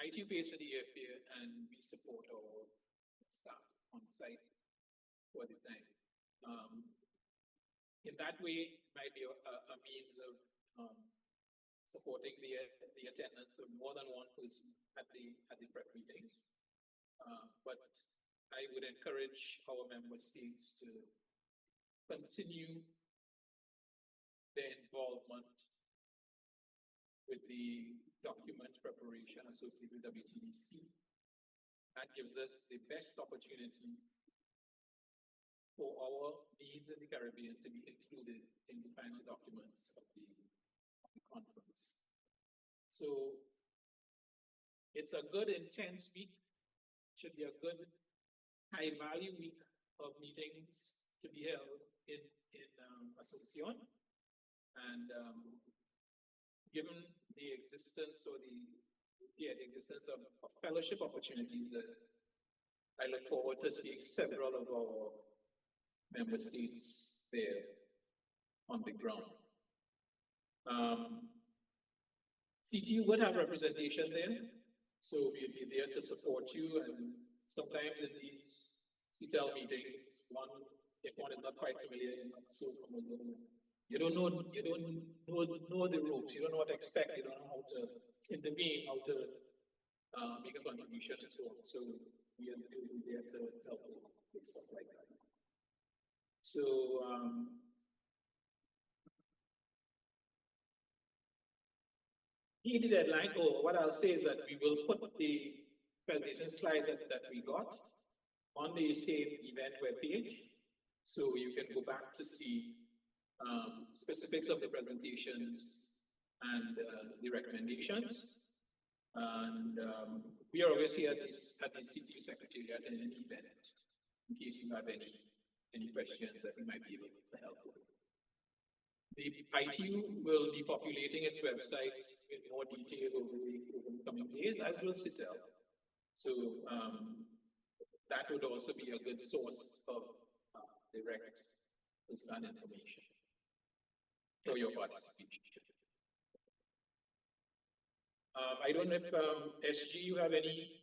ITU pays for the airfare and we support our staff on site for the time. In that way, it might be a means of supporting the attendance of more than one person at the prep meetings. But I would encourage our member states to continue their involvement with the document preparation associated with WTDC. That gives us the best opportunity for our needs in the Caribbean to be included in the final documents of the conference. So it's a good intense week, should be a good high value week of meetings to be held in Asuncion. And given the existence or the existence of fellowship opportunities, that I look forward to seeing several of our member states there on the ground. CTU would have representation there, so we'll be there to support you. And sometimes in these CTEL meetings, if one is not quite familiar, you don't know the ropes, you don't know what to expect, you don't know how to intervene, how to make a contribution and so on. So we are there to help with stuff like that. So here the deadlines, or what I'll say is that we will put the presentation slides that we got on the same event webpage. So you can go back to see specifics of the presentations and the recommendations. And we are obviously at the CTU Secretariat in any event, in case you have any questions that we might be able to help with. The ITU will be populating its website in more detail over the coming days, as will CTEL. So that would also be a good source of direct first-hand information for your participation. I don't know if SG, you have any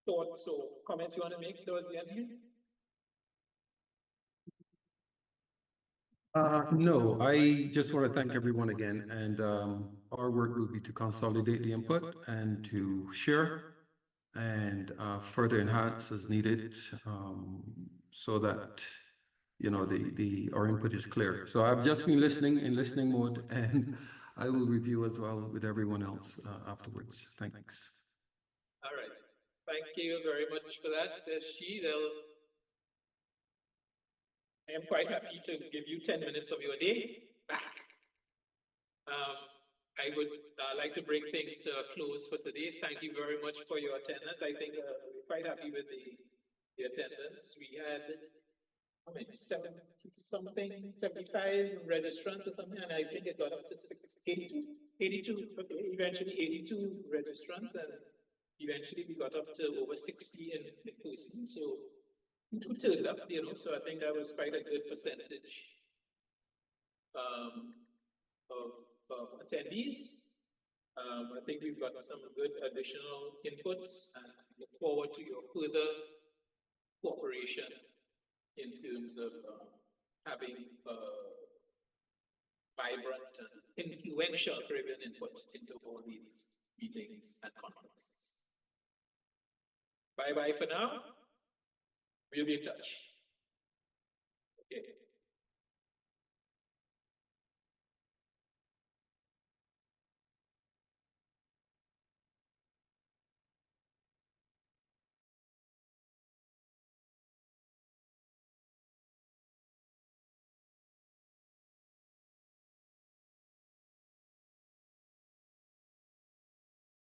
thoughts or comments you want to make towards the end here? No, I just want to thank everyone again, and our work will be to consolidate the input and to share and further enhance as needed, so that our input is clear. So I've just been listening in listening mode, and I will review as well with everyone else afterwards. Thanks. All right. Thank you very much for that, SG. I am quite happy to give you 10 minutes of your day back. I would like to bring things to a close for today. Thank you very much for your attendance. I think we're quite happy with the attendance. We had, how many, 70 something, 75 registrants or something, and I think it got up to 82, okay, eventually 82 registrants, and eventually we got up to over 60 in person. So who turned up, so I think that was quite a good percentage of attendees. I think we've got some good additional inputs, and look forward to your further cooperation in terms of having vibrant and influential driven input into all these meetings and conferences. Bye-bye for now. We'll be in touch. Okay.